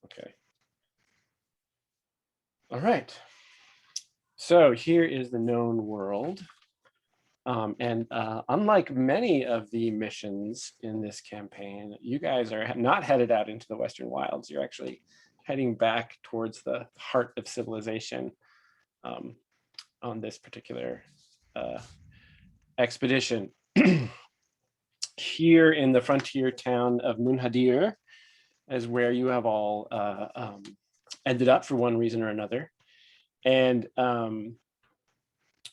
Okay. All right. So here is the known world. And unlike many of the missions in this campaign, you guys are not headed out into the Western wilds. You're actually heading back towards the heart of civilization um, on this particular expedition. Here in the frontier town of Munhadir is where you have all ended up for one reason or another. And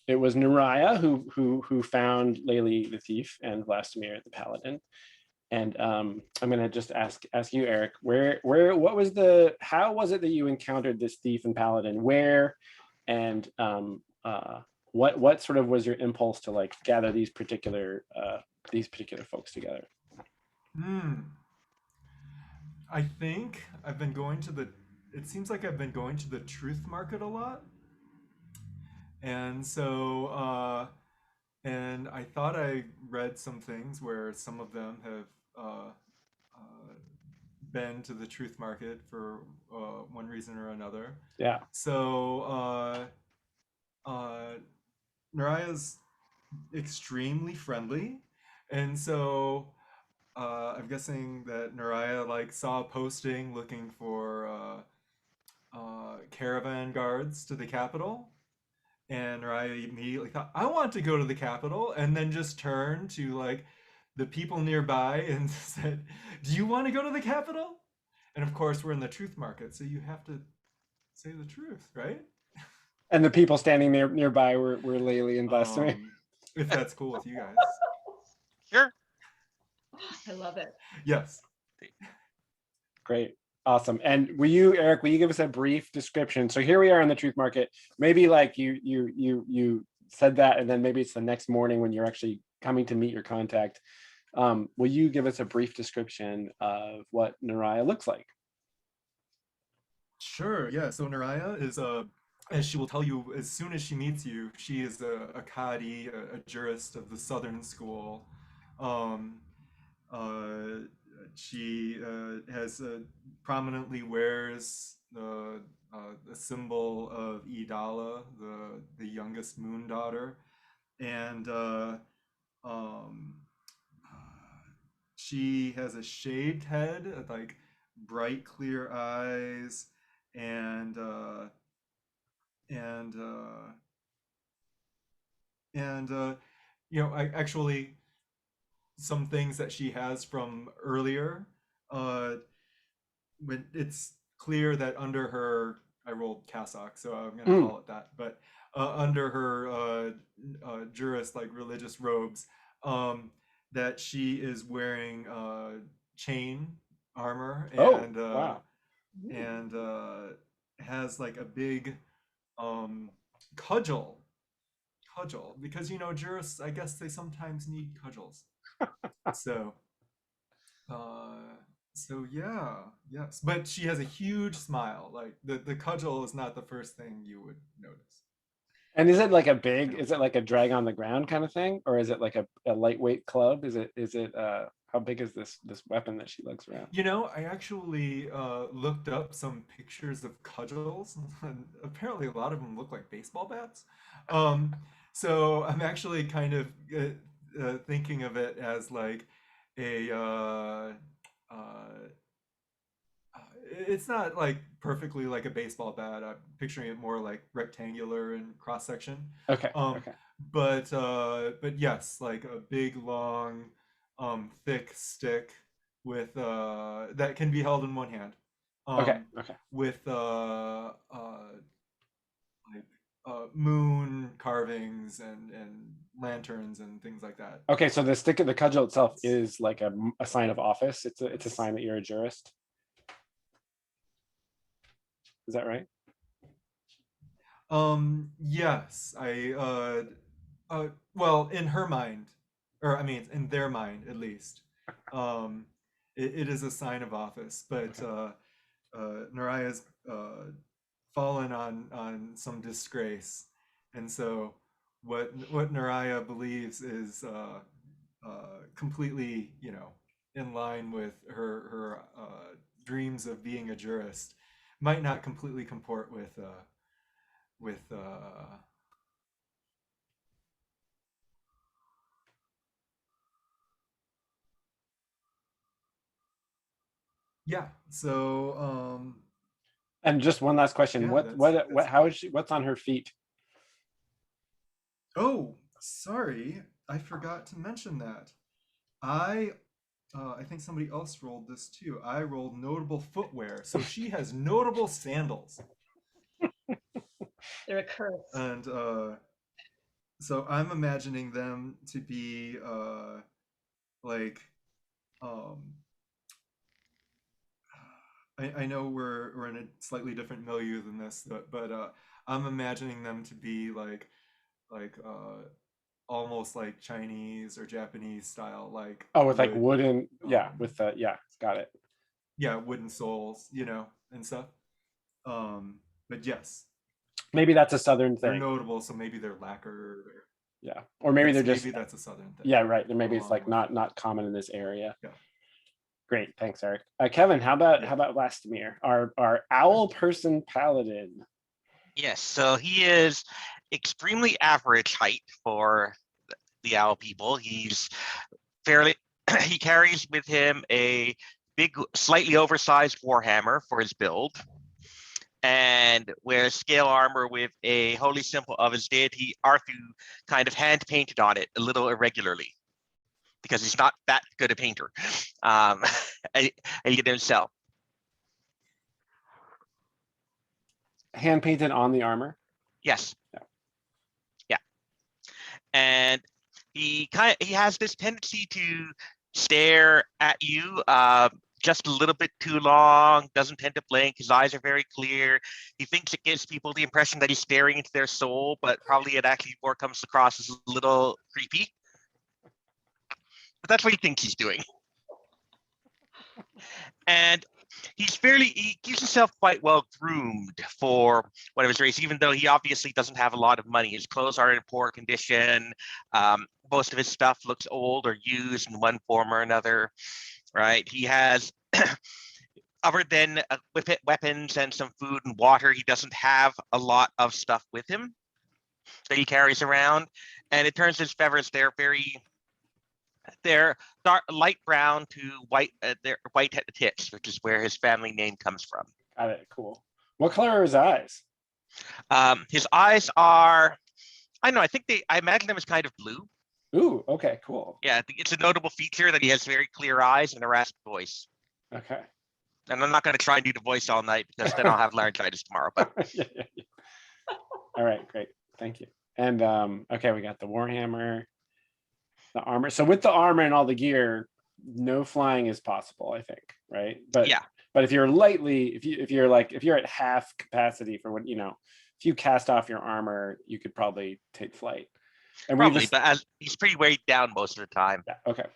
it was Naraya who found Layli the thief and Vlastimir the paladin. And I'm gonna just ask you, Eric, what was how was it that you encountered this thief and paladin? Where, and what sort of was your impulse to like gather these particular folks together? I think I've been going to the. It seems like I've been going to the truth market a lot, and and I thought I read some things where some of them have uh, uh, been to the truth market for one reason or another. Yeah. So uh, Naraya's extremely friendly, and so I'm guessing that Naraya like saw a posting looking for caravan guards to the capital, and Naraya immediately thought, "I want to go to the capital," and then just turned to like the people nearby and said, "Do you want to go to the capital?" And of course, we're in the truth market, so you have to say the truth, right? And the people standing nearby were Layli and Vlastimir. Um, if that's cool with you guys. Sure. I love it. Yes. Great. Awesome. And Eric, will you give us a brief description? So here we are in the truth market. Maybe like you said that, and then maybe it's the next morning when you're actually coming to meet your contact. Will you give us a brief description of what Naraya looks like? Sure. Yeah. So Naraya is as she will tell you as soon as she meets you, she is a Qadi, a jurist of the Southern School. Um, uh, she has prominently wears the symbol of Idala, the youngest moon daughter, and um, she has a shaved head, like bright clear eyes, and and uh, and I actually some things that she has from earlier. Uh, when it's clear that under her, I rolled cassock, so I'm gonna Mm. call it that. But under her jurist like religious robes, um, that she is wearing chain armor Oh, wow. and has like a big um, cudgel because jurists, I guess they sometimes need cudgels. So uh so yeah, yes, but she has a huge smile. Like the cudgel is not the first thing you would notice. And is it like I don't is it think. like a drag on the ground kind of thing? Or is it like a lightweight club? Is it how big is this weapon that she lugs around? I actually looked up some pictures of cudgels, and apparently a lot of them look like baseball bats. Um, so I'm actually kind of thinking of it as like a uh, it's not like perfectly like a baseball bat. I'm picturing it more like rectangular and cross section. Okay, Um, okay, but yes, like a big, long, thick stick with that can be held in one hand, okay, um, okay. with like moon carvings and lanterns and things like that. Okay, so the cudgel itself It's is like a sign of office. It's a sign that you're a jurist. Is that right? yes, well, in her mind, or I mean, in their mind at least, um, it is a sign of office. But Okay. Naraya's fallen on some disgrace, and so what Naraya believes is completely, in line with her dreams of being a jurist might not completely comport with yeah. So And just one last question. yeah, What, that's how is she, what's on her feet? oh, sorry, I forgot to mention that. I I think somebody else rolled this too. I rolled notable footwear, so she has notable sandals, They're a curse. and so I'm imagining them to be like um, I know we're in a slightly different milieu than this, but I'm imagining them to be like almost like Chinese or Japanese style, like Oh, with like wood, wooden, yeah, um, with the, yeah, got it. yeah, wooden soles, and stuff. But yes, Maybe that's a Southern they're thing. notable, so maybe they're lacquered. Or, Yeah. Or maybe they're yes, just, maybe that's a southern thing, yeah, right. Maybe it's along like with not common in this area. yeah, Great. Thanks, Eric. Kevin, how yeah. about Lastimir, our owl person paladin? Yes, so he is extremely average height for the owl people. He's fairly, he carries with him a big, slightly oversized warhammer for his build, and wears scale armor with a holy symbol of his deity Arthu kind of hand painted on it a little irregularly because he's not that good a painter. And he did it himself. Hand painted on the armor. Yes. Yeah. Yeah. And he has this tendency to stare at you just a little bit too long, doesn't tend to blink. His eyes are very clear. He thinks it gives people the impression that he's staring into their soul, but probably it actually more comes across as a little creepy. But that's what he thinks he's doing. And he keeps himself quite well groomed for one of his race, even though he obviously doesn't have a lot of money. His clothes are in poor condition. Most of his stuff looks old or used in one form or another, right? He has, other than weapons and some food and water, he doesn't have a lot of stuff with him that he carries around. And it turns his feathers, they're dark, light brown to white. They're white at the tips, which is where his family name comes from. Got it. Cool. What color are his eyes? His eyes are, I don't know, I imagine them as kind of blue. Ooh, okay, cool. Yeah, I think it's a notable feature that he has very clear eyes and a raspy voice. Okay. And I'm not going to try and do the voice all night because then I'll have laryngitis tomorrow. But Yeah. All right, great. Thank you. And okay, we got the warhammer, the armor. So with the armor and all the gear, no flying is possible, I think, right? But yeah, but if you're lightly, if you're at half capacity for what, if you cast off your armor, you could probably take flight. And probably, but as he's pretty weighed down most of the time. Yeah, okay.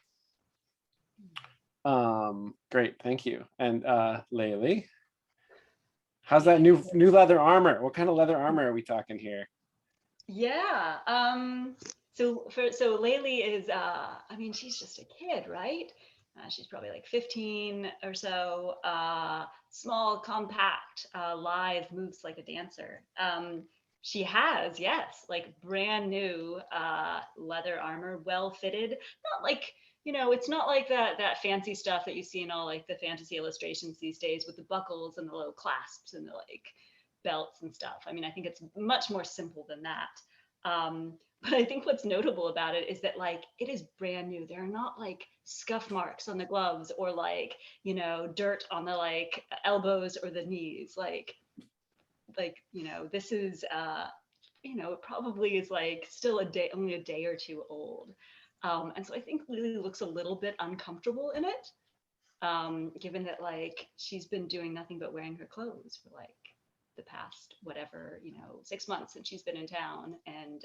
Great, thank you. And Laylee, how's that new leather armor? What kind of leather armor are we talking here? Yeah. So Laylee is, I mean, she's just a kid, right? She's probably like 15 or so, small, compact, lithe, moves like a dancer. She has, yes, like brand new leather armor, well fitted. Not like, it's not like that fancy stuff that you see in all like the fantasy illustrations these days with the buckles and the little clasps and the like belts and stuff. I mean, I think it's much more simple than that. But I think what's notable about it is that like it is brand new. There are not like scuff marks on the gloves or like, dirt on the like elbows or the knees. Like, this is it probably is like still only a day or two old. And so I think Lily looks a little bit uncomfortable in it, given that like she's been doing nothing but wearing her clothes for like the past 6 months since she's been in town, and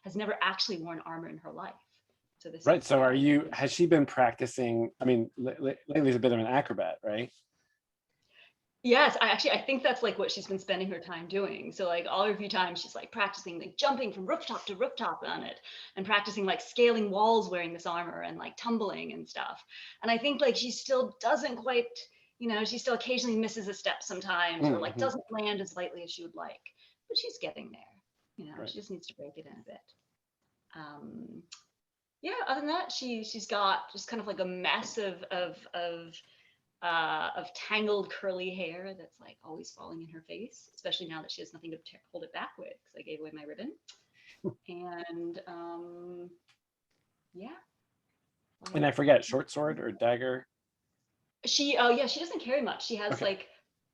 has never actually worn armor in her life. So this right. is, So has she been practicing? I mean, Laylee's a bit of an acrobat, right? Yes, I think that's like what she's been spending her time doing. So like all of you times she's like practicing like jumping from rooftop to rooftop on it, and practicing like scaling walls wearing this armor and like tumbling and stuff. And I think like she still doesn't quite, you know, she still occasionally misses a step sometimes, or like Mhm. doesn't land as lightly as she would like, but she's getting there. You know, Right. she just needs to break it in a bit. Yeah, other than that, she's got just kind of like a mess of tangled curly hair that's like always falling in her face, especially now that she has nothing to hold it back with because I gave away my ribbon. And yeah. And I forget, short sword or dagger? She yeah, she doesn't carry much. She has Okay. like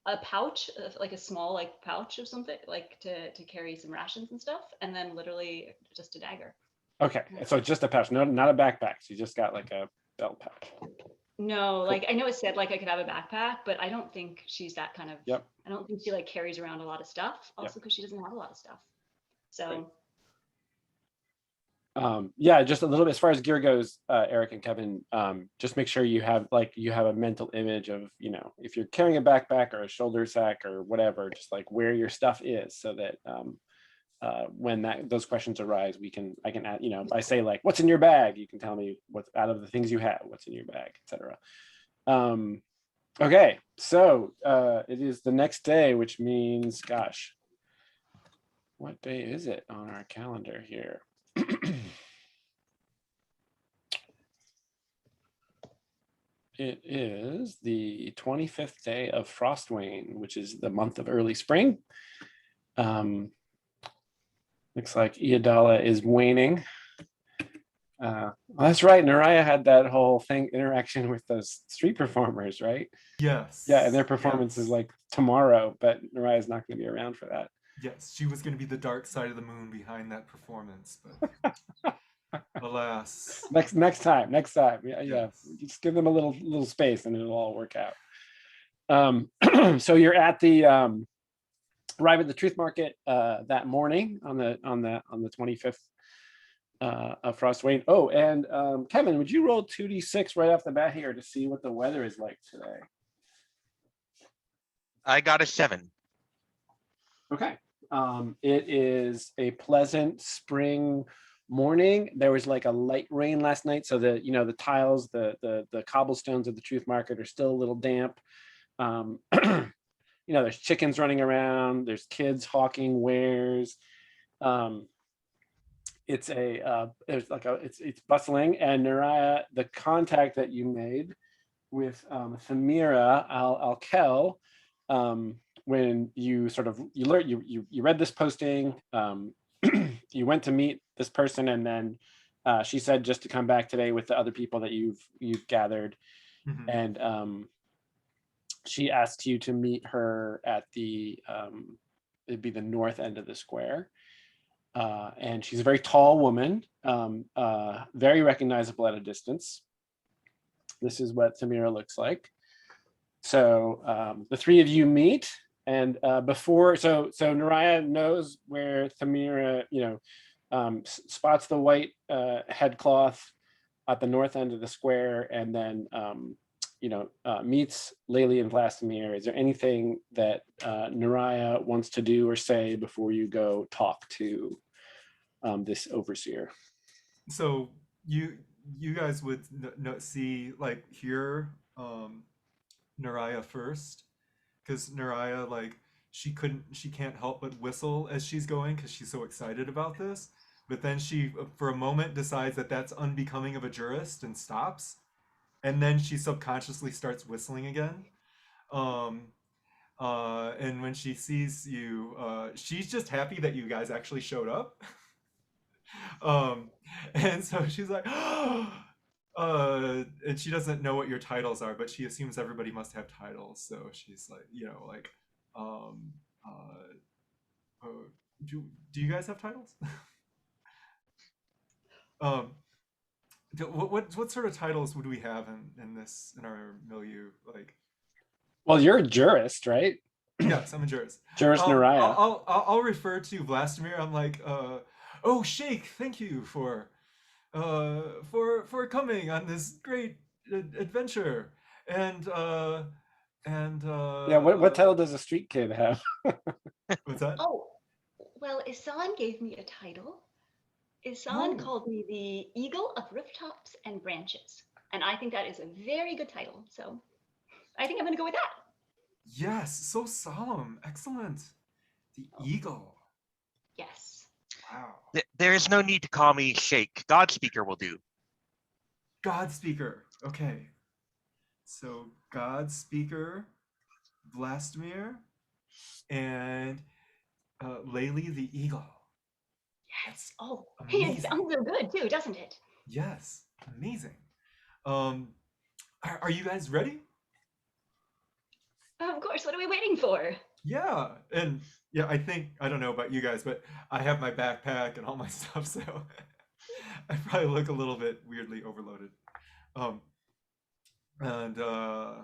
a pouch, like a small like pouch of something, like to carry some rations and stuff, and then literally just a dagger. Okay, so just a pouch, no, not a backpack. So you just got like a belt pouch. No, like I know it said like I could have a backpack, but I don't think she's that kind of. Yep. I don't think she like carries around a lot of stuff. Also, Yep. because she doesn't have a lot of stuff. So. Right. Yeah, just a little bit as far as gear goes, Eric and Kevin, just make sure you have a mental image of, you know, if you're carrying a backpack or a shoulder sack or whatever, just like where your stuff is, so that when those questions arise, I can add, you know, if I say like, what's in your bag, you can tell me what's out of the things you have, what's in your bag, etc. Okay, so it is the next day, which means, gosh, what day is it on our calendar here? It is the 25th day of Frostwane, which is the month of early spring. Looks like Iadala is waning. Well, that's right. Naraya had that whole interaction with those street performers, right? Yes. Yeah, and their performance yes. is like tomorrow, but Naraya's not going to be around for that. Yes, she was going to be the dark side of the moon behind that performance, but alas. Next time. Yeah, Yes. just give them a little space, and it'll all work out. So you're at the arrive at the Truth Market that morning on the 25th of Frostwane. Oh, and Kevin, would you roll 2d6 right off the bat here to see what the weather is like today? I got a 7. Okay. It is a pleasant spring morning. There was like a light rain last night, so the tiles, the cobblestones of the Truth Market are still a little damp. There's chickens running around. There's kids hawking wares. It's bustling. And Naraya, the contact that you made with Thamira Al-Kel, when you you read this posting, you went to meet this person, and then she said just to come back today with the other people that you've gathered. Mm-hmm. And she asked you to meet her at it'd be the north end of the square. And she's a very tall woman, very recognizable at a distance. This is what Thamira looks like. So the three of you meet, and so Naraya knows where Thamira, spots the white headcloth at the north end of the square, and then meets Layli and Vlastimir. Is there anything that Naraya wants to do or say before you go talk to this overseer? So you guys would hear Naraya first, because Naraya, she can't help but whistle as she's going because she's so excited about this. But then she, for a moment, decides that that's unbecoming of a jurist and stops. And then she subconsciously starts whistling again. And when she sees you, she's just happy that you guys actually showed up. And so she's like, and she doesn't know what your titles are, but she assumes everybody must have titles. So she's like, do you guys have titles? What sort of titles would we have in our milieu? Well, you're a jurist, right? Yes, I'm a jurist. Jurist Naraya. I'll refer to Vlastimir. I'm like, oh, Sheikh, thank you for coming on this great adventure. And yeah, what title does a street kid have? What's that? Oh, well, Isan gave me a title. Isan called me the Eagle of Rooftops and Branches, and I think that is a very good title. So I think I'm gonna go with that. Yes, so solemn. Excellent. The eagle. Yes. Wow. There is no need to call me Shake. God Speaker will do. God speaker. Okay. So God speaker, Vlastimir, and Layli the eagle. Yes. Oh, it Amazing. sounds so good too, doesn't it? Yes, amazing. Are you guys ready? Of course. What are we waiting for? Yeah, and yeah, I don't know about you guys, but I have my backpack and all my stuff, so I probably look a little bit weirdly overloaded. Um, and yeah,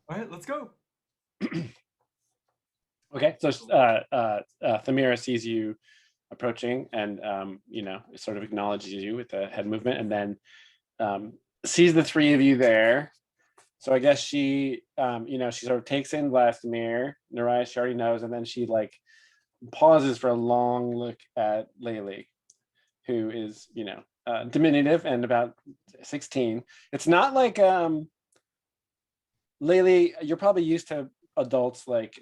all right, let's go. Okay, so Thamira sees you approaching and sort of acknowledges you with a head movement, and then sees the three of you there. So I guess she she sort of takes in Vlastimir, Naraya she already knows, and then she like pauses for a long look at Layli, who is diminutive and about 16. It's not like Layli, you're probably used to adults like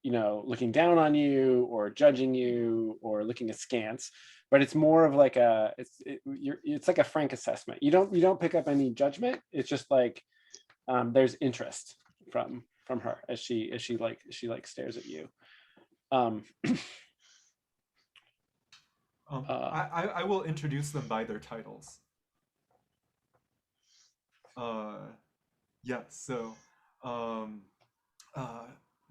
looking down on you or judging you or looking askance, but it's more of like it's like a frank assessment. You don't pick up any judgment. It's just like there's interest from her as she stares at you. I will introduce them by their titles. Yeah, so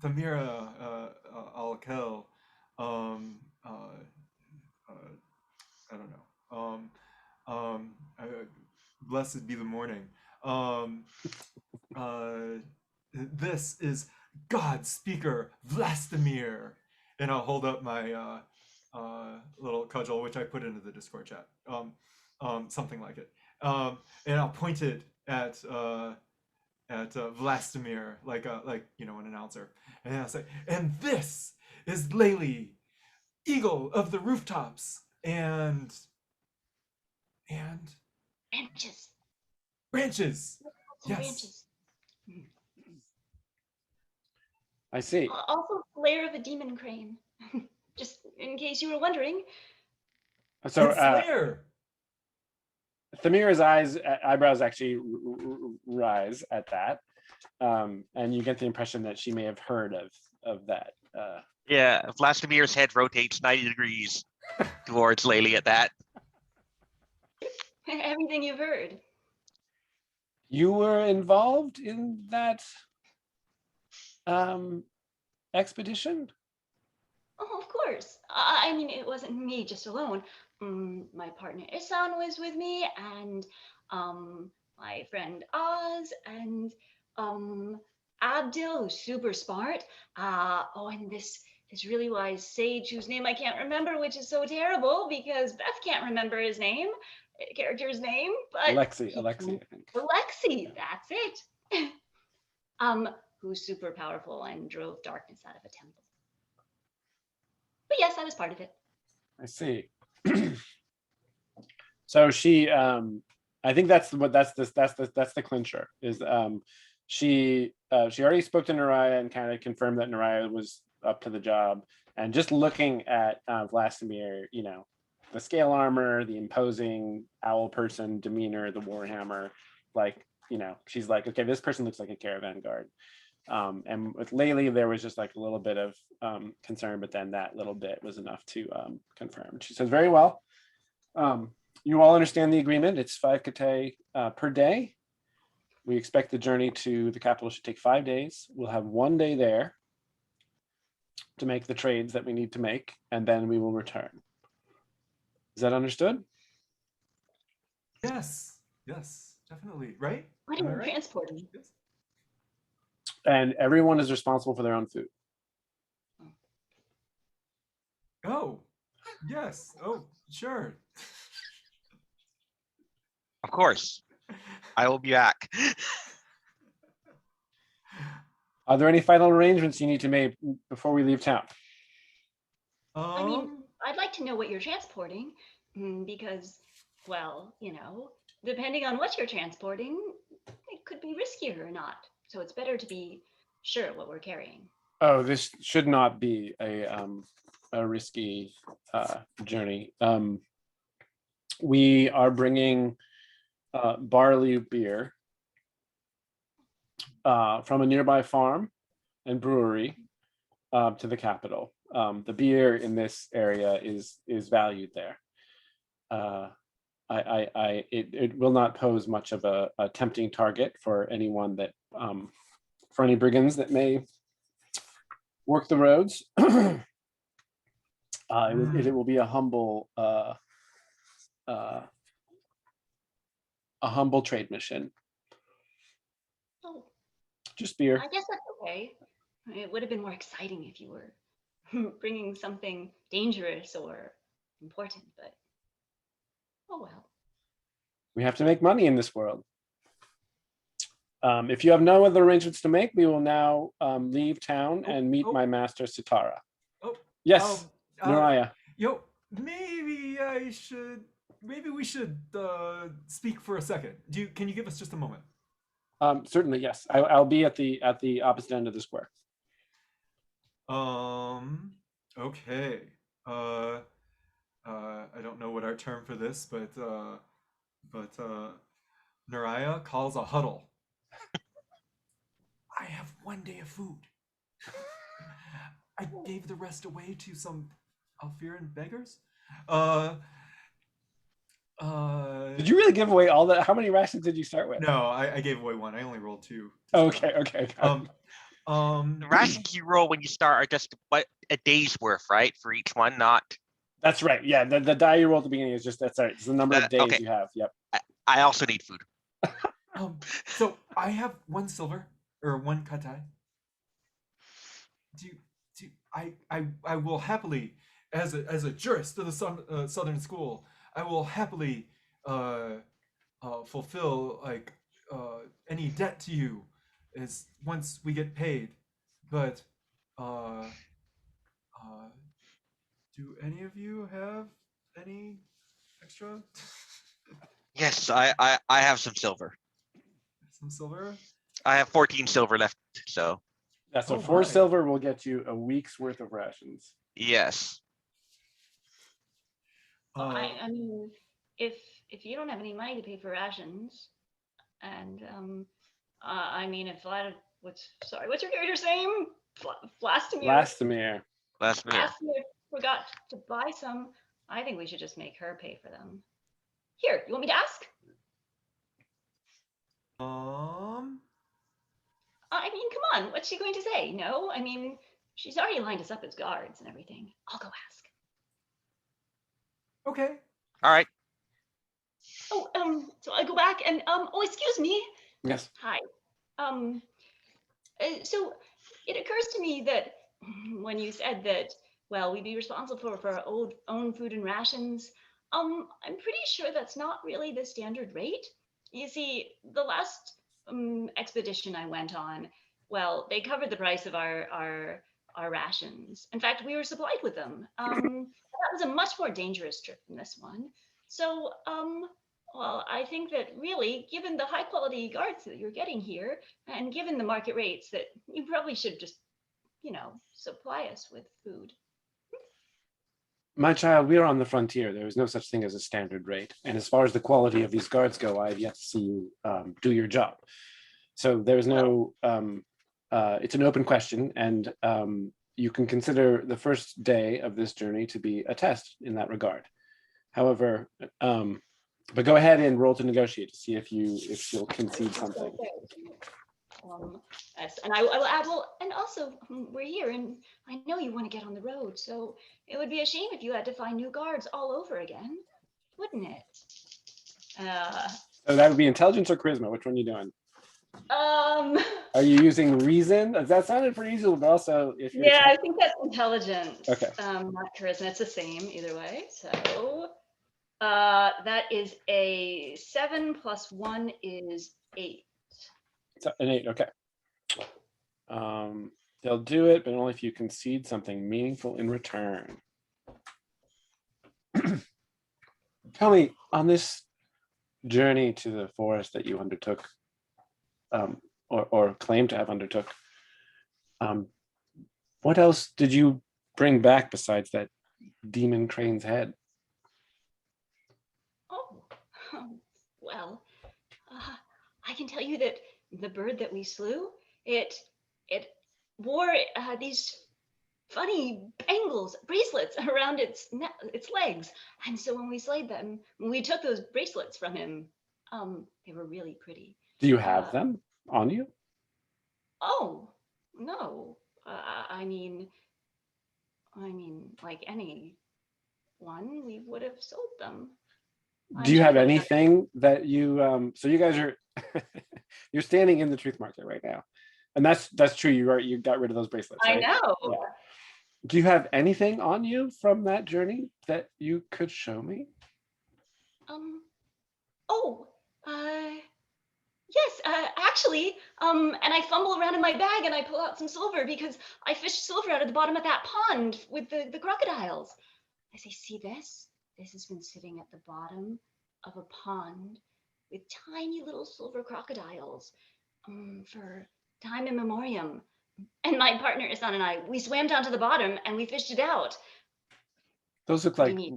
Thamira Al-Kel, I don't know. Blessed be the morning. This is God Speaker Vlastimir, and I'll hold up my little cudgel, which I put into the Discord chat. Something like it. And I'll point it at Vlastimir, like an announcer, and I'll say, and this is Layli, Eagle of the Rooftops, and Branches. branches. Some Yes. branches. I see. Also, lair of a demon crane. Just in case you were wondering. So And Slayer. Thamira's eyebrows actually rise at that, and you get the impression that she may have heard of that. Yeah, Vladimir's head rotates 90 degrees towards Layli at that. Everything you've heard. You were involved in that expedition? Oh, of course. I mean, it wasn't me just alone. My partner Isan was with me, and my friend Oz, and Abdil, who's super smart. And this really wise sage whose name I can't remember, which is so terrible because Beth can't remember his name, character's name. But Alexi, I think. Alexi, that's it. Who's super powerful and drove darkness out of a temple. But yes, I was part of it. I see. So she, I think that's the clincher. Is she already spoke to Naraya and kind of confirmed that Naraya was up to the job. And just looking at Vlastimir, the scale armor, the imposing owl person demeanor, the warhammer, she's like, okay, this person looks like a caravan guard. And with Layli, there was just like a little bit of concern, but then that little bit was enough to confirm. She says, very well. You all understand the agreement. It's 5 kate per day. We expect the journey to the capital should take 5 days. We'll have 1 day there to make the trades that we need to make, and then we will return. Is that understood? Yes, definitely. Right? What Am I are you right? transporting? Yes. And everyone is responsible for their own food. Oh, yes. Oh, sure. Of course, I will be back. Are there any final arrangements you need to make before we leave town? I mean, I'd like to know what you're transporting, because, well, depending on what you're transporting, it could be riskier or not. So it's better to be sure what we're carrying. Oh, this should not be a risky journey. We are bringing barley beer from a nearby farm and brewery to the capital. The beer in this area is valued there. It will not pose much of a tempting target for anyone that for any brigands that may work the roads. It will be a humble trade mission. Oh, Just beer. I guess that's okay. It would have been more exciting if you were bringing something dangerous or important, but oh well. We have to make money in this world. If you have no other arrangements to make, we will now leave town and meet my master, Sitara. Oh, Yes, Naraya. Yo, maybe we should speak for a second. Can you give us just a moment? Certainly, yes. I'll be at the opposite end of the square. Okay. I don't know what our term for this, but Naraya calls a huddle. I have 1 day of food. I gave the rest away to some Alfiran beggars. Did you really give away all that? How many rations did you start with? No, I gave away 1. I only rolled 2. Okay. The rations you roll when you start are just what a day's worth, right? For each one, not. That's right. Yeah, the die you roll at the beginning is just that's right. It's the number of days okay. you have. Yep. I also need food. So I have 1 silver or 1 katai. I will happily, as a jurist of the Southern School, I will happily fulfill any debt to you as once we get paid. But do any of you have any extra? Yes, I have some silver. Some silver? I have 14 silver left, so. Yeah, so Oh 4 my. silver will get you a week's worth of rations. Yes. I mean, if you don't have any money to pay for rations, and I mean, if what's your character's name? Vlastimir. Vlastimir. Forgot to buy some. I think we should just make her pay for them. Here, you want me to ask? I mean, come on. What's she going to say? No? I mean, she's already lined us up as guards and everything. I'll go ask. Okay. All right. Oh, so I go back and, oh, excuse me. Yes. Hi. So it occurs to me that when you said that, well, we'd be responsible for our own food and rations, I'm pretty sure that's not really the standard rate. You see, the last expedition I went on, well, they covered the price of our rations. In fact, we were supplied with them. That was a much more dangerous trip than this one. So, well, I think that really, given the high quality guards that you're getting here, and given the market rates, that you probably should just, supply us with food. My child, we are on the frontier. There is no such thing as a standard rate. And as far as the quality of these guards go, I have yet to see you do your job. So there's no, it's an open question, and you can consider the first day of this journey to be a test in that regard. However, but go ahead and roll to negotiate to see if you'll concede something. Yes, and I will add, well, and also we're here, and I know you want to get on the road, so it would be a shame if you had to find new guards all over again, wouldn't it? So that would be intelligence or charisma. Which one are you doing? Are you using reason? That sounded pretty easy, but also if you're I think that's intelligence. Okay. Not charisma. It's the same either way. So that is a 7 + 1 is 8. An 8, okay. They'll do it, but only if you concede something meaningful in return. Tell me, on this journey to the forest that you undertook, or claim to have undertook. What else did you bring back besides that demon crane's head? Oh, well, I can tell you that the bird that we slew, it wore these funny bangles, bracelets around its legs, and so when we slayed them, when we took those bracelets from him, they were really pretty. Do you have Uh, them on you? Oh no, I mean, like any one, we would have sold them. Do I'm you sure have that we got- anything that you so you guys are you're standing in the truth market right now, and that's true, you got rid of those bracelets, I right? know. Yeah. Do you have anything on you from that journey that you could show me? Oh, yes, actually, and I fumble around in my bag and I pull out some silver because I fished silver out of the bottom of that pond with the crocodiles. I say, see this? This has been sitting at the bottom of a pond with tiny little silver crocodiles for time immemorium. And my partner Isan and I, we swam down to the bottom and we fished it out. Those look Pretty like neat.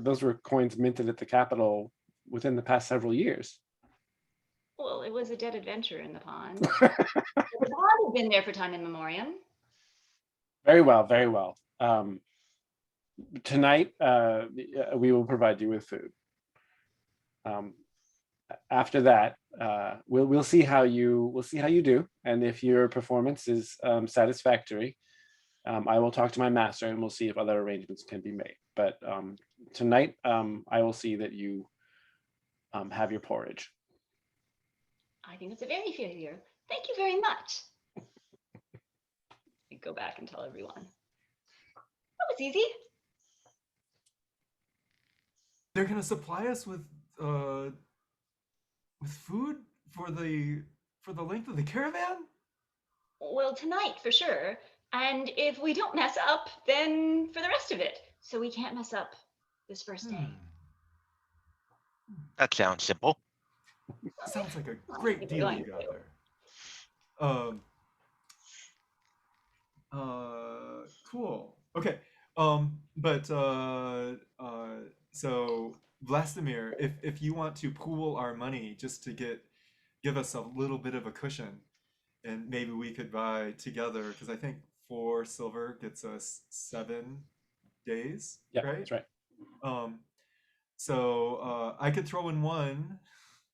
those were coins minted at the Capitol within the past several years. Well, it was a dead adventure in the pond. The pond had been there for time immemorium. Very well, very well. Tonight, we will provide you with food. After that, we'll see how you do, and if your performance is satisfactory, I will talk to my master and we'll see if other arrangements can be made. But tonight, I will see that you have your porridge. I think it's a very fair year. Thank you very much. I go back and tell everyone. That was easy. They're gonna supply us with food for the length of the caravan? Well, tonight for sure. And if we don't mess up, then for the rest of it. So we can't mess up this first day. That sounds simple. Sounds like a Well, great we're deal going you got to. there. Cool. Okay. So Vlastimir, if you want to pool our money just to give us a little bit of a cushion, and maybe we could buy together, because I think 4 silver gets us 7 days, Yeah, right? that's right. I could throw in 1.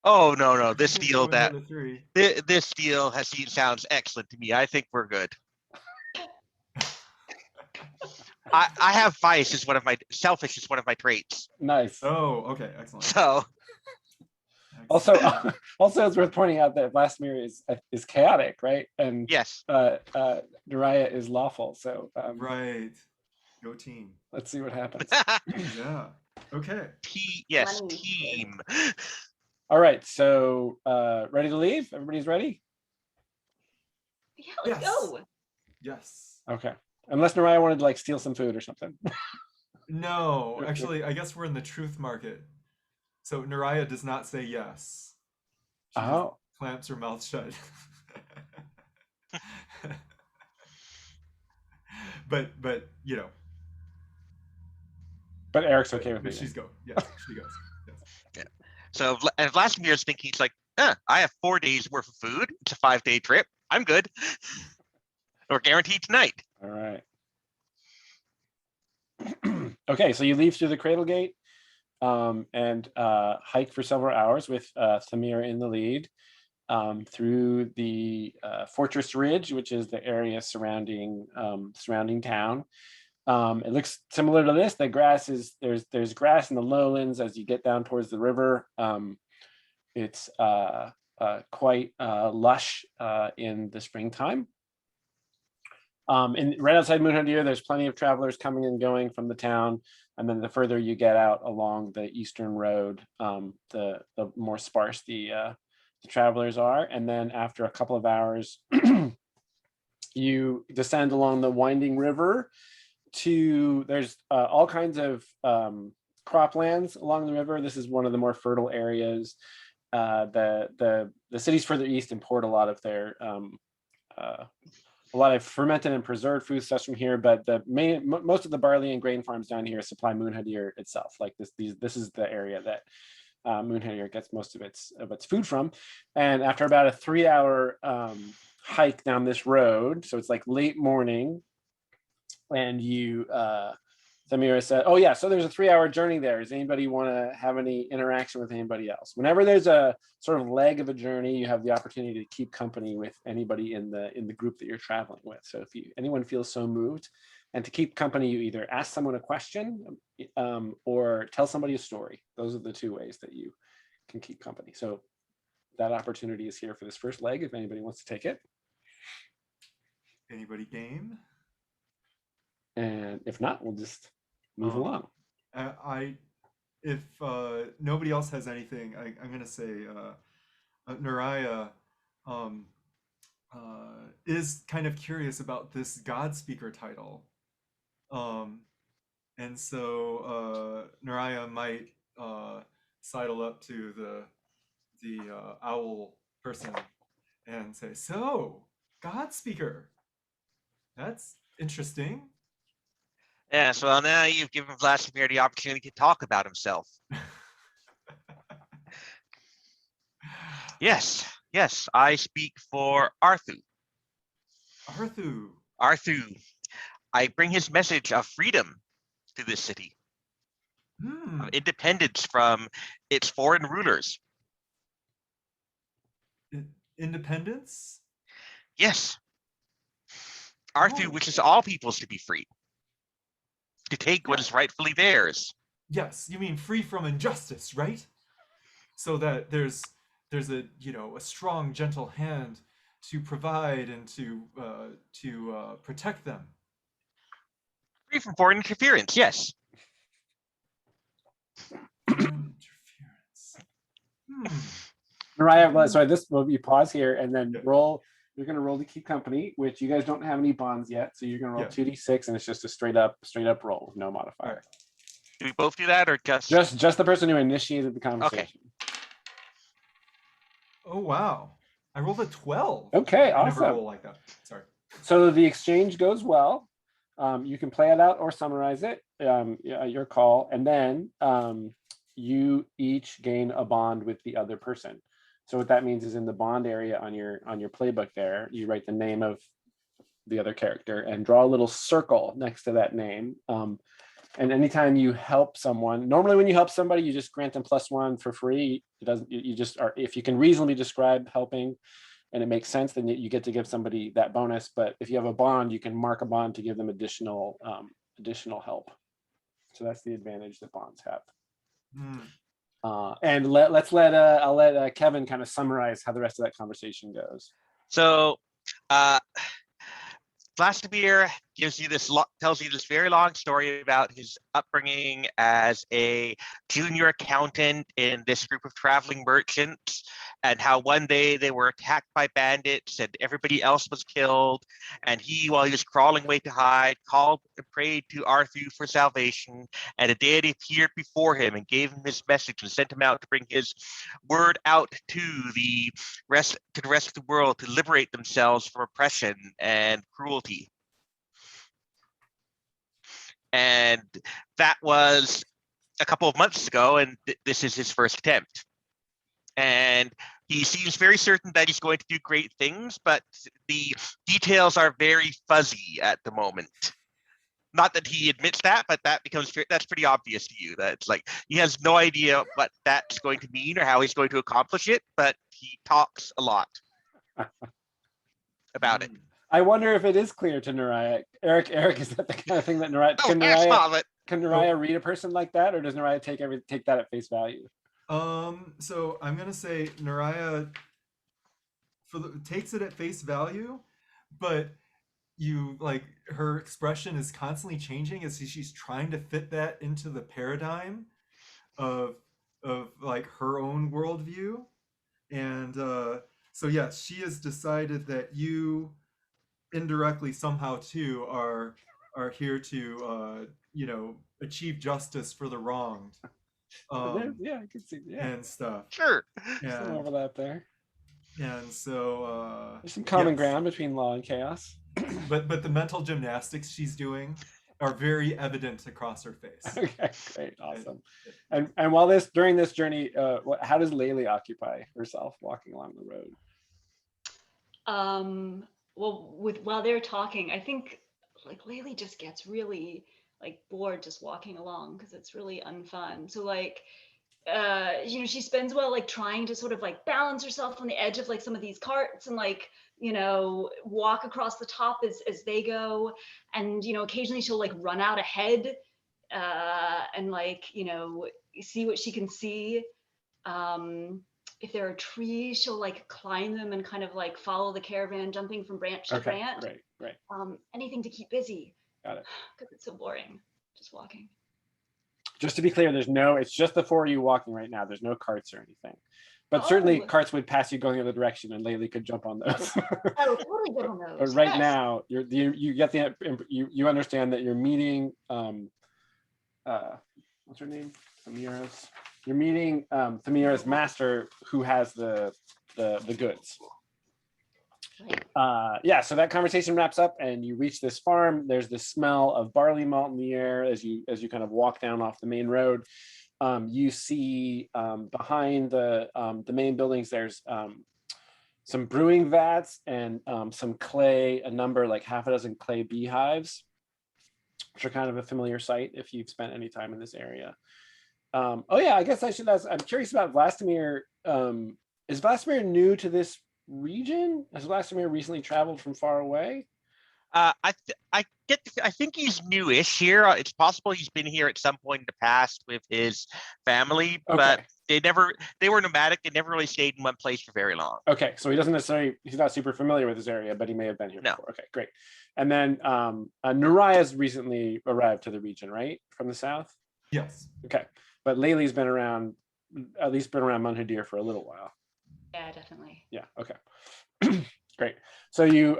Oh no, You this could deal throw in the that other 3. this deal sounds excellent to me. I think we're good. I have vice is one of my selfish is one of my traits. Nice. Oh, okay, excellent. So Also, Excellent. also it's worth pointing out that Vlastimir is chaotic, right? And yes, Nariah is lawful. So Right. Go team. let's see what happens. Yeah. Okay. yes, Money. team. All right, so ready to leave? Everybody's ready? Yeah, let's Yes. go. Yes. Okay. Unless Nariah wanted to like steal some food or something. No, actually, I guess we're in the truth market. So Naraya does not say yes. She just Oh, clamps her mouth shut. but you know, but Eric's okay with but me. she's go. Yes, she goes. Yes. So and Vladimir's thinking, he's like, I have 4 days worth of food. It's a 5-day trip. I'm good. We're guaranteed tonight. All right. Okay, so you leave through the cradle gate and hike for several hours with Thamir in the lead through the Fortress Ridge, which is the area surrounding town. It looks similar to this. The grass is there's grass in the lowlands as you get down towards the river. It's quite lush in the springtime. And right outside Moonhadir, there's plenty of travelers coming and going from the town. And then the further you get out along the eastern road, the more sparse the travelers are. And then after a couple of hours, you descend along the winding river to there's all kinds of croplands along the river. This is one of the more fertile areas. the cities further east import a lot of their a lot of fermented and preserved foodstuffs from here, but most of the barley and grain farms down here supply Moonhadir itself. Like this is the area that Moonhadir gets most of its food from. And after about a 3-hour hike down this road, so it's like late morning, and you Samira said, "Oh yeah, so there's a 3-hour journey there. Does anybody want to have any interaction with anybody else?" Whenever there's a sort of leg of a journey, you have the opportunity to keep company with anybody in the group that you're traveling with. So if anyone feels so moved, and to keep company, you either ask someone a question or tell somebody a story. Those are the two ways that you can keep company. So that opportunity is here for this first leg. If anybody wants to take it, Anybody game? and if not, we'll just move along. If nobody else has anything, I'm gonna say Naraya is kind of curious about this God Speaker title, and so Naraya might sidle up to the owl person and say, "So, God Speaker, that's interesting." Yeah, so now you've given Vladimir the opportunity to talk about himself. Yes, I speak for Arthu. Arthu. I bring his message of freedom to this city, of independence from its foreign rulers. Independence? Yes. Arthu wishes all peoples to be free, to take what is rightfully theirs. Yes, you mean free from injustice, right? So that there's a a strong, gentle hand to provide and to protect them. Free from foreign interference, yes. Foreign interference. Mariah, sorry, this will be pause here and then roll. You're going to roll to keep company, which you guys don't have any bonds yet. So you're going to roll 2d6, and it's just a straight up roll with no modifier. Right. Do we both do that, or just the person who initiated the conversation? Okay. Oh wow! I rolled a 12. Okay, I awesome. never roll like that. Sorry. So the exchange goes well. You can play it out or summarize it. Your call, and then you each gain a bond with the other person. So what that means is in the bond area on your playbook there, you write the name of the other character and draw a little circle next to that name. And anytime you help someone, normally when you help somebody, you just grant them +1 for free. It doesn't. You just are, if you can reasonably describe helping, and it makes sense, then you get to give somebody that bonus. But if you have a bond, you can mark a bond to give them additional help. So that's the advantage that bonds have. And I'll let Kevin kind of summarize how the rest of that conversation goes. So Vladimir tells you this very long story about his upbringing as a junior accountant in this group of traveling merchants, and how one day they were attacked by bandits and everybody else was killed. And he, while he was crawling away to hide, called and prayed to Arthu for salvation, and a deity appeared before him and gave him his message and sent him out to bring his word out to the rest of the world, to liberate themselves from oppression and cruelty. And that was a couple of months ago, and this is his first attempt. And he seems very certain that he's going to do great things, but the details are very fuzzy at the moment. Not that he admits that, but that's pretty obvious to you. That it's like he has no idea what that's going to mean or how he's going to accomplish it, but he talks a lot about it. I wonder if it is clear to Naraya. Eric, is that the kind of thing that Naraya can Naraya read a person like that, or does Naraya take that at face value? So I'm gonna say Naraya takes it at face value, but her expression is constantly changing as she's trying to fit that into the paradigm of like her own worldview. And so yes, she has decided that you indirectly somehow too are here to achieve justice for the wronged. Yeah, I can see. Yeah, and stuff. Sure. some And overlap there. so There's some common yes. ground between law and chaos. But the mental gymnastics she's doing are very evident across her face. Okay, great, awesome. It- And during this journey, how does Laylee occupy herself walking along the road? Well, while they're talking, I think like Laylee just gets really like bored just walking along because it's really unfun. So like she spends well like trying to sort of like balance herself on the edge of like some of these carts and like walk across the top as they go, and occasionally she'll like run out ahead and like see what she can see. If there are trees, she'll like climb them and kind of like follow the caravan, jumping from branch to Okay, branch. great. Anything to keep busy. Got it. Because it's so boring just walking. Just to be clear, it's just the four of you walking right now. There's no carts or anything. But certainly Oh. carts would pass you going the other direction and Laylee could jump on those. Oh, totally get on those. But right Yes. now, you get you understand that you're meeting what's her name? Thamira's. You're meeting Thamira's master, who has the goods. Right. Yeah, so that conversation wraps up and you reach this farm. There's the smell of barley malt in the air as you kind of walk down off the main road. You see behind the main buildings, there's some brewing vats and some clay, a number like half a dozen clay beehives, which are kind of a familiar sight if you've spent any time in this area. Oh yeah, I guess I should ask, I'm curious about Vlastimir. Is Vlastimir new to this region? Has Vlastimir recently traveled from far away? I think he's newish here. It's possible he's been here at some point in the past with his family, but they were nomadic. They never really stayed in one place for very long. Okay, so he's not super familiar with this area, but he may have been here before. Okay, great. And then Naraya's recently arrived to the region, right? From the south? Yes. Okay, but Laylee's been around, at least been around Munhadir for a little while. Yeah, definitely. Yeah, okay. Great. So you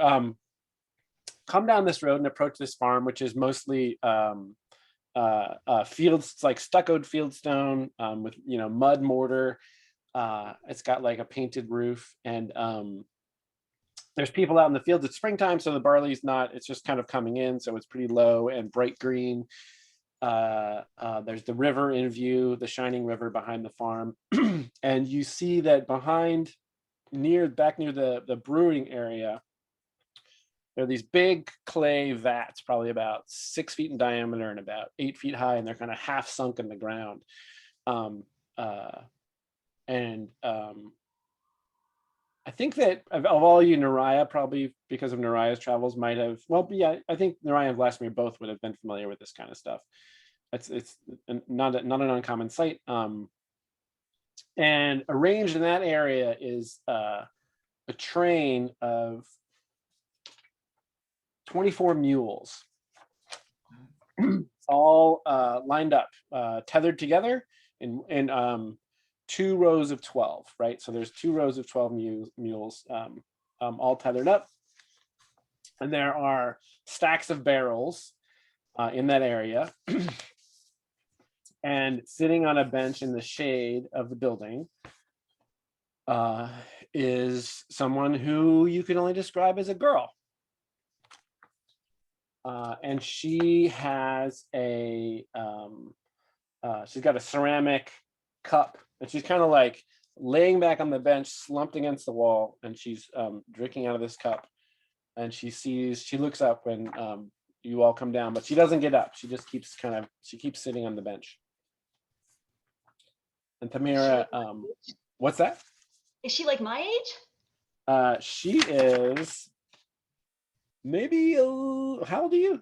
come down this road and approach this farm, which is mostly fields, like stuccoed fieldstone with mud mortar. It's got like a painted roof, and there's people out in the fields. It's springtime, so the barley's not, it's just kind of coming in, so it's pretty low and bright green. There's the river in view, the shining river behind the farm. And you see that back near the brewing area, there are these big clay vats, probably about 6 feet in diameter and about 8 feet high, and they're kind of half sunk in the ground. I think that of all you, Naraya, probably because of Naraya's travels, might have, well, yeah, I think Naraya and Vlastimir both would have been familiar with this kind of stuff. It's not an uncommon sight. And arranged in that area is a train of 24 mules, all lined up, tethered together in 2 rows of 12, right? So there's 2 rows of 12 mules, all tethered up. And there are stacks of barrels in that area. And sitting on a bench in the shade of the building is someone who you can only describe as a girl. And she has she's got a ceramic cup, and she's kind of like laying back on the bench, slumped against the wall, and she's drinking out of this cup. And she looks up when you all come down, but she doesn't get up. She just keeps sitting on the bench. And Thamira, what's that? Is she like my age? She is maybe, how old are you?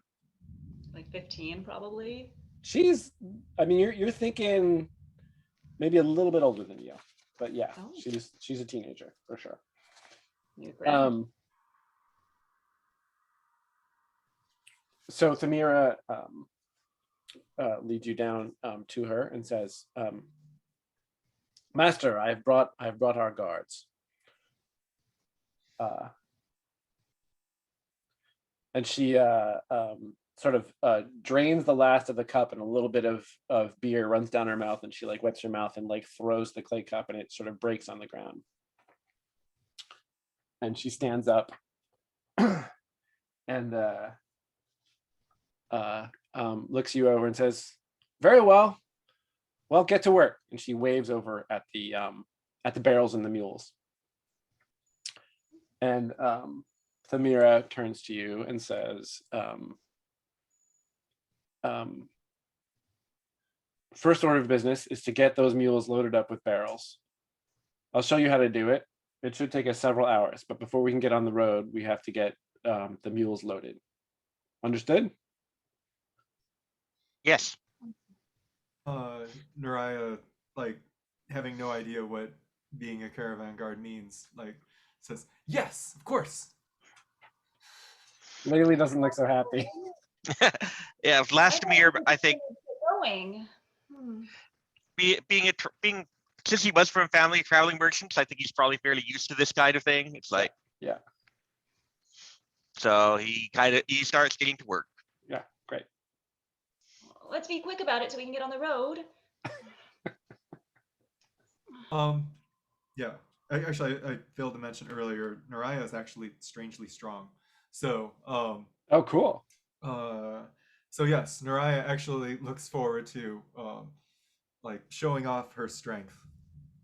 Like 15, probably. She's, I mean, you're thinking maybe a little bit older than you, but yeah, Oh. she's a teenager for sure. You're great. So Thamira leads you down to her and says, "Master, I've brought our guards." And she sort of drains the last of the cup, and a little bit of beer runs down her mouth, and she like wets her mouth and like throws the clay cup, and it sort of breaks on the ground. And she stands up and looks you over and says, "Very well. Well, get to work." And she waves over at the barrels and the mules. And Thamira turns to you and says, "First order of business is to get those mules loaded up with barrels. I'll show you how to do it. It should take us several hours, but before we can get on the road, we have to get the mules loaded. Understood?" Yes. Naraya, like having no idea what being a caravan guard means, like says, "Yes, of course." Laylee doesn't look so happy. Yeah, Vlastimir, I think Going. being since he was from family traveling merchants, I think he's probably fairly used to this kind of thing. It's like, Yeah. So he starts getting to work. Yeah, great. Let's be quick about it so we can get on the road. Yeah. Actually, I failed to mention earlier, Naraya is actually strangely strong. So, Oh, cool. so yes, Naraya actually looks forward to like showing off her strength.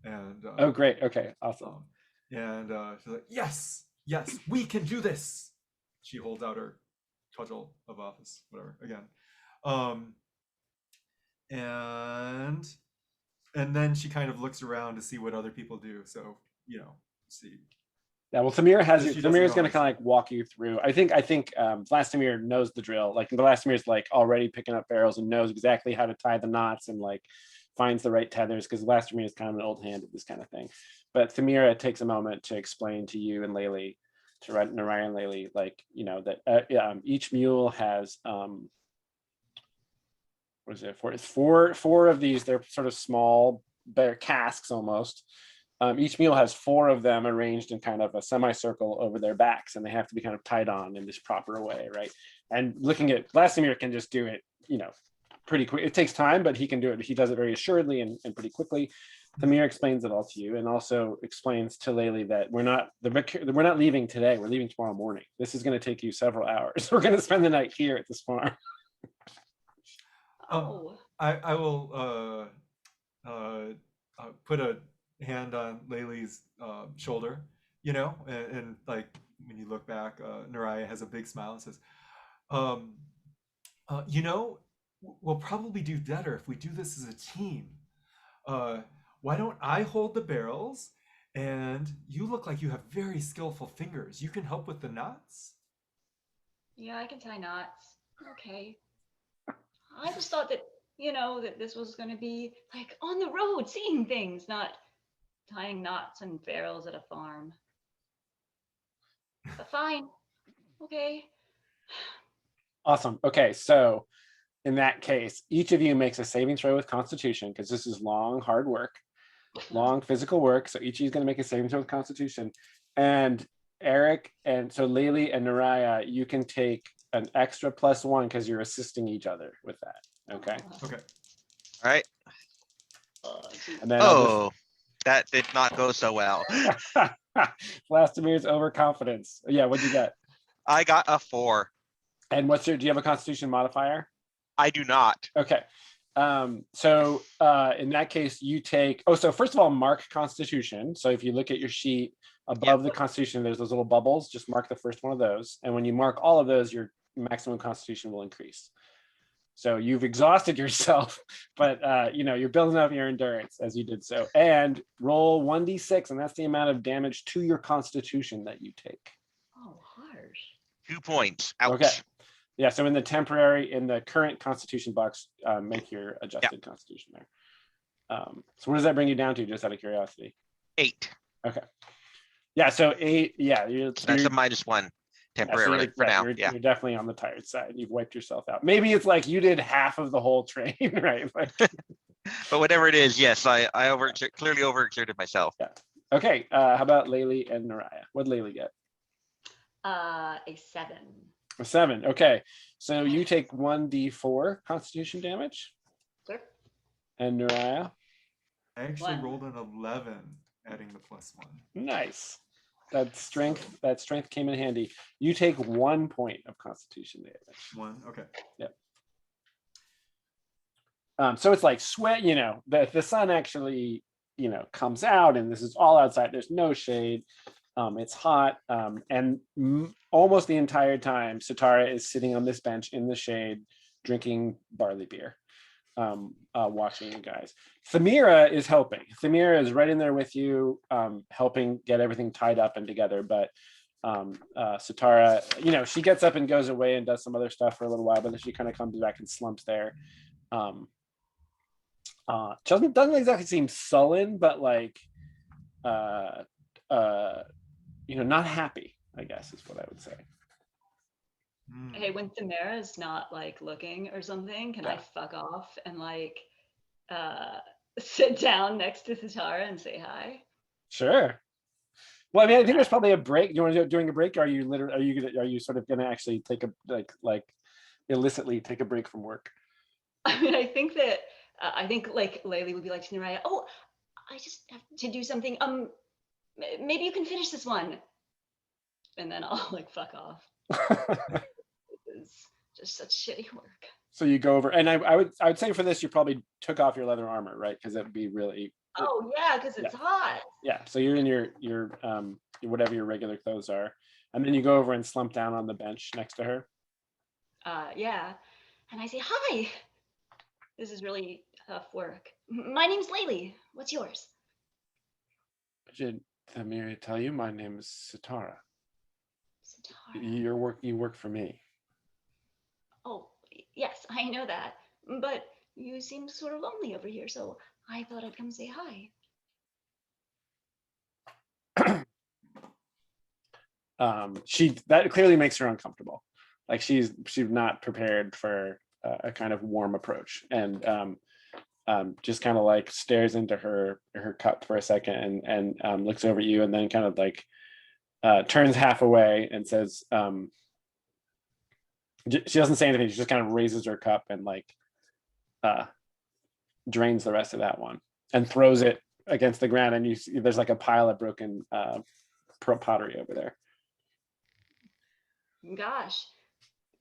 And Oh, great. Okay, awesome. And she's like, "Yes, yes, we can do this." She holds out her cudgel of office, whatever, again. And then she kind of looks around to see what other people do. So, see. Yeah, well, Thamira She doesn't Thamira's going to know. kind of like walk you through. I think Vlastimir knows the drill. Like Vlastimir's like already picking up barrels and knows exactly how to tie the knots and like finds the right tethers, because Vlastimir is kind of an old hand at this kind of thing. But Thamira takes a moment to explain to you and Laylee, to Naraya and Laylee, like, that each mule has what is it? It's four of these. They're sort of small, they're casks almost. Each mule has four of them arranged in kind of a semicircle over their backs, and they have to be kind of tied on in this proper way, right? And looking at Vlastimir can just do it, pretty quick. It takes time, but he can do it. He does it very assuredly and pretty quickly. Thamira explains it all to you, and also explains to Laylee that we're not leaving today. We're leaving tomorrow morning. This is going to take you several hours. We're going to spend the night here at this farm. Oh. I will put a hand on Laylee's shoulder, and like when you look back, Naraya has a big smile and says, we'll probably do better if we do this as a team. Why don't I hold the barrels, and you look like you have very skillful fingers. You can help with the knots. Yeah, I can tie knots. Okay. I just thought that, that this was going to be like on the road, seeing things, not tying knots and barrels at a farm. But fine. Okay. Awesome. Okay, so in that case, each of you makes a saving throw with Constitution, because this is long, hard work, long physical work. So each of you is going to make a saving throw with Constitution. And Eric, and so Laylee and Naraya, you can take an extra +1 because you're assisting each other with that. Okay. Okay. All right. And then that did not go so well. Vlastimir's overconfidence. Yeah, what'd you get? I got a 4. And do you have a Constitution modifier? I do not. Okay. So in that case, you take, so first of all, mark Constitution. So if you look at your sheet above the Constitution, there's those little bubbles, just mark the first one of those. And when you mark all of those, your maximum Constitution will increase. So you've exhausted yourself, but you're building up your endurance as you did so. And roll 1d6, and that's the amount of damage to your Constitution that you take. Oh, harsh. 2 points. Ouch. Okay. Yeah, so in the current Constitution box, make your adjusted Constitution there. So what does that bring you down to, just out of curiosity? 8. Okay. Yeah, so 8, yeah. That's a -1 temporarily for now. You're definitely on the tired side. You've wiped yourself out. Maybe it's like you did half of the whole train, right? Like, but whatever it is, yes, I clearly overexerted myself. Yeah. Okay, how about Laylee and Naraya? What'd Laylee get? A 7. A 7. Okay. So you take 1d4 constitution damage. Sure. And Nariah? I actually One. rolled an 11, adding the +1. Nice. That strength came in handy. You take 1 point of constitution damage. 1. Okay. So it's like sweat, the sun actually, comes out, and this is all outside. There's no shade. It's hot. And almost the entire time, Sitara is sitting on this bench in the shade, drinking barley beer, watching you guys. Thamira is helping. Thamira is right in there with you, helping get everything tied up and together. But Sitara, she gets up and goes away and does some other stuff for a little while, but then she kind of comes back and slumps there. Doesn't exactly seem sullen, but like not happy, I guess is what I would say. Hey, when Tamara is not like looking or something, can I fuck off and like sit down next to Sitara and say hi? Sure. Well, I mean, I think there's probably a break. You want to do it during a break? Or are you sort of gonna actually take a like illicitly take a break from work? I mean, I think like Laylee would be like to Nariah, oh, I just have to do something. Maybe you can finish this one. And then I'll like fuck off. It's just such shitty work. So you go over, and I would say for this, you probably took off your leather armor, right? Because that would be really. Oh yeah, because it's hot. Yeah. So you're in your whatever your regular clothes are, and then you go over and slump down on the bench next to her. Yeah, and I say hi. This is really tough work. My name's Laylee. What's yours? Did Thamira tell you my name is Sitara? Sitara. You work for me. Oh, yes, I know that. But you seem sort of lonely over here, so I thought I'd come say hi. That clearly makes her uncomfortable. Like she's not prepared for a kind of warm approach, and just kind of like stares into her cup for a second and looks over at you, and then kind of like turns half away and says, she doesn't say anything. She just kind of raises her cup and like drains the rest of that one and throws it against the ground, and you see there's like a pile of broken pottery over there. Gosh,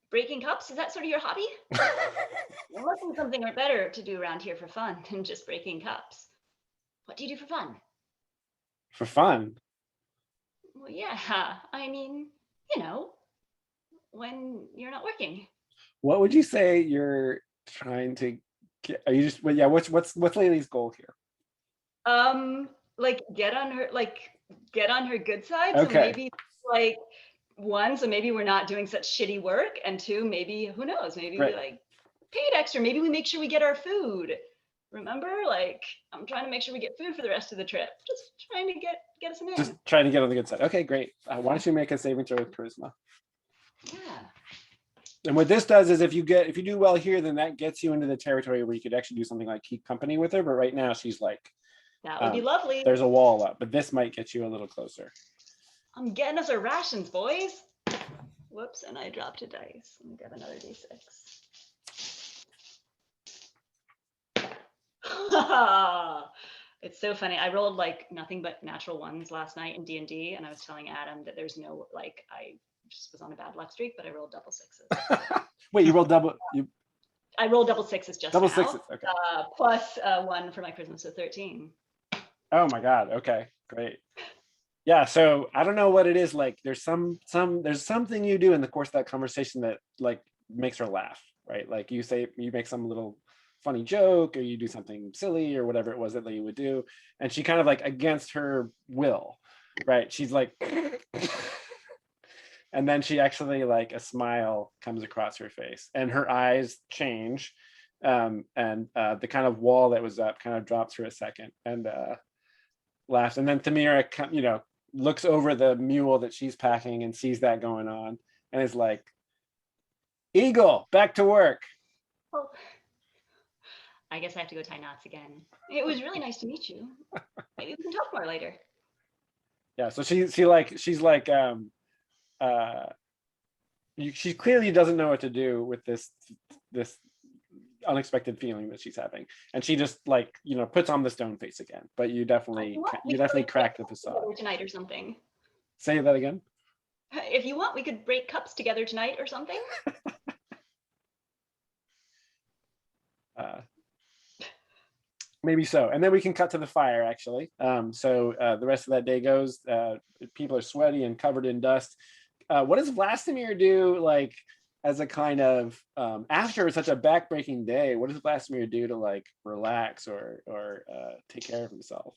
breaking cups, is that sort of your hobby? There must be something better to do around here for fun than just breaking cups. What do you do for fun? For fun? Well, yeah, I mean, when you're not working. What would you say you're trying to get? Are you just, well, yeah, what's Laylee's goal here? Like get on her good side. Okay. So maybe like one, so maybe we're not doing such shitty work, and two, maybe who knows, maybe we like paid extra, maybe we make sure we get our food. Remember, like I'm trying to make sure we get food for the rest of the trip. Just trying to get us in there. Just trying to get on the good side. Okay, great. Why don't you make a saving throw with charisma? Yeah. And what this does is if you do well here, then that gets you into the territory where you could actually do something like keep company with her. But right now she's like, that would be lovely. There's a wall up, but this might get you a little closer. I'm getting us our rations, boys. Whoops, and I dropped a dice. Let me grab another d6. It's so funny. I rolled like nothing but natural ones last night in D&D, and I was telling Adam that there's no, like, I just was on a bad luck streak, but I rolled double sixes. Wait, you rolled double? I rolled double sixes just double now. Sixes, okay. Plus one for my charisma, so 13. Oh my God. Okay, great. Yeah, so I don't know what it is, like there's something you do in the course of that conversation that like makes her laugh, right? Like you make some little funny joke, or you do something silly or whatever it was that you would do, and she kind of like against her will, right? She's like and then she actually like a smile comes across her face and her eyes change, and the kind of wall that was up kind of drops for a second and laughs, and then Thamira looks over the mule that she's packing and sees that going on and is like, Eagle, back to work. Oh, I guess I have to go tie knots again. It was really nice to meet you. Maybe we can talk more later. Yeah, so she's like she clearly doesn't know what to do with this unexpected feeling that she's having, and she just like puts on the stone face again. But you definitely crack the facade tonight or something. Say that again. If you want, we could break cups together tonight or something. Maybe so. And then we can cut to the fire, actually. So the rest of that day goes. People are sweaty and covered in dust. What does Vlastimir do, like, as a kind of, after such a backbreaking day, what does Vlastimir do to, like, relax or take care of himself?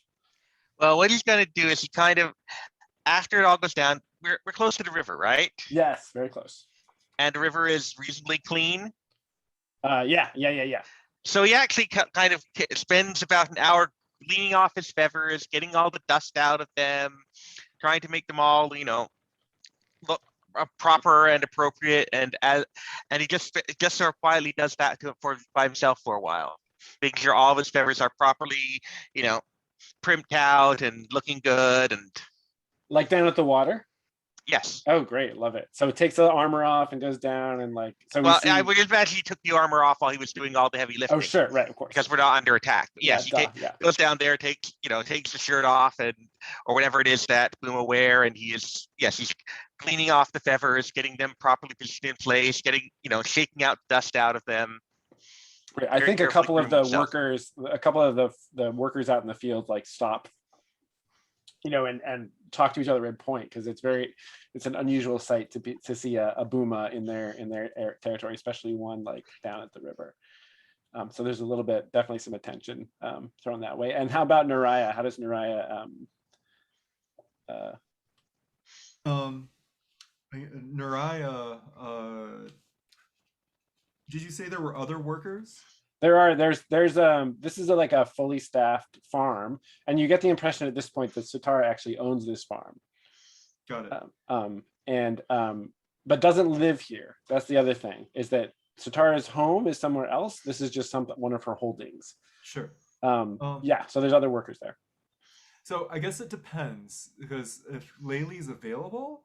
Well, what he's going to do is he kind of, after it all goes down, we're close to the river, right? Yes, very close. And the river is reasonably clean. Yeah. So he actually kind of spends about an hour cleaning off his feathers, getting all the dust out of them, trying to make them all, look proper and appropriate. And he just sort of quietly does that by himself for a while, making sure all of his feathers are properly, primped out and looking good. And like down at the water. Yes. Oh, great. Love it. So it takes the armor off and goes down and like, so well, I would imagine he took the armor off while he was doing all the heavy lifting. Oh, sure. Right. Of course. Because we're not under attack. But yes, he goes down there, takes the shirt off or whatever it is that Boom will wear. And he's cleaning off the feathers, getting them properly positioned in place, getting, shaking out dust out of them. Right. I think a couple of the workers out in the field, like, stop, and talk to each other at point, because it's an unusual sight to see a Booma in their territory, especially one like down at the river. So there's a little bit, definitely some attention thrown that way. And how about Naraya? How does Naraya? Naraya, did you say there were other workers? There's this is like a fully staffed farm, and you get the impression at this point that Sitara actually owns this farm. Got it. But doesn't live here. That's the other thing, is that Sitara's home is somewhere else. This is just one of her holdings. Sure. Yeah, so there's other workers there. So I guess it depends, because if Layli's available,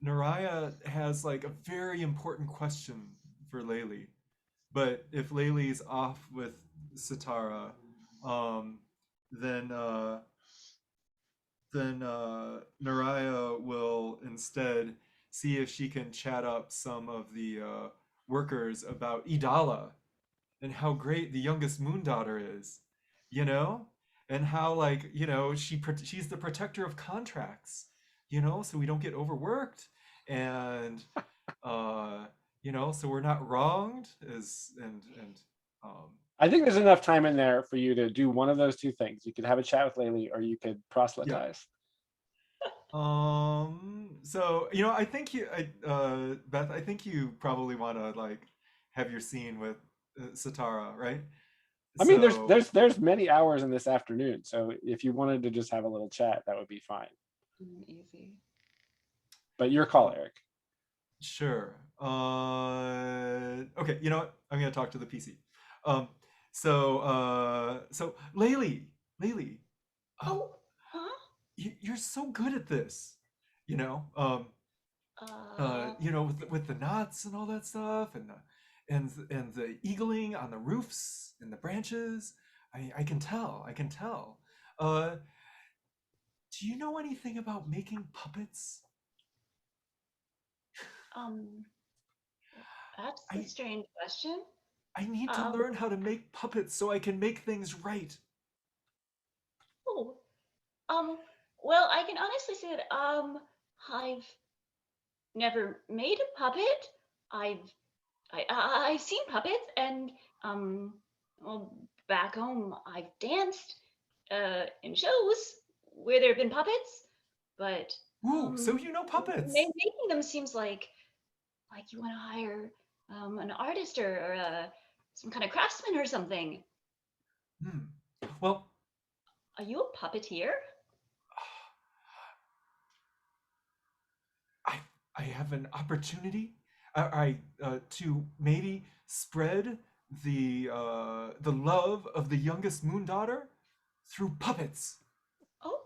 Naraya has like a very important question for Layli. But if Layli's off with Sitara, then Naraya will instead see if she can chat up some of the workers about Idala and how great the youngest moon daughter is, and how, like, she's the protector of contracts, so we don't get overworked, and so we're not wronged, I think there's enough time in there for you to do one of those two things. You could have a chat with Layli, or you could proselytize. So I think Beth, I think you probably want to like have your scene with Sitara, right? I mean, there's many hours in this afternoon, so if you wanted to just have a little chat, that would be fine. Easy. But your call, Eric. Sure. Okay, you know what? I'm gonna talk to the PC. So Layli. Oh, huh? You're so good at this. With the knots and all that stuff, and the eagling on the roofs and the branches. I can tell. Do you know anything about making puppets? That's a strange question. I need to learn how to make puppets so I can make things right. Oh, well, I can honestly say that I've never made a puppet. I've seen puppets, and well, back home I've danced in shows where there have been puppets, but ooh, so you know puppets. Making them seems like you want to hire an artist or some kind of craftsman or something. Well, are you a puppeteer? I have an opportunity to maybe spread the love of the youngest moon daughter through puppets. Oh.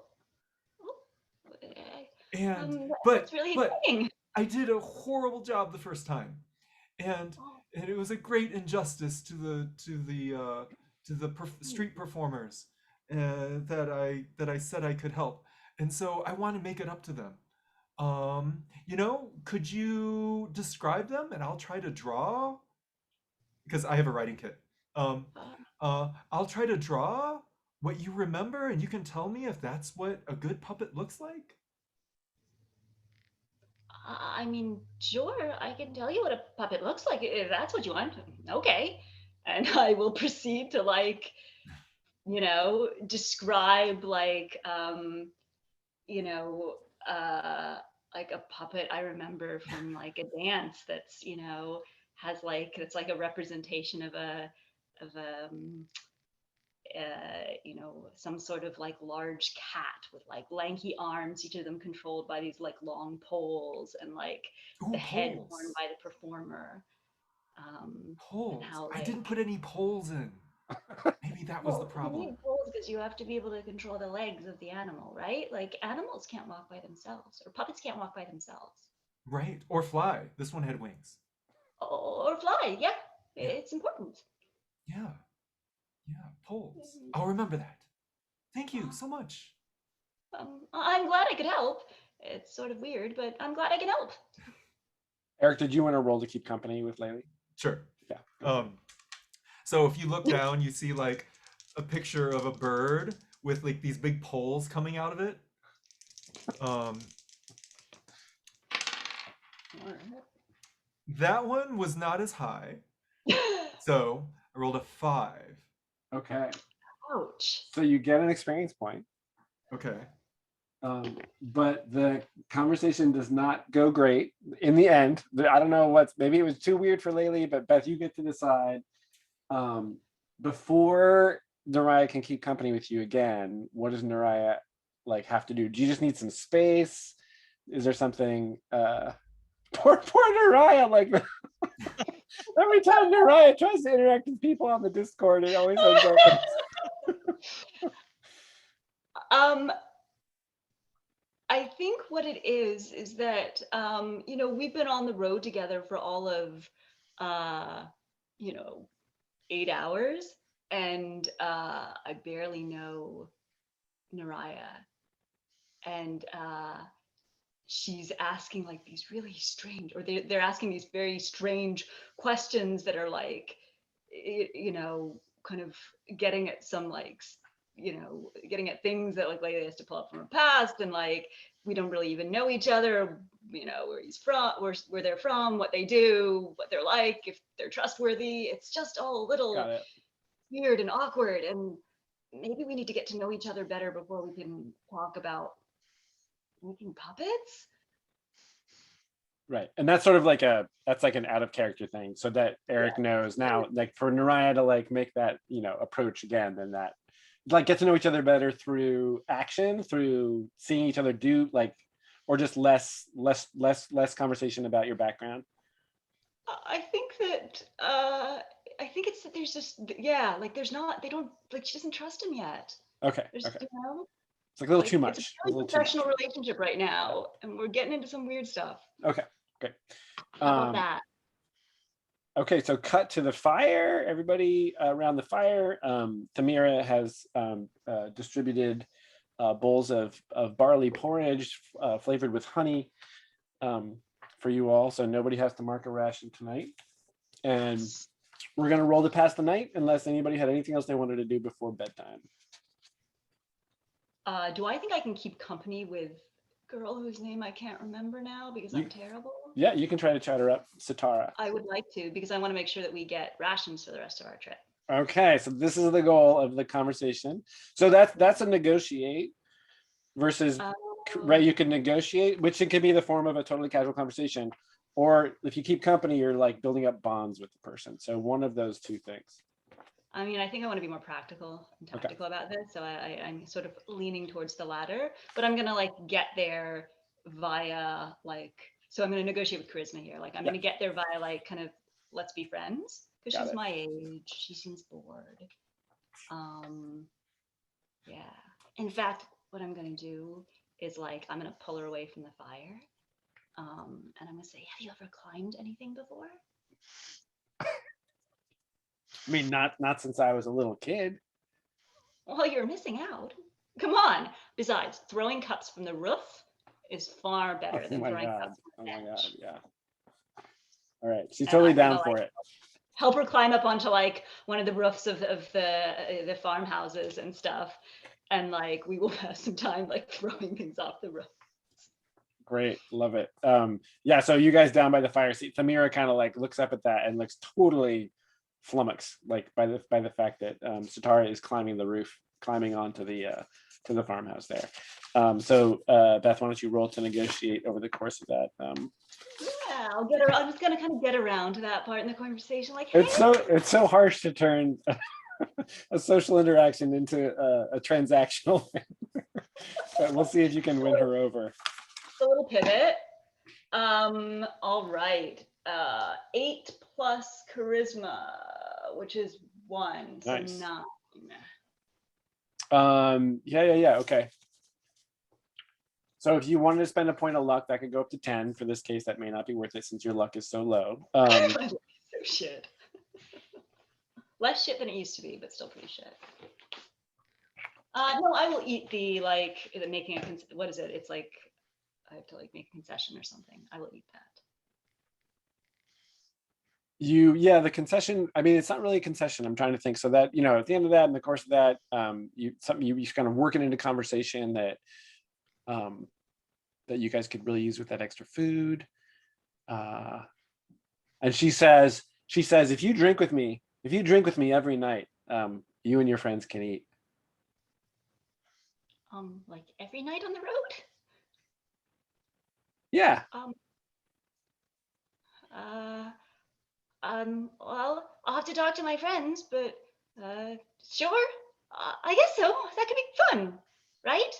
And that's really exciting. I did a horrible job the first time, and Oh, it was a great injustice to the street performers that I said I could help, and so I want to make it up to them. Could you describe them, and I'll try to draw because I have a writing kit. Um, uh, I'll try to draw what you remember, and you can tell me if that's what a good puppet looks like. I mean, sure, I can tell you what a puppet looks like if that's what you want. Okay. And I will proceed to describe you know, uh, like a puppet I remember from like a dance that's, has it's like a representation of some sort of like large cat with like lanky arms, each of them controlled by these like long poles, and like the Ooh, head worn poles. by the performer. And Poles. how I didn't like, put any poles in. Maybe that was the well, you problem. need poles because you have to be able to control the legs of the animal, right? Like animals can't walk by themselves, or puppets can't walk by themselves, Right. Or fly. This one had wings. or fly. Yeah, Yeah. it's important. Yeah. Yeah. Poles. I'll remember that. Thank you so much. I'm glad I could help. It's sort of weird, but I'm glad I can help. Eric, did you want to roll to keep company with Laylee? Sure. Yeah. So if you look down, you see like a picture of a bird with like these big poles coming out of it. Um, that one was not as high. So I rolled a 5. Okay. Ouch. So you get an experience point. Okay. But the conversation does not go great in the end. I don't know maybe it was too weird for Laylee, but Beth, you get to decide. Before Naraya can keep company with you again, what does Naraya have to do? Do you just need some space? Is there something poor Naraya, every time Naraya tries to interact with people on the Discord, it always ends up I think what it is that we've been on the road together for all of uh, 8 hours, and I barely know Naraya, and she's asking like these really strange, or they're asking these very strange questions that are like, kind of getting at some getting at things that like Layla has to pull up from her past, and like we don't really even know each other, where he's from, where they're from, what they do, what they're like, if they're trustworthy. It's just all a little got it. weird and awkward, and maybe we need to get to know each other better before we can talk about making puppets. Right. And that's sort of that's like an out of character thing, so that Eric knows now, for Naraya to make that, approach again, then that get to know each other better through action, through seeing each other do or just less conversation about your background. I think that I think it's that there's just there's not, they don't, she doesn't trust him yet. Okay. There's, Okay. It's a little too much. It's a really professional relationship right now, and we're getting into some weird stuff. Okay. Great. How about that? Okay, so cut to the fire. Everybody around the fire. Thamira has distributed bowls of barley porridge flavored with honey for you all, so nobody has to mark a ration tonight. And we're gonna roll to pass the night unless anybody had anything else they wanted to do before bedtime. Do I think I can keep company with a girl whose name I can't remember now because I'm terrible? Yeah, you can try to chat her up, Sitara. I would like to, because I want to make sure that we get rations for the rest of our trip. Okay, so this is the goal of the conversation. So that's a negotiate versus right. You can negotiate, which it can be the form of a totally casual conversation, or if you keep company, you're building up bonds with the person. So one of those two things. I mean, I think I want to be more practical and tactical about this, so I'm sort of leaning towards the latter. But I'm gonna get there via so I'm gonna negotiate with charisma here. I'm gonna get there via kind of let's be friends, because she's my age. She seems bored. Yeah. In fact, what I'm gonna do is I'm gonna pull her away from the fire, And I'm gonna say, have you ever climbed anything before? I mean, not since I was a little kid. Well, you're missing out. Come on. Besides, throwing cups from the roof is far better Oh than my throwing god. cups Oh from a my god. bench. Yeah. All right. She's And totally I'm gonna down like for it. help her climb up onto like one of the roofs of the farmhouses and stuff. And like we will have some time like throwing things off the roof. Great. Love it. Yeah, so you guys down by the fire seat. Thamira kind of like looks up at that and looks totally flummoxed, like by the fact that Sitara is climbing the roof, climbing onto the farmhouse there. So Beth, why don't you roll to negotiate over the course of that? Yeah, I'll get around. I'm just gonna kind of get around to that part in the conversation. Like, It's hey, so harsh to turn a social interaction into a transactional thing. But we'll see if you can win her over. a little pivot. All right. 8 plus charisma, which is 1, so Nice. 9. Yeah. Okay. So if you wanted to spend a point of luck, that could go up to 10. For this case, that may not be worth it since your luck is so low. So shit. Less shit than it used to be, but still pretty shit. No, I will eat the like making a what is it? It's like I have to like make a concession or something. I will eat that. The concession, I mean, it's not really a concession. I'm trying to think. So that, at the end of that, in the course of that, you kind of working into conversation that that you guys could really use with that extra food. And she says, if you drink with me every night, you and your friends can eat. Like every night on the road? Yeah. Well, I'll have to talk to my friends, but sure. I guess so. That could be fun, right?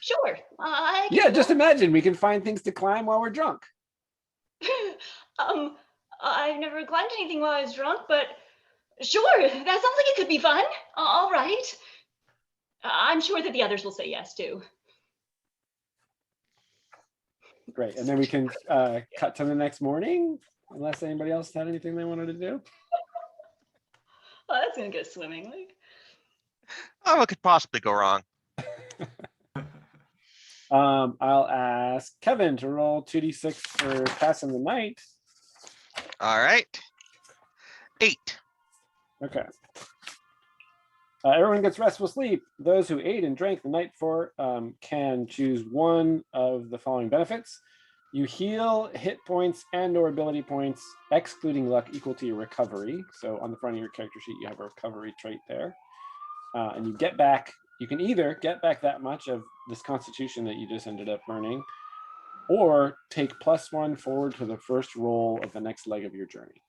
Sure. I can Yeah, do just that. imagine we can find things to climb while we're drunk. I've never climbed anything while I was drunk, but sure, that sounds like it could be fun. All right. I'm sure that the others will say yes too. Great. And then we can cut to the next morning, unless anybody else had anything they wanted to do. Oh, that's gonna go swimmingly. Oh, what could possibly go wrong? I'll ask Kevin to roll 2d6 for passing the night. All right. 8. Okay. Everyone gets restful sleep. Those who ate and drank the night before can choose one of the following benefits. You heal hit points and/or ability points, excluding luck, equal to your recovery. So on the front of your character sheet, you have a recovery trait there. And you can either get back that much of this constitution that you just ended up burning, or take +1 forward to the first roll of the next leg of your journey.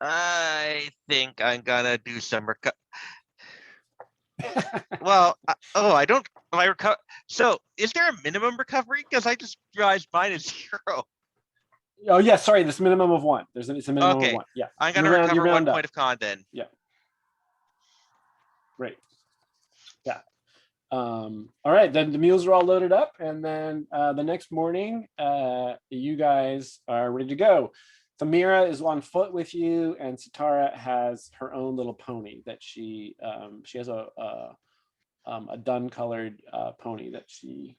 I think I'm gonna do some well, I don't. My recover. So, is there a minimum recovery? Because I just realized mine is 0. Oh yeah, sorry. This minimum of 1. It's a minimum of 1. Yeah. I'm gonna You recover 1 round up. point of con then. Yeah. Great. Yeah. All right. Then the mules are all loaded up, and then the next morning, you guys are ready to go. Thamira is on foot with you, and Sitara has her own little pony that she has a dun-colored pony that she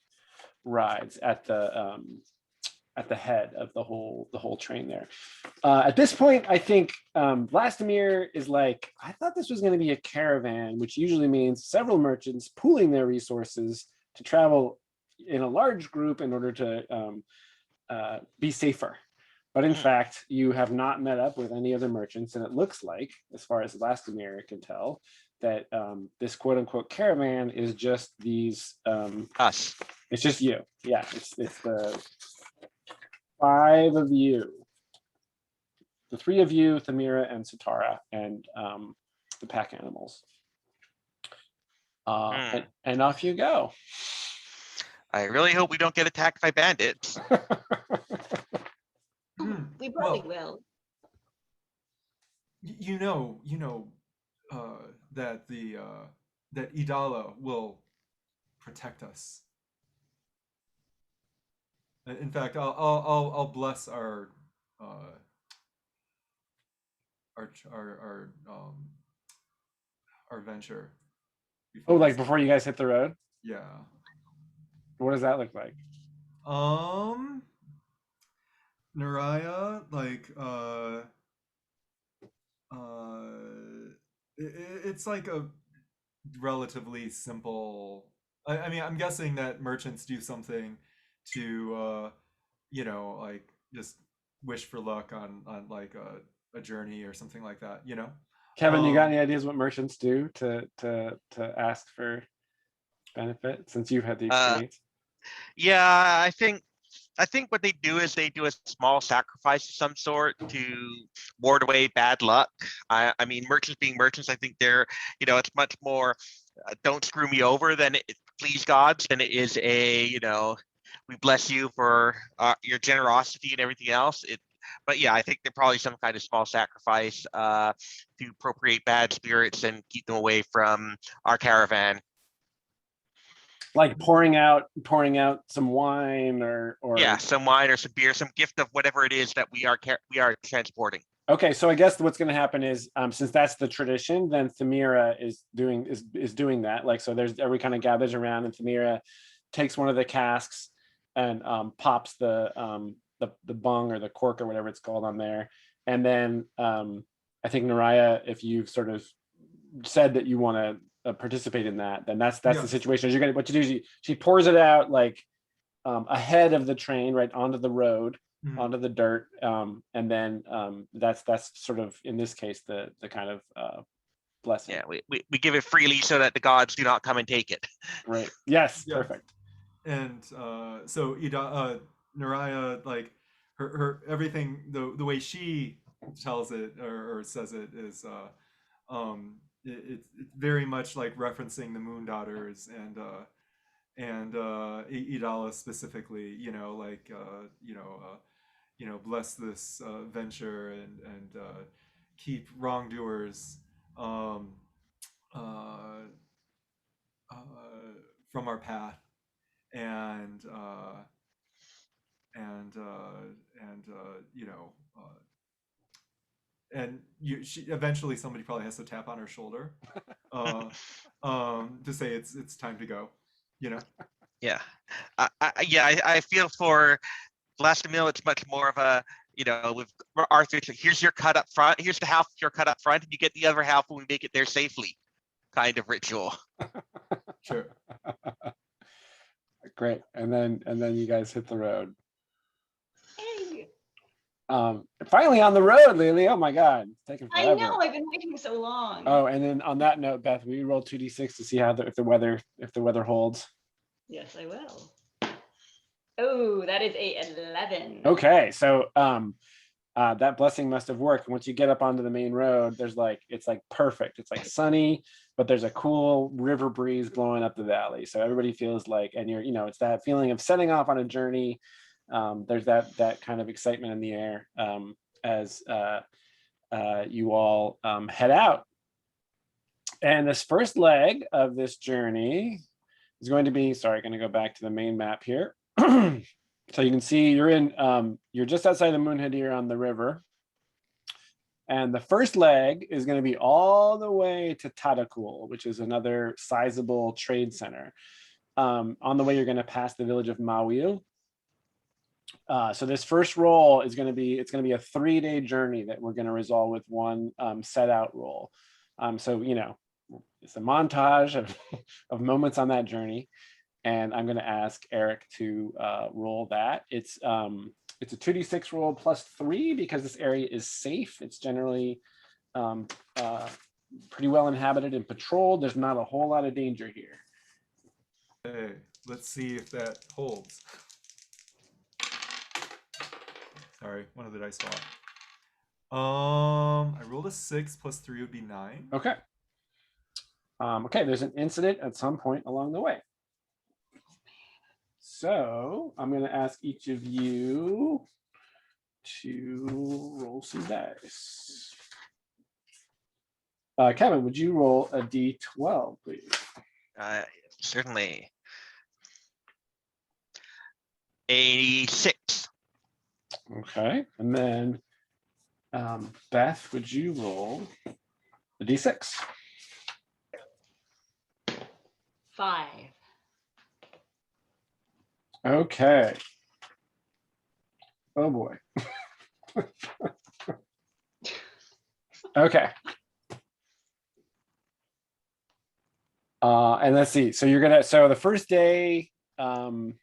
rides at the head of the whole train there. At this point, I think Vlastimir is like, I thought this was going to be a caravan, which usually means several merchants pooling their resources to travel in a large group in order to be safer. But in fact, you have not met up with any other merchants, and it looks like, as far as Vlastimir can tell, that this quote-unquote caravan is just these Us. It's just you. Yeah, it's the 5 of you. The 3 of you, Thamira and Sitara, and the pack animals. And off you go. I really hope we don't get attacked by bandits. We probably will. You know that that Idala will protect us. In fact, I'll bless uh, our venture Oh, before we like start. before you guys hit the road? Yeah. What does that look like? Um, Naraya, like, it's like a relatively simple. I mean, I'm guessing that merchants do something to, like just wish for luck on like a journey or something like that. Kevin, you got Um, any ideas what merchants do to ask for benefit since you've had the Uh, experience? yeah, I think what they do is they do a small sacrifice of some sort to ward away bad luck. I mean, merchants being merchants, I think they're, it's much more don't screw me over than please gods than it is we bless you for your generosity and everything else. But yeah, I think they're probably some kind of small sacrifice to appropriate bad spirits and keep them away from our caravan. Like pouring out some wine Yeah, or some wine or some beer, some gift of whatever it is that we are transporting. okay, so I guess what's going to happen is since that's the tradition, then Thamira is doing that. Like, so there's everybody kind of gathers around, and Thamira takes one of the casks and pops the bung or the cork or whatever it's called on there, and then I think Naraya, if you've sort of said that you want to participate in that, then that's the yes. situation. You're gonna what you do is she pours it out like ahead of the train, right onto the road, Mhm. onto the dirt, and then that's sort of in this case the kind of blessing. Yeah, we give it freely so that the gods do not come and take it. Right. Yes. Yeah. Perfect. And so Naraya, like her everything, the way she tells it or says it is it's very much like referencing the Moon Daughters and Idala specifically, bless this venture and keep wrongdoers um, uh, uh, from our path and and and and she eventually somebody probably has to tap on her shoulder uh, to say it's time to go. You know. Yeah, I feel for Blastamil, it's much more of a, with Arthur, it's like, here's your cut up front, here's the half of your cut up front, and you get the other half when we make it there safely, kind of ritual. Sure. Great. And then you guys hit the road. Hey, Finally on the road, Lily. Oh my God, it's taking I forever. know, I've been waiting so long. Oh, and then on that note, Beth, will you roll 2d6 to see how if the weather holds? Yes, I will. Oh, that is a 11. Okay, so that blessing must have worked. Once you get up onto the main road, it's like perfect. It's like sunny, but there's a cool river breeze blowing up the valley. So everybody feels like, and it's that feeling of setting off on a journey. There's that kind of excitement in the air as you all head out. And this first leg of this journey is going to be, sorry, going to go back to the main map here. So you can see you're just outside of Moonhadir on the river. And the first leg is going to be all the way to Tadakul, which is another sizable trade center. On the way, you're going to pass the village of Mawil. So this first roll is going to be a 3-day journey that we're going to resolve with one set out roll. So it's a montage of moments on that journey, and I'm going to ask Eric to roll that. It's a 2d6 roll plus 3 because this area is safe. It's generally pretty well inhabited and patrolled. There's not a whole lot of danger here. Hey, let's see if that holds. Sorry, one of the dice fell off. I rolled a 6 plus 3 would be 9. Okay. Okay, there's an incident at some point along the way. So I'm going to ask each of you to roll some dice. Kevin, would you roll a d12, please? Certainly. a 6. Okay, and then Beth, would you roll the d6? 5. Okay. Oh boy. Okay. And let's see. So so the first day, oh,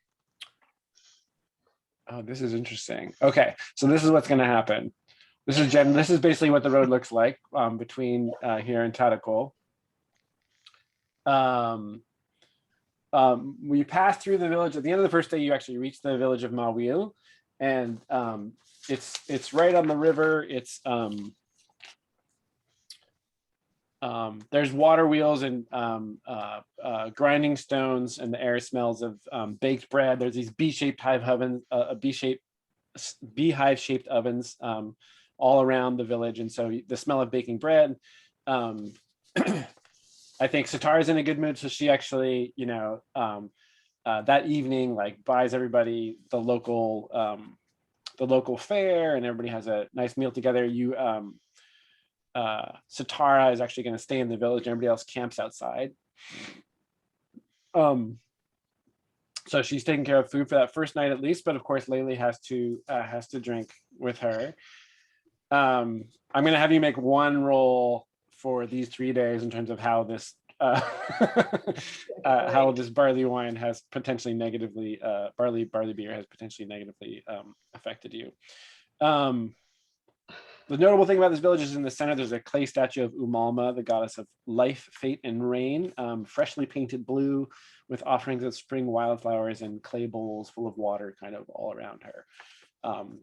this is interesting. Okay, so this is what's going to happen. This is basically what the road looks like between here and Tadakol. We pass through the village. At the end of the first day, you actually reach the village of Mawil, and it's right on the river. It's there's water wheels and grinding stones, and the air smells of baked bread. There's these beehive-shaped ovens all around the village, and so the smell of baking bread. I think Sitara's in a good mood, so she actually, that evening, like buys everybody the local fare, and everybody has a nice meal together. Sitara is actually going to stay in the village, and everybody else camps outside. So she's taking care of food for that first night at least, but of course Layli has to drink with her. I'm going to have you make one roll for these 3 days in terms of how this how this barley wine has potentially negatively barley beer has potentially negatively affected you. The notable thing about this village is in the center there's a clay statue of Umalma, the goddess of life, fate, and rain, freshly painted blue with offerings of spring wildflowers and clay bowls full of water kind of all around her.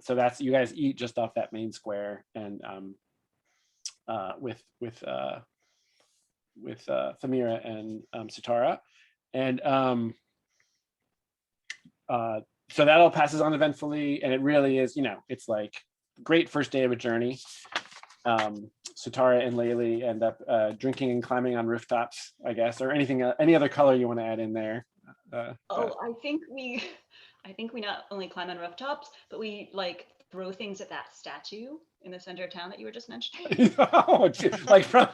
So that's, you guys eat just off that main square, and with Thamira and Sitara, and so that all passes on eventfully, and it really is, it's like great first day of a journey. Sitara and Layli end up drinking and climbing on rooftops, I guess, or anything, any other color you want to add in there. I think we not only climb on rooftops, but we like throw things at that statue in the center of town that you were just mentioning. Oh, like from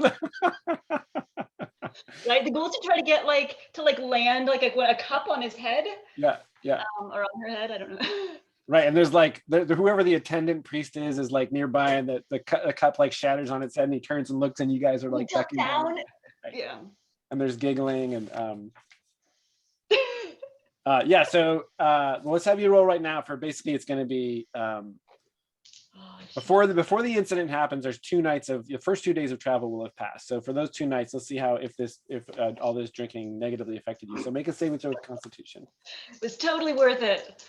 right, the goal is to try to get land like a cup on his head. Yeah. Or on her head, I don't know. Right, and there's like whoever the attendant priest is like nearby, and the cup like shatters on its head, and he turns and looks, and you guys are like ducking down. Right. Yeah. And there's giggling, and yeah. So let's have you roll right now for basically it's going to be before the incident happens. There's 2 nights of the first 2 days of travel will have passed. So for those 2 nights, let's see how if all this drinking negatively affected you. So make a saving throw with Constitution. It was totally worth it.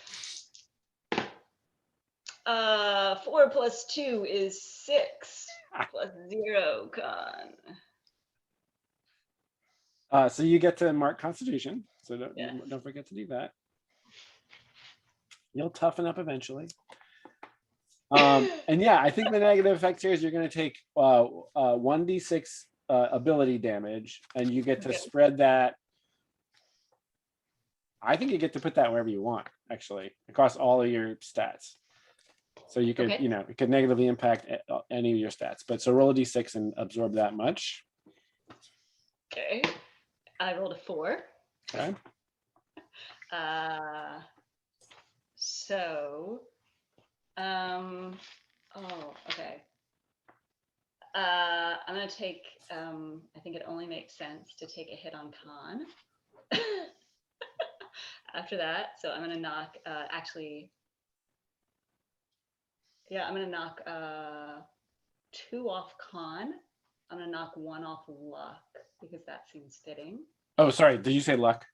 4 + 2 is 6 + 0 con. So you get to mark Constitution. So don't forget to do that. You'll toughen up eventually. And yeah, I think the negative effects here is you're going to take 1d6 ability damage, and you get to spread that. I think you get to put that wherever you want, actually, across all of your stats. So you could, it could negatively impact any of your stats. But so roll a d6 and absorb that much. Okay. I rolled a 4. Okay. Okay. I'm gonna take. I think it only makes sense to take a hit on con. After that, so I'm gonna knock. I'm gonna knock 2 off con. I'm gonna knock 1 off luck because that seems fitting. Oh, sorry. Did you say luck?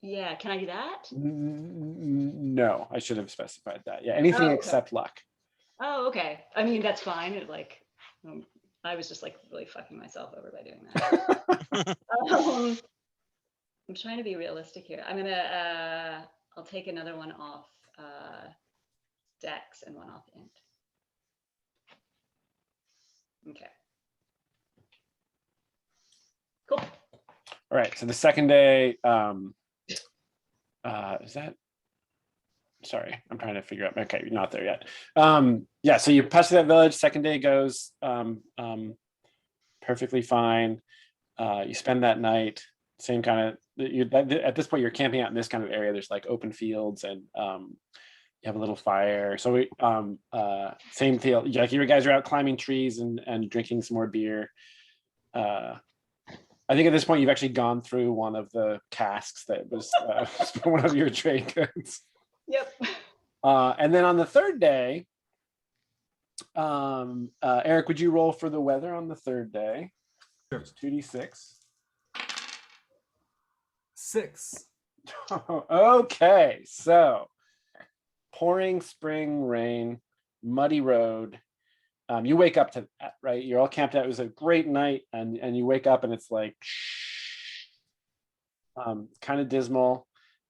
Yeah, can I do that? No, I should have specified that. Yeah, anything except luck. Oh, okay. I mean, that's fine. I was just like really fucking myself over by doing that. I'm trying to be realistic here. I'm gonna, I'll take another 1 off Dex and 1 off Int. Okay. Cool. All right. So the second day, is that sorry, I'm trying to figure out. Okay, you're not there yet. Yeah, so you pass through that village. Second day goes perfectly fine. You spend that night. Same kind of. At this point, you're camping out in this kind of area. There's like open fields and you have a little fire. So we same deal. Like you guys are out climbing trees and drinking some more beer. I think at this point you've actually gone through one of the casks that was one of your trade goods. Yep. And then on the third day, Eric, would you roll for the weather on the third day? Sure. It's 2d6. 6. Okay, so pouring spring rain, muddy road. You wake up to that, right? You're all camped out. It was a great night, and you wake up and it's like kind of dismal.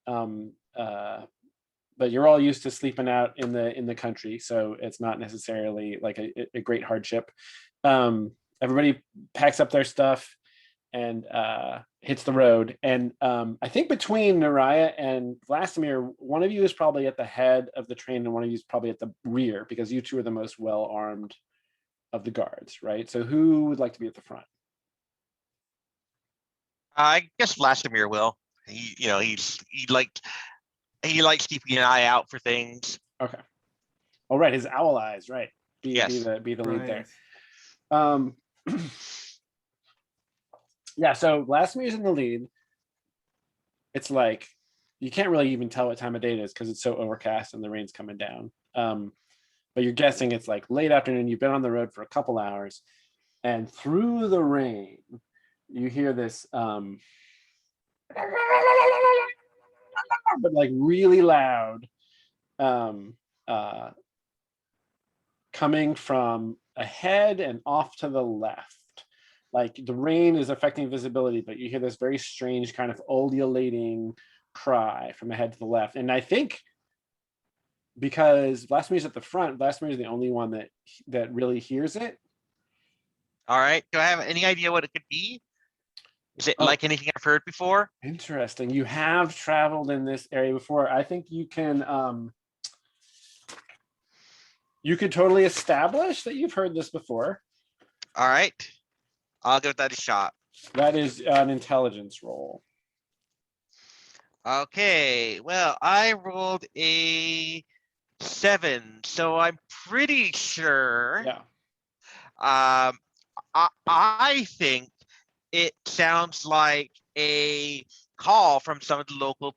But you're all used to sleeping out in the country, so it's not necessarily like a great hardship. Everybody packs up their stuff and hits the road. And I think between Naraya and Vladimir, one of you is probably at the head of the train and one of you is probably at the rear, because you two are the most well-armed of the guards, right? So who would like to be at the front? I guess Vladimir will. He likes keeping an eye out for things. Okay. All right, his owl eyes, right? Yes. Be the lead there. Right. Yeah, so Vladimir's in the lead. It's like you can't really even tell what time of day it is because it's so overcast and the rain's coming down. But you're guessing it's like late afternoon. You've been on the road for a couple hours, and through the rain, you hear this, but like really loud, coming from ahead and off to the left. Like the rain is affecting visibility, but you hear this very strange kind of ululating cry from ahead to the left. And I think because Vladimir's at the front, Vladimir's the only one that really hears it. All right. Do I have any idea what it could be? Is it like anything I've heard before? Interesting. You have traveled in this area before. I think you can you could totally establish that you've heard this before. All right. I'll give that a shot. That is an intelligence roll. Okay. Well, I rolled a 7, so I'm pretty sure. Yeah. I think it sounds like a call from some of the locals,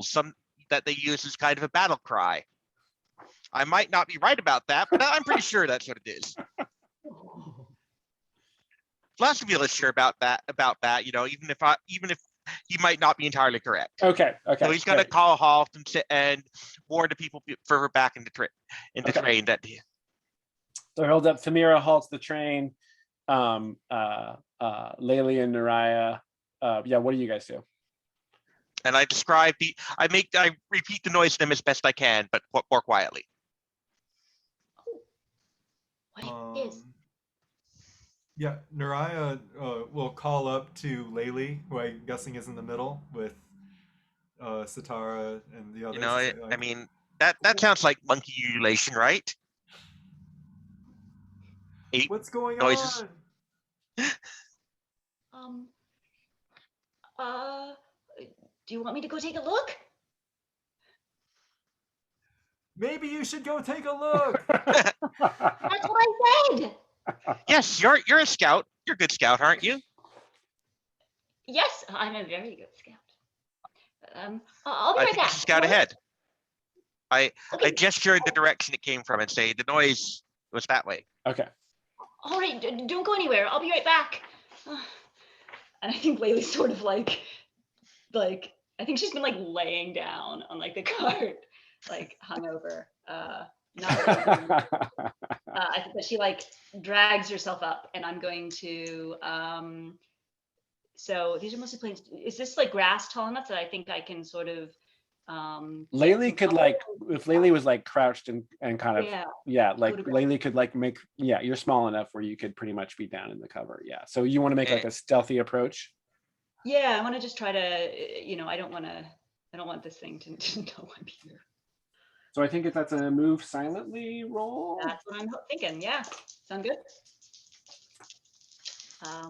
some that they use as kind of a battle cry. I might not be right about that, but I'm pretty sure that's what it is. Vladimir is sure about that, even if he might not be entirely correct. Okay. So he's going to call a halt and warn the people further back in the train that. So holds up. Thamira halts the train. Layli and Naraya. Yeah, what do you guys do? And I repeat the noise to them as best I can, but more quietly. What is? Yeah, Naraya will call up to Layli, who I'm guessing is in the middle with Satara and the others. I mean, that sounds like monkey ululation, right? 8 What's going noises. on? Do you want me to go take a look? Maybe you should go take a look. That's what I said. Yes, you're a scout. You're a good scout, aren't you? Yes, I'm a very good scout. I'll be I right think you back. should scout ahead. I Okay. gesture in the direction it came from and say the noise was that way. Okay. All right, don't go anywhere. I'll be right back. And I think Layli's sort of like I think she's been like laying down on like the cart, like hungover. I think that she like drags herself up, and I'm going to. So these are mostly plains. Is this like grass tall enough that I think I can sort of? Layli could like, if Layli was like crouched and kind of, like Photograph. Layli could like make, you're small enough where you could pretty much be down in the cover. Yeah. So you want to make like a stealthy approach? Yeah, I want to just try to, I don't want to I don't want this thing to know I'm here. So I think that's a move silently roll. That's what I'm thinking. Yeah, sound good.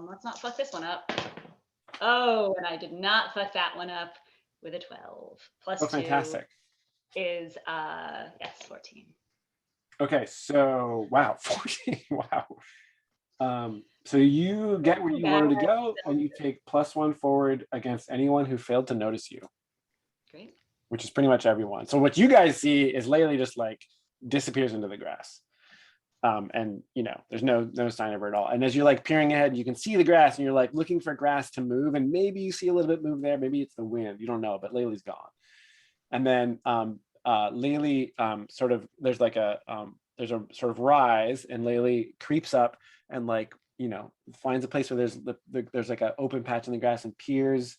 Let's not fuck this one up. Oh, and I did not fuck that one up with a 12. Plus Oh, 2 fantastic. is yes, 14. Okay, so wow, 14. Wow. So you get where you wanted to go, and you take +1 forward against anyone who failed to notice you, Great. which is pretty much everyone. So what you guys see is Laylee just like disappears into the grass. And you know, there's no sign of her at all. And as you're like peering ahead, you can see the grass and you're like looking for grass to move. And maybe you see a little bit move there. Maybe it's the wind. You don't know, but Laylee's gone. And then Laylee sort of, there's a sort of rise, and Laylee creeps up and like, you know, finds a place where there's like an open patch in the grass and peers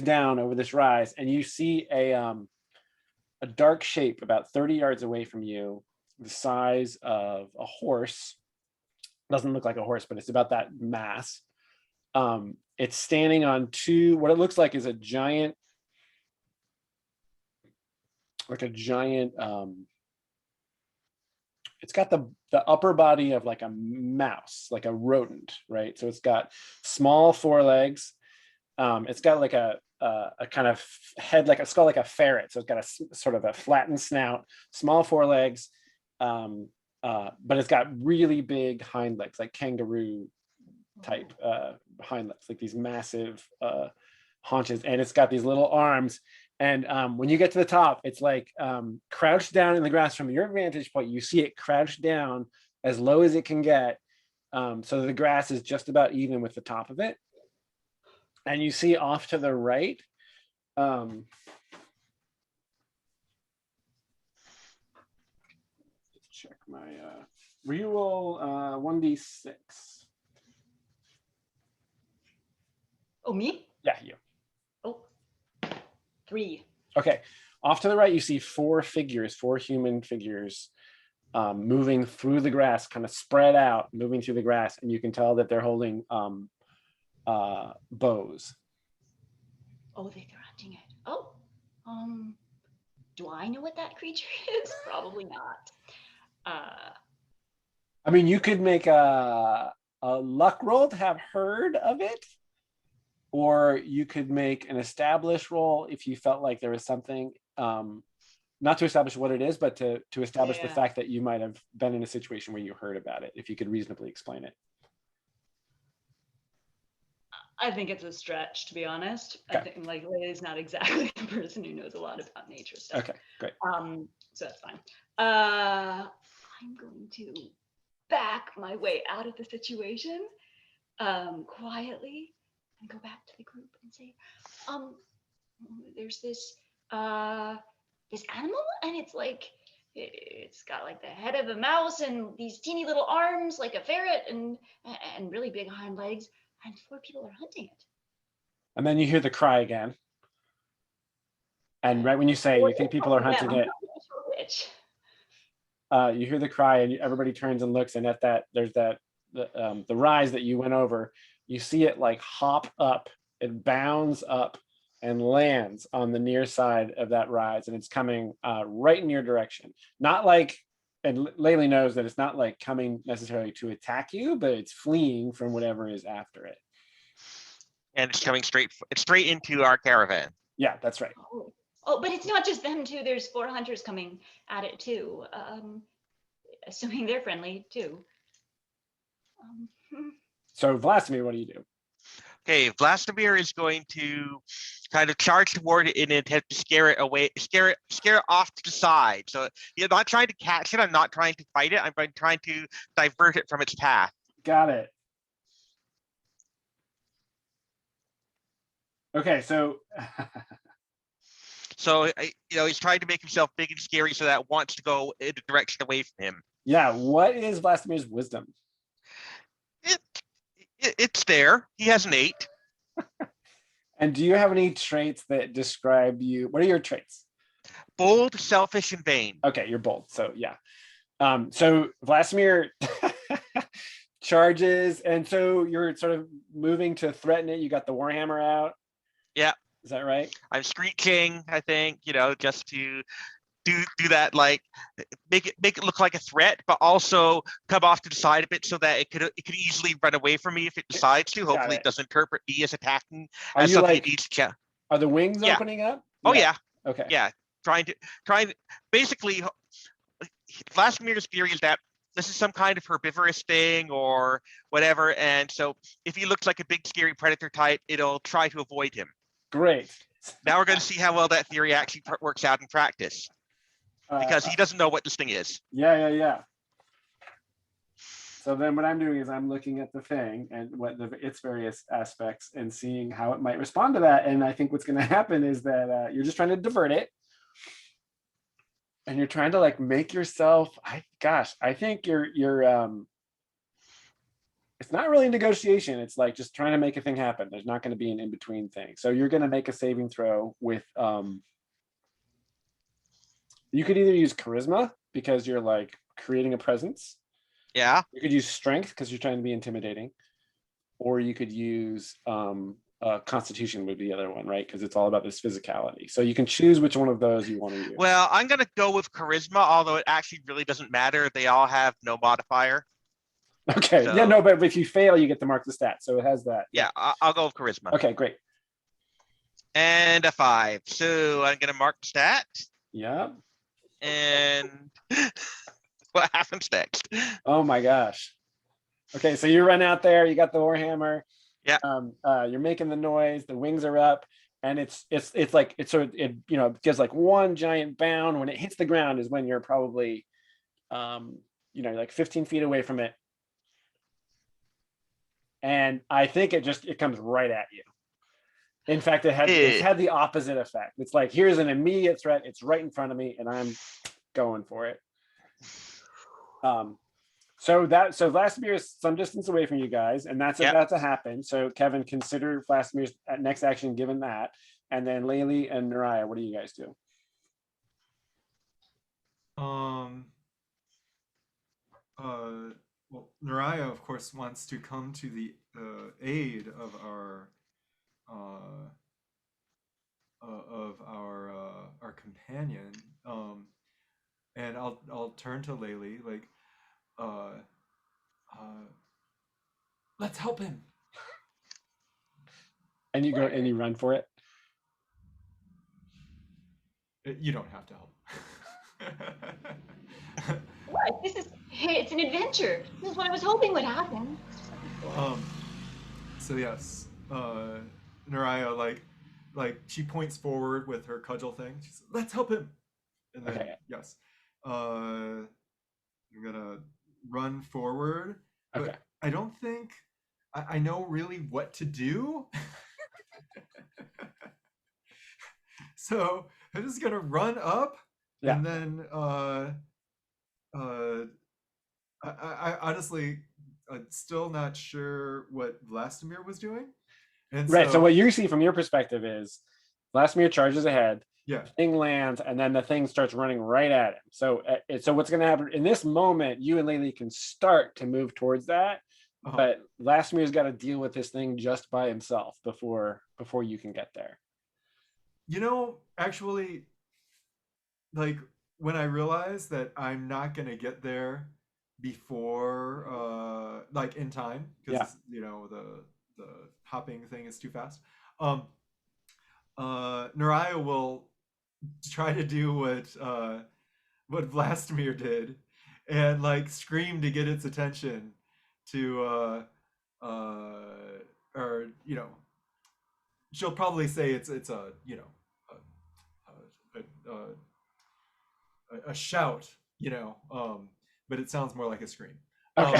down over this rise. And you see a dark shape about 30 yards away from you, the size of a horse. Doesn't look like a horse, but it's about that mass. It's standing on what it looks like is a giant, it's got the upper body of like a mouse, like a rodent, right? So it's got small forelegs. It's got like a kind of head, like a skull, like a ferret. So it's got a sort of a flattened snout, small forelegs, but it's got really big hind legs, like kangaroo type hind legs, like these massive haunches, and it's got these little arms. And when you get to the top, it's like crouched down in the grass. From your vantage point, you see it crouched down as low as it can get, so the grass is just about even with the top of it. And you see off to the right, check my reroll 1d6. Oh, me? Yeah, you. Oh, 3. Okay, off to the right, you see four human figures moving through the grass, kind of spread out, moving through the grass, and you can tell that they're holding bows. Oh, they're hunting it. Oh, do I know what that creature is? Probably not. I mean, you could make a luck roll to have heard of it, or you could make an establish roll if you felt like there was something, not to establish what it is, but to establish the fact that you might have been in a situation where you heard about it, if you could reasonably explain it. I think it's a stretch, to be honest. Okay. I think like Laylee's not exactly the person who knows a lot about nature stuff. Okay, great. So that's fine. I'm going to back my way out of the situation quietly and go back to the group and say, there's this animal, and it's got like the head of a mouse and these teeny little arms like a ferret and really big hind legs, and 4 people are hunting it. And then you hear the cry again. And right when you say you think people are hunting it, you hear the cry, and everybody turns and looks, and at that, there's the rise that you went over. You see it like hop up, it bounds up and lands on the near side of that rise, and it's coming right in your direction. Not like, and Laylee knows that it's not like coming necessarily to attack you, but it's fleeing from whatever is after it. And it's coming straight into our caravan. Yeah, that's right. Oh, but it's not just them two. There's 4 hunters coming at it too. Assuming they're friendly too. So Vladimir, what do you do? Okay, Vladimir is going to kind of charge toward it in an attempt to scare it away, scare it off to the side. So you're not trying to catch it. I'm not trying to fight it. I'm trying to divert it from its path. Got it. Okay, so so he's trying to make himself big and scary so that it wants to go in a direction away from him. Yeah, what is Vladimir's wisdom? It's there. He has an 8. And do you have any traits that describe you? What are your traits? Bold, selfish, and vain. Okay, you're bold. So yeah. So Vladimir charges, and so you're sort of moving to threaten it. You got the warhammer out. Yeah. Is that right? I'm screeching, I think, just to do that, like make it look like a threat, but also come off to the side a bit so that it could easily run away from me if it decides to. Hopefully, it. it doesn't interpret me as attacking Are as you something like, it needs to. are the wings Yeah. opening up? Oh yeah, Okay. yeah. Trying basically, Vlastimir's theory is that this is some kind of herbivorous thing or whatever, and so if he looks like a big scary predator type, it'll try to avoid him. Great. Now we're going to see how well that theory actually works out in practice, because he doesn't know what this thing is. Yeah. So then what I'm doing is I'm looking at the thing and what its various aspects and seeing how it might respond to that. And I think what's going to happen is that you're just trying to divert it. And you're trying to like make yourself, I think you're it's not really a negotiation. It's like just trying to make a thing happen. There's not going to be an in-between thing. So you're going to make a saving throw with, you could either use charisma because you're like creating a presence. Yeah. You could use strength because you're trying to be intimidating, or you could use constitution would be the other one, right? Because it's all about this physicality. So you can choose which one of those you want to use. Well, I'm going to go with charisma, although it actually really doesn't matter. They all have no modifier. Okay. So, yeah, no, but if you fail, you get to mark the stat. So it has that. Yeah, I'll go with charisma. Okay, great. And a 5. So I'm going to mark the stat. Yeah. And what happens next? Oh my gosh. Okay, so you run out there, you got the warhammer. Yeah. You're making the noise, the wings are up, and it's like it gives like one giant bound. When it hits the ground is when you're probably like 15 feet away from it. And I think it comes right at you. In fact, it's had the opposite effect. It's like, here's an immediate threat, it's right in front of me, and I'm going for it. So Vlastimir is some distance away from you guys, and that's about to happen. So Kevin, consider Vlastimir's next action given that. And then Laylee and Naraya, what do you guys do? Well, Naraya, of course, wants to come to the aid of our companion. And I'll turn to Laylee, like, let's help him. And you go and you run for it. You don't have to help. What? It's an adventure. This is what I was hoping would happen. So yes, Naraya, like she points forward with her cudgel thing. She's, let's help him. And then yes, I'm gonna run forward. Okay. But I don't think I know really what to do. So I'm just gonna run up, and then I honestly still not sure what Vlastimir was doing. And right. So what you see from your perspective is Vlastimir charges ahead. Yeah. The thing lands, and then the thing starts running right at him. So what's going to happen in this moment? You and Laylee can start to move towards that, but Vlastimir's got to deal with this thing just by himself before you can get there. Actually, like when I realized that I'm not gonna get there before like in time, because the hopping thing is too fast, Naraya will try to do what Vlastimir did and like scream to get its attention to or she'll probably say it's a shout, but it sounds more like a scream. And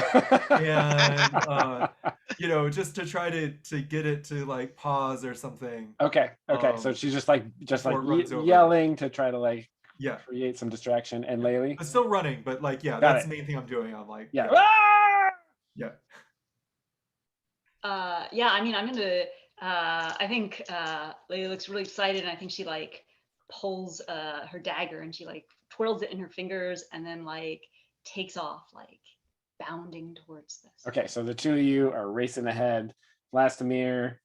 just to try to get it to like pause or something. Okay. So she's just like yelling to try to like create some distraction. And Laylee? I'm still running, but like that's the main thing I'm doing. I'm like yeah. I mean, I'm gonna I think Laylee looks really excited, and I think she like pulls her dagger and she like twirls it in her fingers and then like takes off, like bounding towards this. Okay, so the two of you are racing ahead. Vlastimir,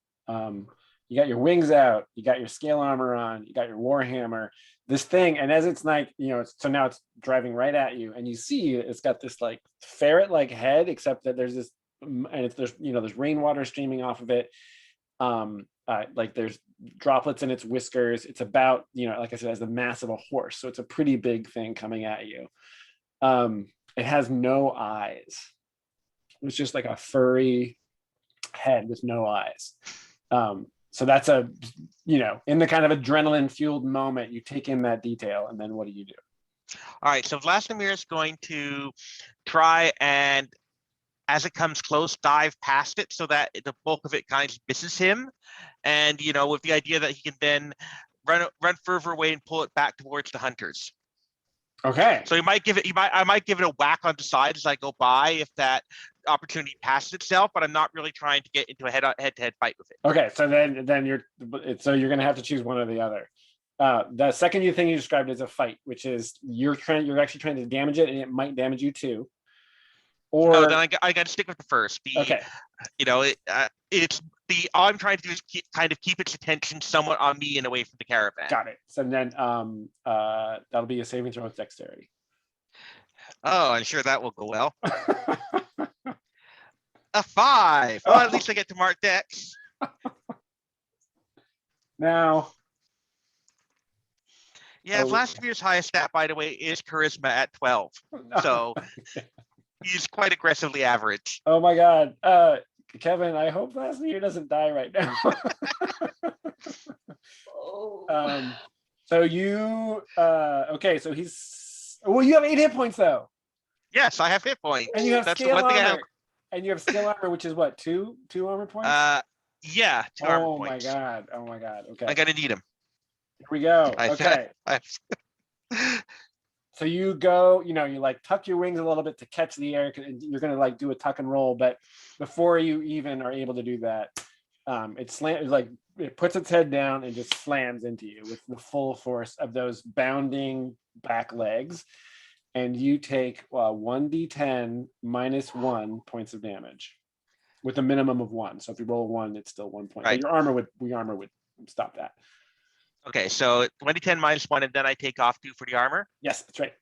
you got your wings out, you got your scale armor on, you got your warhammer, this thing, and as it's like, so now it's driving right at you, and you see it's got this like ferret-like head, except that there's this, and there's rainwater streaming off of it. Like there's droplets in its whiskers. It's about, like I said, as the mass of a horse, so it's a pretty big thing coming at you. It has no eyes. It's just like a furry head with no eyes. So that's in the kind of adrenaline fueled moment, you take in that detail, and then what do you do? All right, so Vladimir is going to try and, as it comes close, dive past it so that the bulk of it kind of misses him, and with the idea that he can then run further away and pull it back towards the hunters. Okay. So I might give it a whack on the side as I go by if that opportunity passes itself, but I'm not really trying to get into a head-to-head fight with it. Okay, so then you're going to have to choose one or the other. The second thing you described is a fight, which is you're actually trying to damage it, and it might damage you too. Or no, then I got to stick with the first. Okay. All I'm trying to do is keep its attention somewhat on me and away from the caravan. Got it. So then that'll be a saving throw with dexterity. Oh, I'm sure that will go well. A 5. Oh, at least I get to mark dex. Now. Yeah, Vladimir's highest stat, by the way, is charisma at 12. So he's quite aggressively average. Oh my God. Kevin, I hope Vladimir doesn't die right now. So you okay, so you have 8 hit points though. Yes, I have hit points. And you have That's scale the one thing I armor. have. And you have skill armor, which is what, two armor points? Yeah, 2 armor points. Oh my God. Okay. I'm gonna need them. Here we go. Okay. So you go, you like tuck your wings a little bit to catch the air, and you're gonna like do a tuck and roll, but before you even are able to do that, it puts its head down and just slams into you with the full force of those bounding back legs, and you take 1d10 minus 1 points of damage, with a minimum of 1. So if you roll 1, it's still 1 point. Right. But your armor would stop that. Okay, so 1d10 minus 1, and then I take off 2 for the armor? Yes, that's right.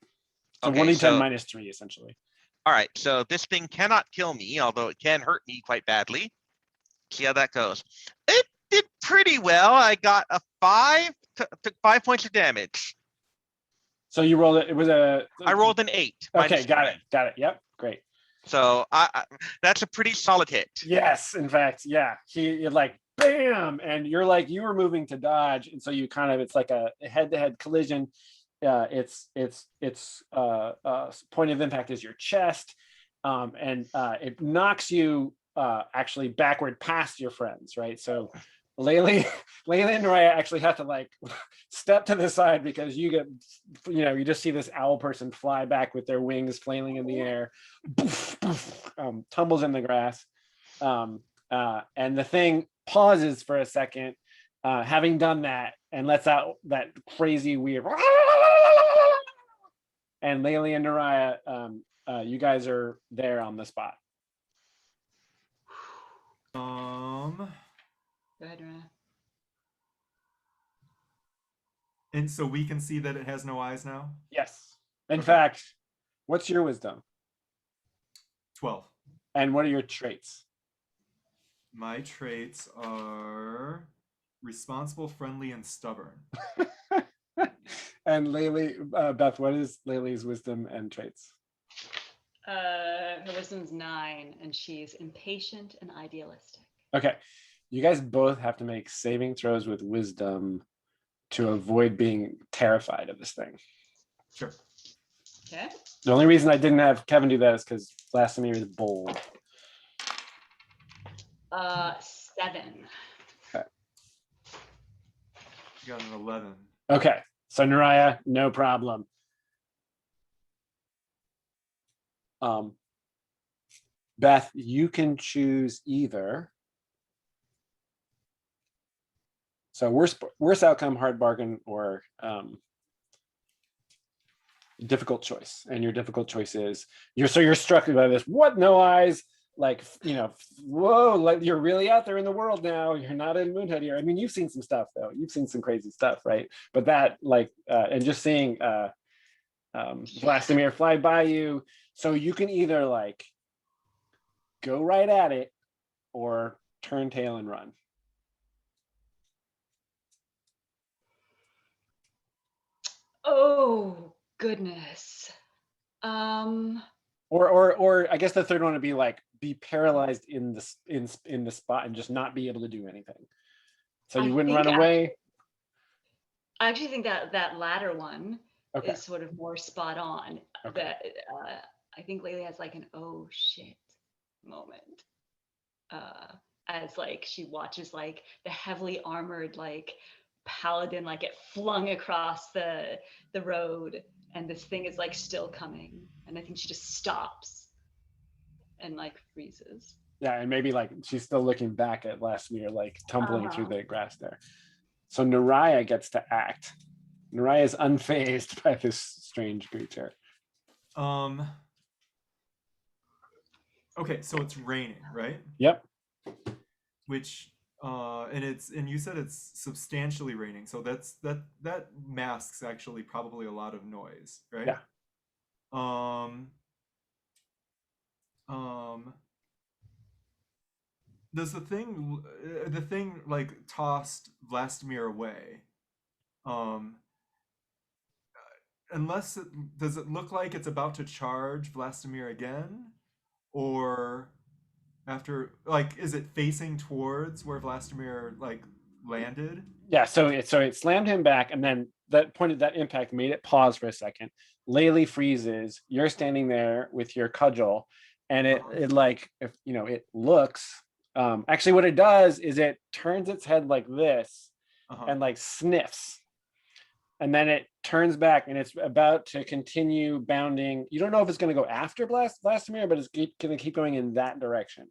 So Okay, 1d10 minus 3, essentially. All right, so this thing cannot kill me, although it can hurt me quite badly. See how that goes. It did pretty well. I got a 5, took 5 points of damage. So you rolled it. It was I rolled an 8. Okay, got it. Yep, great. So that's a pretty solid hit. Yes, in fact, yeah. You're like, bam, and you were moving to dodge, and so you it's like a head-to-head collision. Its point of impact is your chest, and it knocks you actually backward past your friends, right? So Laylee and Naraya actually have to like step to the side because you just see this owl person fly back with their wings flailing in the air, tumbles in the grass, and the thing pauses for a second, having done that, and lets out that crazy weird. And Laylee and Naraya, you guys are there on the spot. Go ahead, Rana. And so we can see that it has no eyes now? Yes. In fact, what's your wisdom? 12. And what are your traits? My traits are responsible, friendly, and stubborn. And Laylee, Beth, what is Laylee's wisdom and traits? Her wisdom's 9, and she's impatient and idealistic. Okay. You guys both have to make saving throws with wisdom to avoid being terrified of this thing. Sure. Okay. The only reason I didn't have Kevin do that is because Vladimir is bold. 7. Okay. You got an 11. Okay. So Naraya, no problem. Beth, you can choose either. So worst outcome, hard bargain, or difficult choice. And your difficult choice is you're struck by this. What? No eyes? like, whoa, like you're really out there in the world now. You're not in Moonhadir. I mean, you've seen some stuff though. You've seen some crazy stuff, right? But that like, and just seeing Vlastimir fly by you, so you can either like go right at it or turn tail and run. Oh goodness. Or I guess the third one would be like be paralyzed in the spot and just not be able to do anything. So you wouldn't run away. I actually think that latter one Okay. is sort of more spot on. Okay. That I think Laylee has like an oh shit moment. As like she watches like the heavily armored like paladin like get flung across the road, and this thing is like still coming, and I think she just stops and like freezes. Yeah, and maybe like she's still looking back at Vlastimir, like tumbling through Uh-huh. the grass there. So Naraya gets to act. Naraya is unfazed by this strange creature. Okay, so it's raining, right? Yep. Which and you said it's substantially raining, so that masks actually probably a lot of noise, right? Yeah. Does the thing like tossed Vlastimir away? Does it look like it's about to charge Vlastimir again, or after like is it facing towards where Vlastimir like landed? Yeah, so it slammed him back, and then that impact made it pause for a second. Laylee freezes. You're standing there with your cudgel, and it like, if it looks. Actually, what it does is it turns its head like this, and like sniffs, and then it turns back, and it's about to continue bounding. You don't know if it's going to go after Vlastimir, but it's going to keep going in that direction.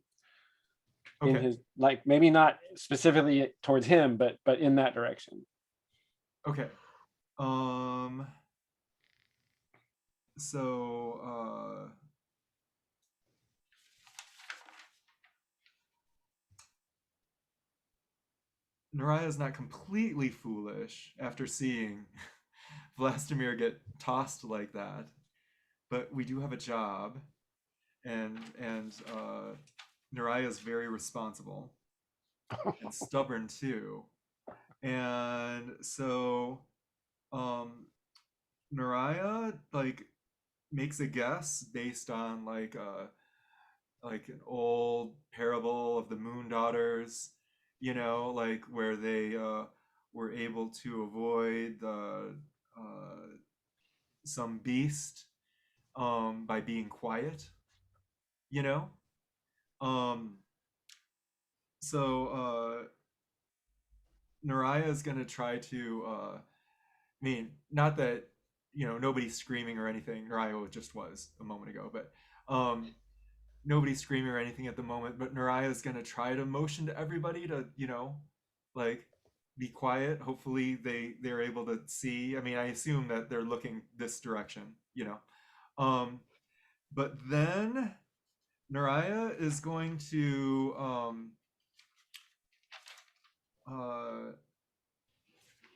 Okay. In his, like, maybe not specifically towards him, but in that direction. Okay. So Naraya is not completely foolish after seeing Vlastimir get tossed like that, but we do have a job, and Naraya is very responsible and stubborn too, and so Naraya like makes a guess based on like an old parable of the moon daughters, like where they were able to avoid some beast by being quiet, you know. So Naraya is gonna try to. I mean, not that nobody's screaming or anything. Naraya just was a moment ago, but nobody's screaming or anything at the moment. But Naraya is gonna try to motion to everybody to like be quiet. Hopefully they're able to see. I mean, I assume that they're looking this direction, but then Naraya is going to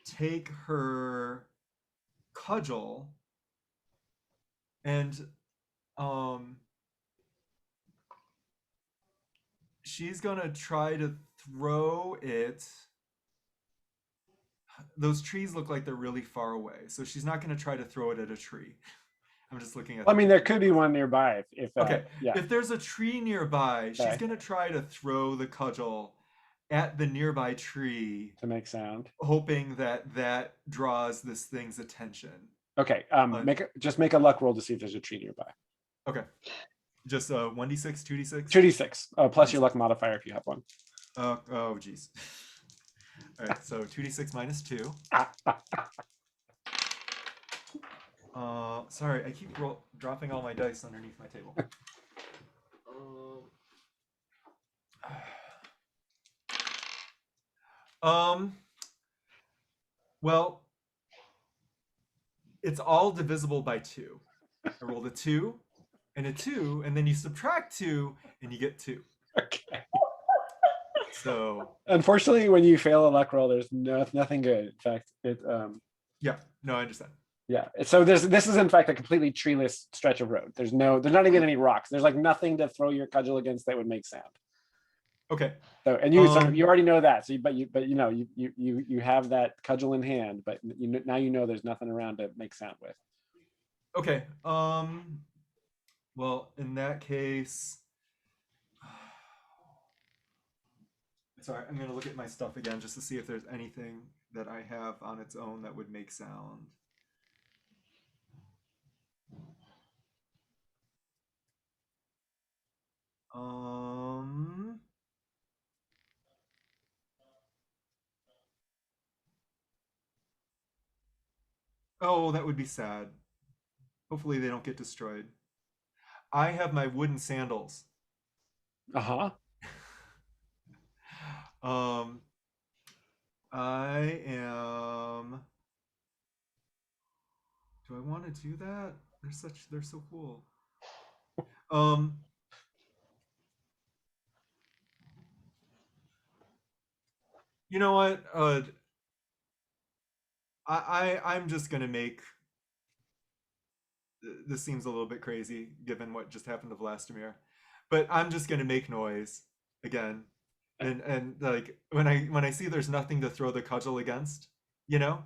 take her cudgel and she's gonna try to throw it. Those trees look like they're really far away, so she's not gonna try to throw it at a tree. I'm just looking at. I mean, there could be one nearby. If okay, yeah. If there's a tree nearby, Okay. she's gonna try to throw the cudgel at the nearby tree to make sound, hoping that draws this thing's attention. Okay, just make a luck roll to see if there's a tree nearby. Okay, just 1d6, 2d6. 2d6 plus your luck modifier if you have one. Oh geez. All right, so 2d6 minus 2. Sorry, I keep dropping all my dice underneath my table. Well, it's all divisible by 2. I rolled a 2, and a 2, and then you subtract 2 and you get 2. Okay. So Unfortunately, when you fail a luck roll, there's nothing good. In fact, yeah, no, I understand. yeah. So this is in fact a completely treeless stretch of road. There's not even any rocks. There's like nothing to throw your cudgel against that would make sound. Okay. So and you already know that. So you have that cudgel in hand, but now you know there's nothing around to make sound with. Okay. Well, in that case, sorry, I'm gonna look at my stuff again just to see if there's anything that I have on its own that would make sound. Oh, that would be sad. Hopefully they don't get destroyed. I have my wooden sandals. Uh-huh. I am. Do I want to do that? They're so cool. You know what? I'm just gonna make. This seems a little bit crazy given what just happened to Vlastimir, but I'm just gonna make noise again, and like when I see there's nothing to throw the cudgel against, you know,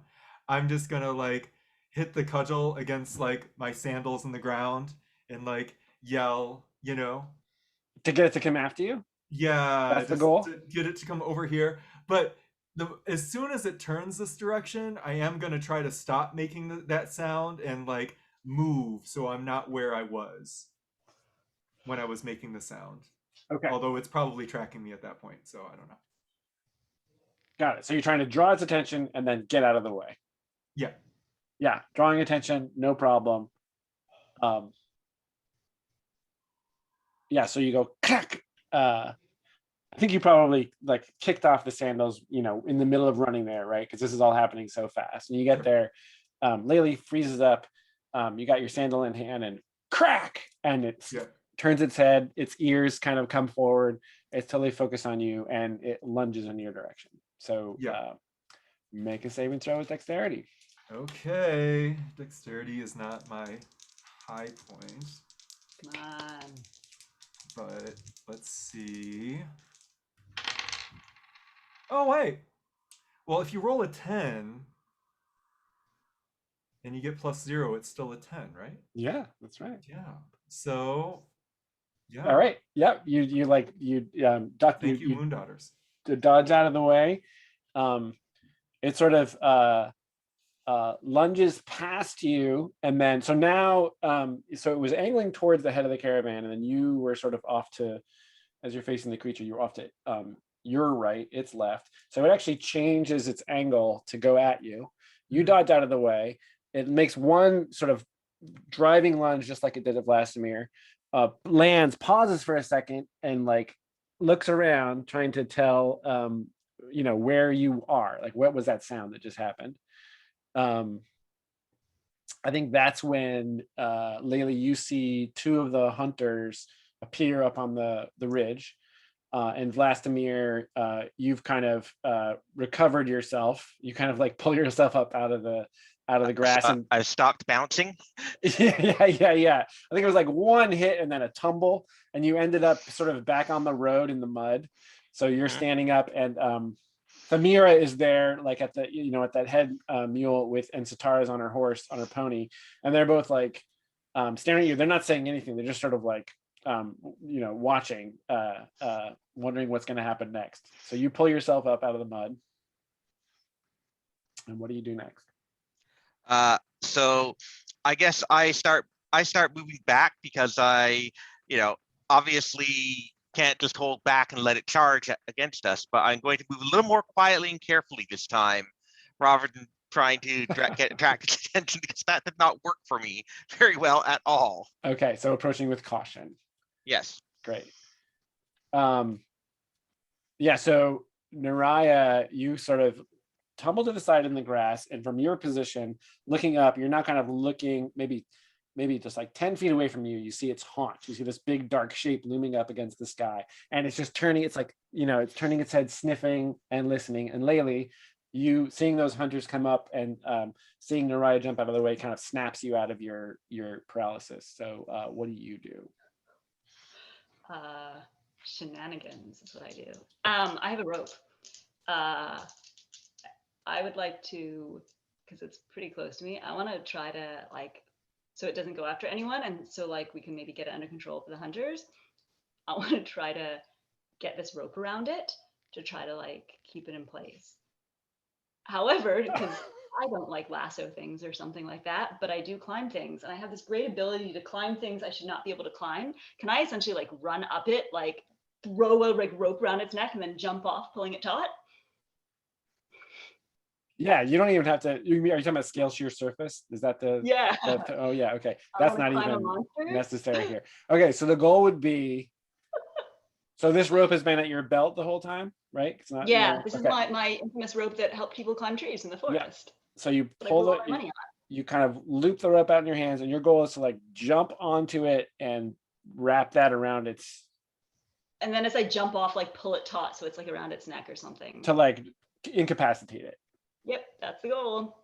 I'm just gonna like hit the cudgel against like my sandals in the ground and like yell, you know, To get it to come after you? yeah, That's the just goal? to get it to come over here. But as soon as it turns this direction, I am gonna try to stop making that sound and like move so I'm not where I was when I was making the sound. Okay. Although it's probably tracking me at that point, so I don't know. Got it. So you're trying to draw its attention and then get out of the way. Yeah. Yeah, drawing attention, no problem. Yeah, so you go crack. I think you probably like kicked off the sandals, in the middle of running there, right? Because this is all happening so fast. And you get there, Laylee freezes up. You got your sandal in hand and crack, and it turns its head. Its ears kind of come forward. It's totally focused on you, and it lunges in your direction. So make a saving throw with dexterity. Okay. Dexterity is not my high point. Come on. But let's see. Oh, wait. Well, if you roll a 10 and you get +0, it's still a 10, right? Yeah, that's right. Yeah. So, yeah. All right. Yep. You duck. Thank you, Moon Daughters. To dodge out of the way. It sort of lunges past you, and then so now so it was angling towards the head of the caravan, and then you were sort of off to, as you're facing the creature, you're off to your right, its left. So it actually changes its angle to go at you. You dodge out of the way. It makes one sort of driving lunge, just like it did at Vlastimir. Lands, pauses for a second, and like looks around, trying to tell where you are. Like, what was that sound that just happened? I think that's when Laylee, you see two of the hunters appear up on the ridge, and Vlastimir, you've kind of recovered yourself. You kind of like pull yourself up out of the grass, and I stopped bouncing. yeah. I think it was like one hit and then a tumble, and you ended up sort of back on the road in the mud. So you're standing up, and Thamira is there, like at the at that head mule with, and Satara's on her horse, on her pony, and they're both like staring at you. They're not saying anything. They're just sort of like watching, wondering what's going to happen next. So you pull yourself up out of the mud, and what do you do next? So I guess I start moving back, because I, obviously can't just hold back and let it charge against us, but I'm going to move a little more quietly and carefully this time, rather than trying to attract its attention, because that did not work for me very well at all. Okay, so approaching with caution. Yes. Great. Yeah, so Naraya, you sort of tumble to the side in the grass, and from your position, looking up, you're now kind of looking maybe maybe just like 10 feet away from you, you see its haunch. You see this big dark shape looming up against the sky, and it's just turning. It's like, it's turning its head, sniffing and listening. And Laylee, you seeing those hunters come up and seeing Naraya jump out of the way kind of snaps you out of your paralysis. So what do you do? Shenanigans is what I do. I have a rope. I would like to, because it's pretty close to me, I want to try to so it doesn't go after anyone, and so we can maybe get it under control for the hunters. I want to try to get this rope around it to try to keep it in place. However, because I don't like lasso things or something like that, but I do climb things, and I have this great ability to climb things I should not be able to climb. Can I essentially run up it, throw a rope around its neck and then jump off, pulling it taut? Yeah, you don't even have to. Are you talking about scale sheer surface? Is that the? Yeah. Oh yeah, okay. That's not climb a even monster? necessary here. Okay, so the goal would be. So this rope has been at your belt the whole time, right? It's not. Yeah, this okay. is my infamous rope that helped people climb trees in the forest. So you But I pull blew all it. my money on. You kind of loop the rope out in your hands, and your goal is to jump onto it and wrap that around its. And then as I jump off, pull it taut, so it's around its neck or something. To incapacitate it. Yep, that's the goal.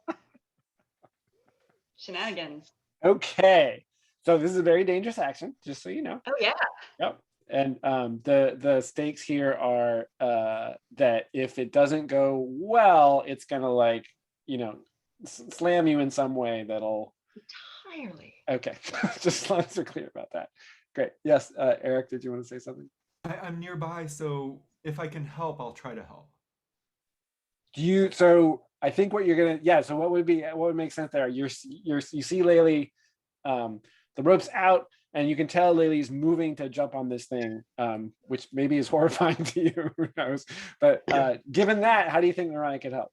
Shenanigans. Okay, so this is a very dangerous action, just so you know. Oh yeah. Yep. And the stakes here are that if it doesn't go well, it's gonna slam you in some way that'll. Entirely. Okay, just as long as we're clear about that. Great. Yes, Eric, did you want to say something? I'm nearby, so if I can help, I'll try to help. So I think what you're gonna, so what would make sense there? You see Laylee, the rope's out, and you can tell Laylee's moving to jump on this thing, which maybe is horrifying to you. Who knows? But given that, how do you think Naraya could help?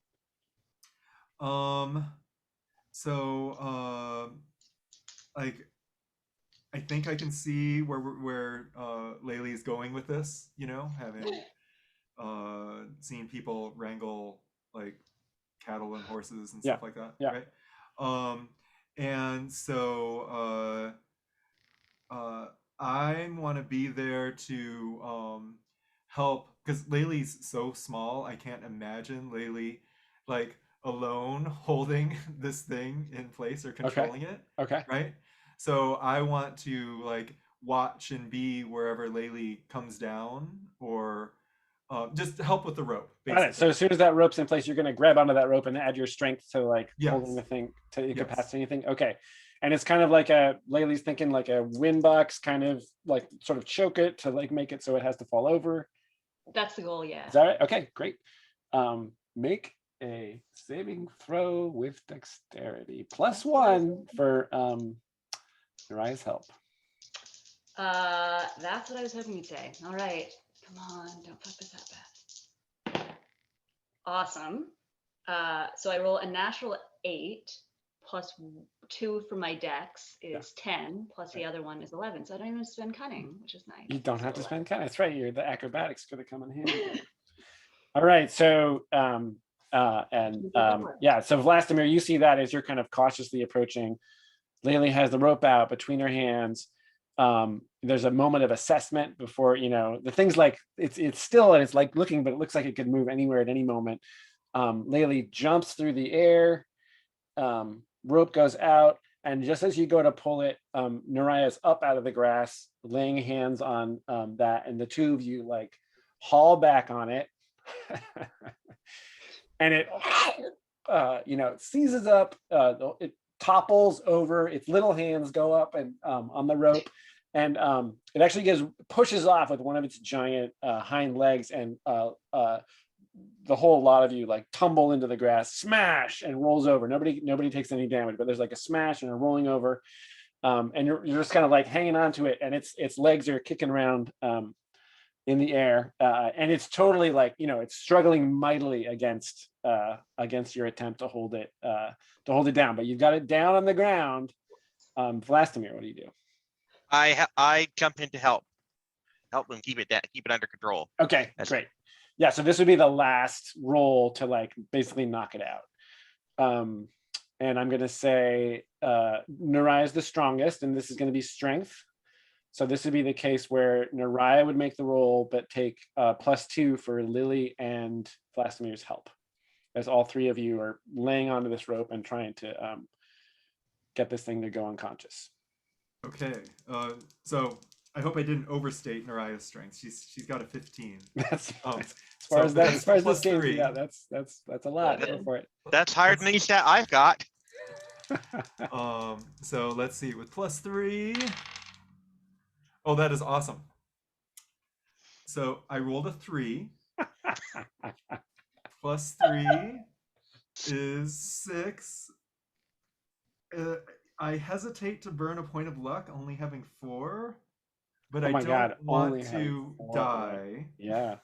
I think I can see where Laylee is going with this. Having seen people wrangle cattle and horses and stuff like that, right? And so I want to be there to help, because Laylee's so small. I can't imagine Laylee alone holding this thing in place or controlling it. Okay. Right. So I want to watch and be wherever Laylee comes down, or just help with the rope. Got it. So as soon as that rope's in place, you're going to grab onto that rope and add your strength to holding the thing to incapacitate anything. Okay. And it's kind of Laylee's thinking a wind box, kind of sort of choke it to make it so it has to fall over. That's the goal, yeah. Is that right? Okay, great. Make a saving throw with dexterity. +1 for Naraya's help. That's what I was hoping you'd say. All right. Come on, don't fuck this up bad. Awesome. So I roll a natural 8 +2 for my dex is 10, plus the other one is 11. So I don't even spend cunning, which is nice. You don't have to spend cunning. That's right. The acrobatics going to come in handy. All right. So so Vlastimir, you see that as you're kind of cautiously approaching. Laylee has the rope out between her hands. There's a moment of assessment before the thing's it's still, and it's looking, but it looks like it could move anywhere at any moment. Laylee jumps through the air. Rope goes out, and just as you go to pull it, Naraya's up out of the grass, laying hands on that, and the two of you haul back on it, and it it seizes up, it topples over, its little hands go up and on the rope, and it actually pushes off with one of its giant hind legs, and the whole lot of you tumble into the grass, smash, and rolls over. Nobody takes any damage, but there's a smash and a rolling over, and you're just kind of hanging on to it, and its legs are kicking around in the air, and it's totally it's struggling mightily against your attempt to hold it down, but you've got it down on the ground. Vlastimir, what do you do? I jump in to help them keep it under control. Okay, great. Yeah, so this would be the last roll to basically knock it out. And I'm going to say Naraya is the strongest, and this is going to be strength. So this would be the case where Naraya would make the roll, but take +2 for Lily and Vlastimir's help, as all three of you are laying onto this rope and trying to get this thing to go unconscious. Okay. So I hope I didn't overstate Naraya's strength. She's got a 15. That's Um, as far as that, that's as far as this plus game, 3. yeah, that's a lot. Good. Go for it. That's higher than any stat I've got. So let's see, with +3. Oh, that is awesome. So I rolled a 3. +3 is 6. I hesitate to burn a point of luck, only having 4, but Oh I my don't God, want only having to 4. die. Yeah.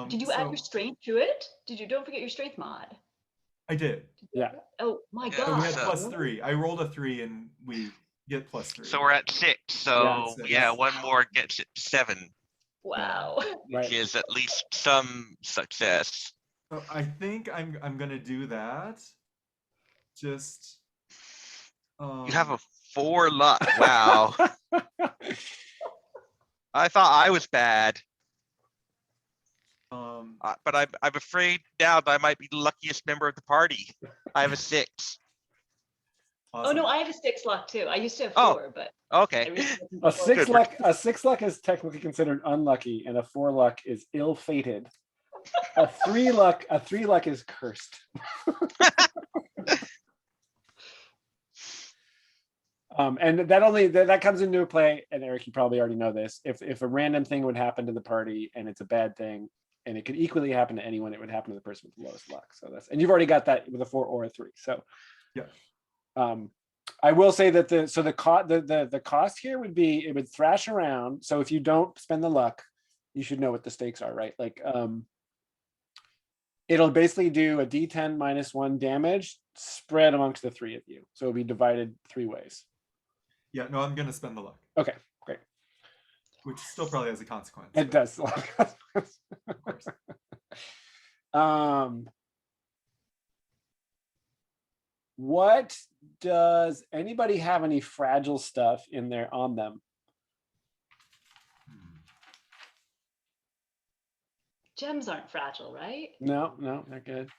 Did you add your strength to it? Don't forget your strength mod. I did. Yeah. Oh my Yeah, So god. we had so- +3. I rolled a 3 and we get +3. So we're at 6. So six. yeah, one more gets it to 7, Wow. which Right. is at least some success. So I think I'm gonna do that. Just You have a 4 luck. Wow. I thought I was bad, but I'm afraid now that I might be the luckiest member of the party. I have a 6. Oh no, I have a 6 luck too. I used to have Oh. 4, but Okay. I recently A got 4. 6 Good. luck, a 6 luck is technically considered unlucky, and a 4 luck is ill-fated. A 3 luck is cursed. And that comes into play, and Eric, you probably already know this. If a random thing would happen to the party and it's a bad thing, and it could equally happen to anyone, it would happen to the person with the lowest luck. So and you've already got that with a 4 or a 3. So Yeah. I will say that the cost here would be, it would thrash around. So if you don't spend the luck, you should know what the stakes are, right? Like it'll basically do a D10 -1 damage spread amongst the 3 of you. So it'll be divided 3 ways. Yeah, no, I'm gonna spend the luck, Okay, great. which still probably has a consequence. It but does. Of course. What does anybody have any fragile stuff in there on them? Hmm. Gems aren't fragile, right? No, they're good.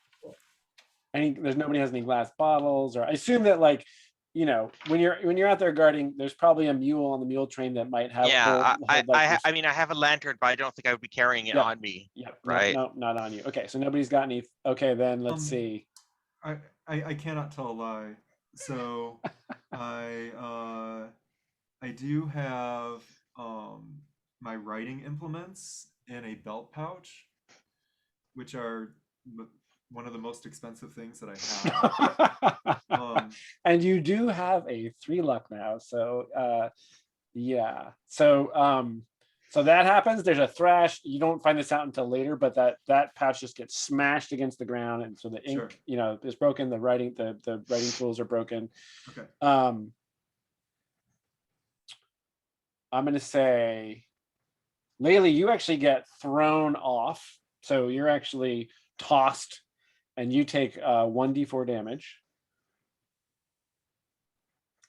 There's nobody has any glass bottles, or I assume that, like, you know, when you're out there guarding, there's probably a mule on the mule train that might have. Yeah, hold like I mean, I have a lantern, but I don't think I would be carrying it Yeah. on me. yeah, right. No, not on you. Okay, so nobody's got any. Okay, then let's see. I cannot tell a lie. So I do have my writing implements in a belt pouch, which are one of the most expensive things that I have. And you do have a 3 luck now, so yeah. So that happens. There's a thrash. You don't find this out until later, but that pouch just gets smashed against the ground, and so the ink, Sure. you know, is broken. The writing tools are broken. Okay. I'm gonna say, Laylee, you actually get thrown off, so you're actually tossed, and you take 1d4 damage.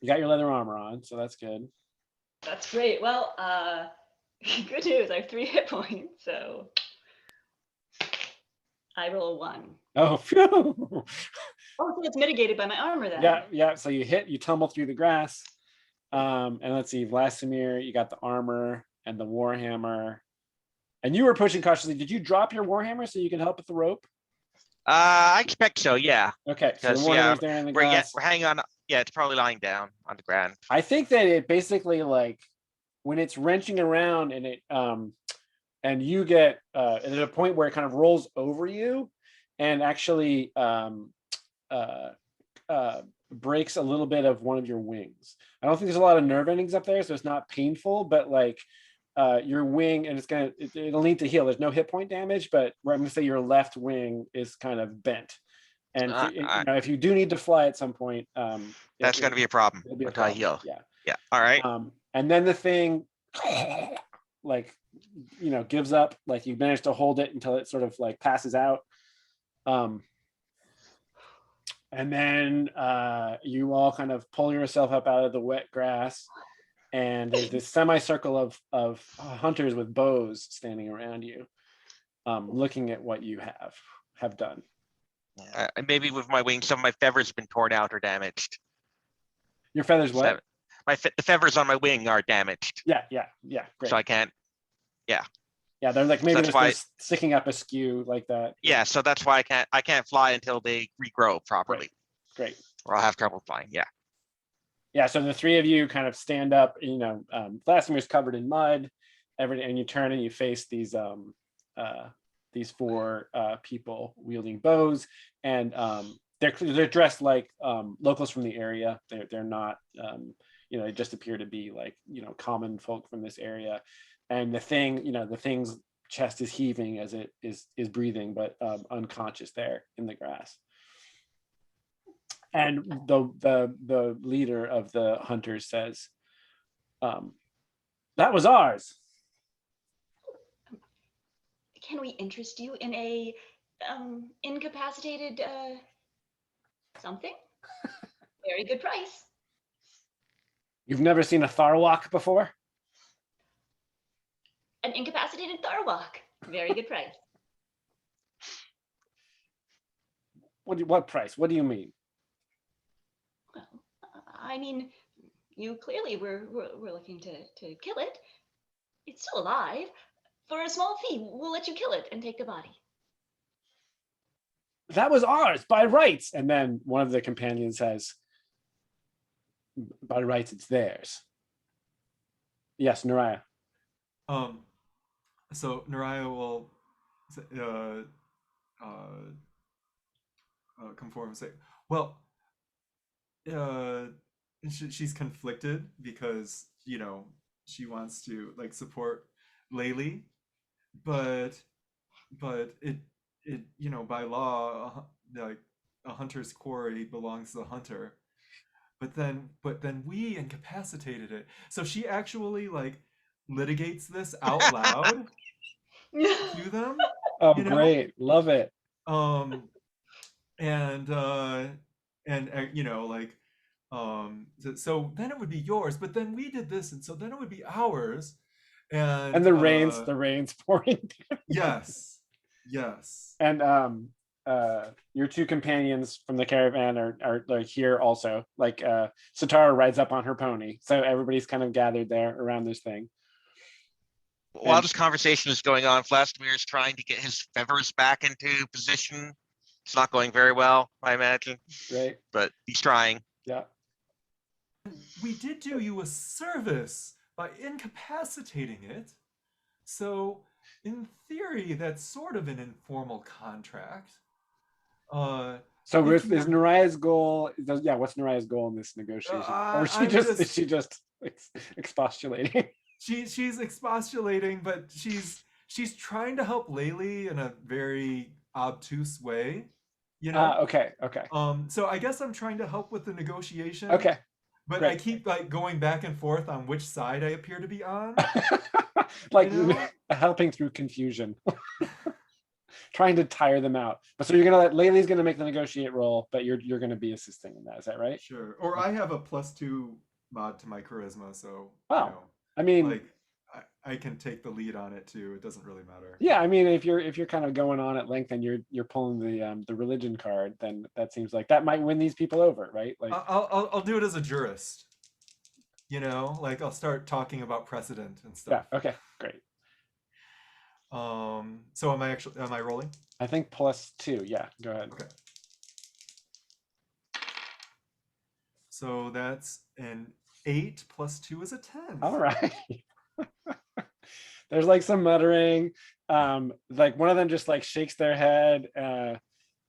You got your leather armor on, so that's good. That's great. Well, good news. I have 3 hit points, so I roll a 1. Oh, phew. Oh, so it's mitigated by my armor then. Yeah. So you tumble through the grass. And let's see, Vladimir, you got the armor and the warhammer. And you were pushing cautiously. Did you drop your warhammer so you can help with the rope? I expect so. Yeah. Okay, so the 'Cause, warhammer's there in the We're grass. hanging on. Yeah, it's probably lying down on the ground. I think that it basically, like, when it's wrenching around and it and you get at a point where it kind of rolls over you and actually breaks a little bit of one of your wings. I don't think there's a lot of nerve endings up there, so it's not painful, but like your wing, and it'll need to heal. There's no hit point damage, but I'm gonna say your left wing is kind of bent. And if you do need to fly at some point, That's going to be a problem it'll be a until I problem. heal. Yeah. Yeah. All right. And then the thing, like, you know, gives up. Like, you manage to hold it until it sort of like passes out. And then you all kind of pull yourself up out of the wet grass, and there's this semicircle of hunters with bows standing around you, looking at what you have done. And maybe with my wings, some of my feathers have been torn out or damaged. Your feathers what? The feathers on my wing are damaged, Yeah, great. so I can't. Yeah, they're like maybe that's they're why- sticking up askew like that. Yeah, so that's why I can't fly until they regrow properly, Great. or I'll have trouble flying. Yeah. Yeah, so the three of you kind of stand up, Vlasimir's covered in mud, and you turn and you face these four people wielding bows, and they're dressed like locals from the area. They're not, they just appear to be like, common folk from this area. And the thing's chest is heaving as it is breathing, but unconscious there in the grass. And the leader of the hunters says, "That was ours." Can we interest you in a incapacitated something? Very good price. You've never seen a Tharwalk before? An incapacitated Tharwalk. Very good price. What price? What do you mean? Well, I mean, you clearly were looking to kill it. It's still alive. For a small fee, we'll let you kill it and take the body. That was ours by rights. And then one of the companions says, "By rights, it's theirs." Yes, Naraya. So Naraya will come forward and say, well, she's conflicted because, she wants to like support Laylee, but it by law, like a hunter's quarry belongs to the hunter. But then we incapacitated it. So she actually like litigates this out loud to them. Oh, Great. Love it. So then it would be yours, but then we did this, and so then it would be ours. And the rain's pouring. Yes. And your two companions from the caravan are like here also. Like Satara rides up on her pony, so everybody's kind of gathered there around this thing. While this conversation is going on, Vladimir is trying to get his feathers back into position. It's not going very well, I imagine. Right. But he's trying. Yeah. We did do you a service by incapacitating it. So in theory, that's sort of an informal contract. So is Naraya's goal? What's Naraya's goal in this negotiation? Or is she just expostulating? She's expostulating, but she's trying to help Laylee in a very obtuse way. Okay. So I guess I'm trying to help with the negotiation. Okay. But great. I keep like going back and forth on which side I appear to be on. Like helping through confusion. Trying to tire them out. But so you're gonna let Laylee's gonna make the negotiate roll, but you're gonna be assisting in that. Is that right? Sure. Or I have a +2 mod to my charisma, so wow. I mean, like I can take the lead on it too. It doesn't really matter. Yeah, I mean, if you're kind of going on at length and you're pulling the religion card, then that seems like that might win these people over, right? Like I'll do it as a jurist. Like I'll start talking about precedent and stuff. Yeah. Okay. Great. So am I rolling? I think +2. Yeah. Go ahead. Okay. So that's an 8 +2 is a 10. All right. There's like some muttering. Like one of them just like shakes their head.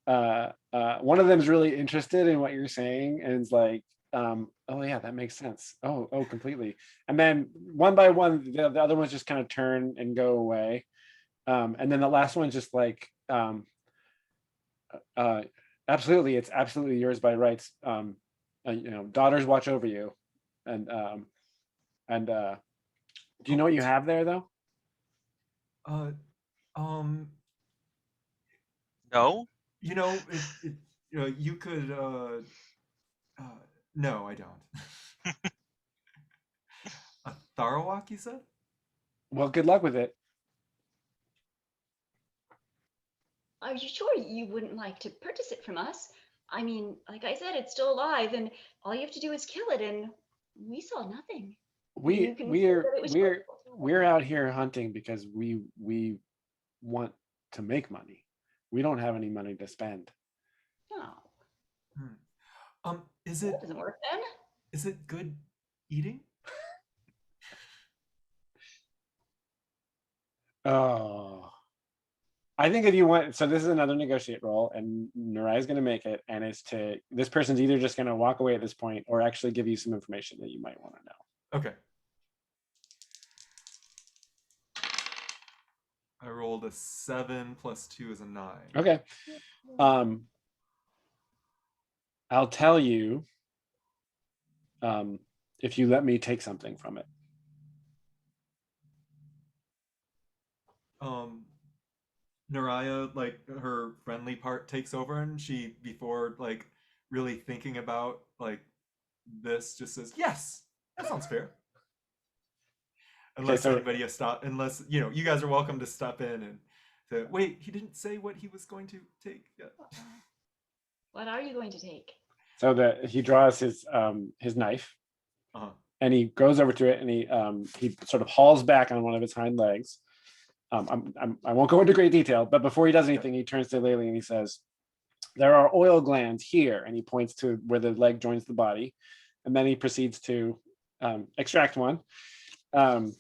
One of them is really interested in what you're saying and is like, oh yeah, that makes sense. Oh, completely. And then one by one, the other ones just kind of turn and go away. And then the last one's just like, absolutely, it's absolutely yours by rights. Daughters watch over you. And do you know what you have there though? No. you could. No, I don't. A Tharawak, you said? Well, good luck with it. Are you sure you wouldn't like to purchase it from us? I mean, like I said, it's still alive, and all you have to do is kill it, and we saw nothing. You can say that it was your fault. We're out here hunting because we want to make money. We don't have any money to spend. No, Is that doesn't work then. it good eating? Oh, I think if you want, so this is another negotiate roll, and Nurai is going to make it, and it's to this person's either just going to walk away at this point or actually give you some information that you might want to know. Okay. I rolled a 7 plus 2 is a 9. Okay. I'll tell you if you let me take something from it. Naraya, like her friendly part takes over, and she, before like really thinking about like this, just says, "Yes, that sounds fair." Unless so- anybody has stopped, unless you guys are welcome to step in and say, "Wait, he didn't say what he was going to take yet." What are you going to take? So that he draws his knife, and he goes over to it, and he sort of hauls back on one of its hind legs. I won't go into great detail, but before he does anything, he turns to Laylee and he says, "There are oil glands here," and he points to where the leg joins the body, and then he proceeds to extract one, and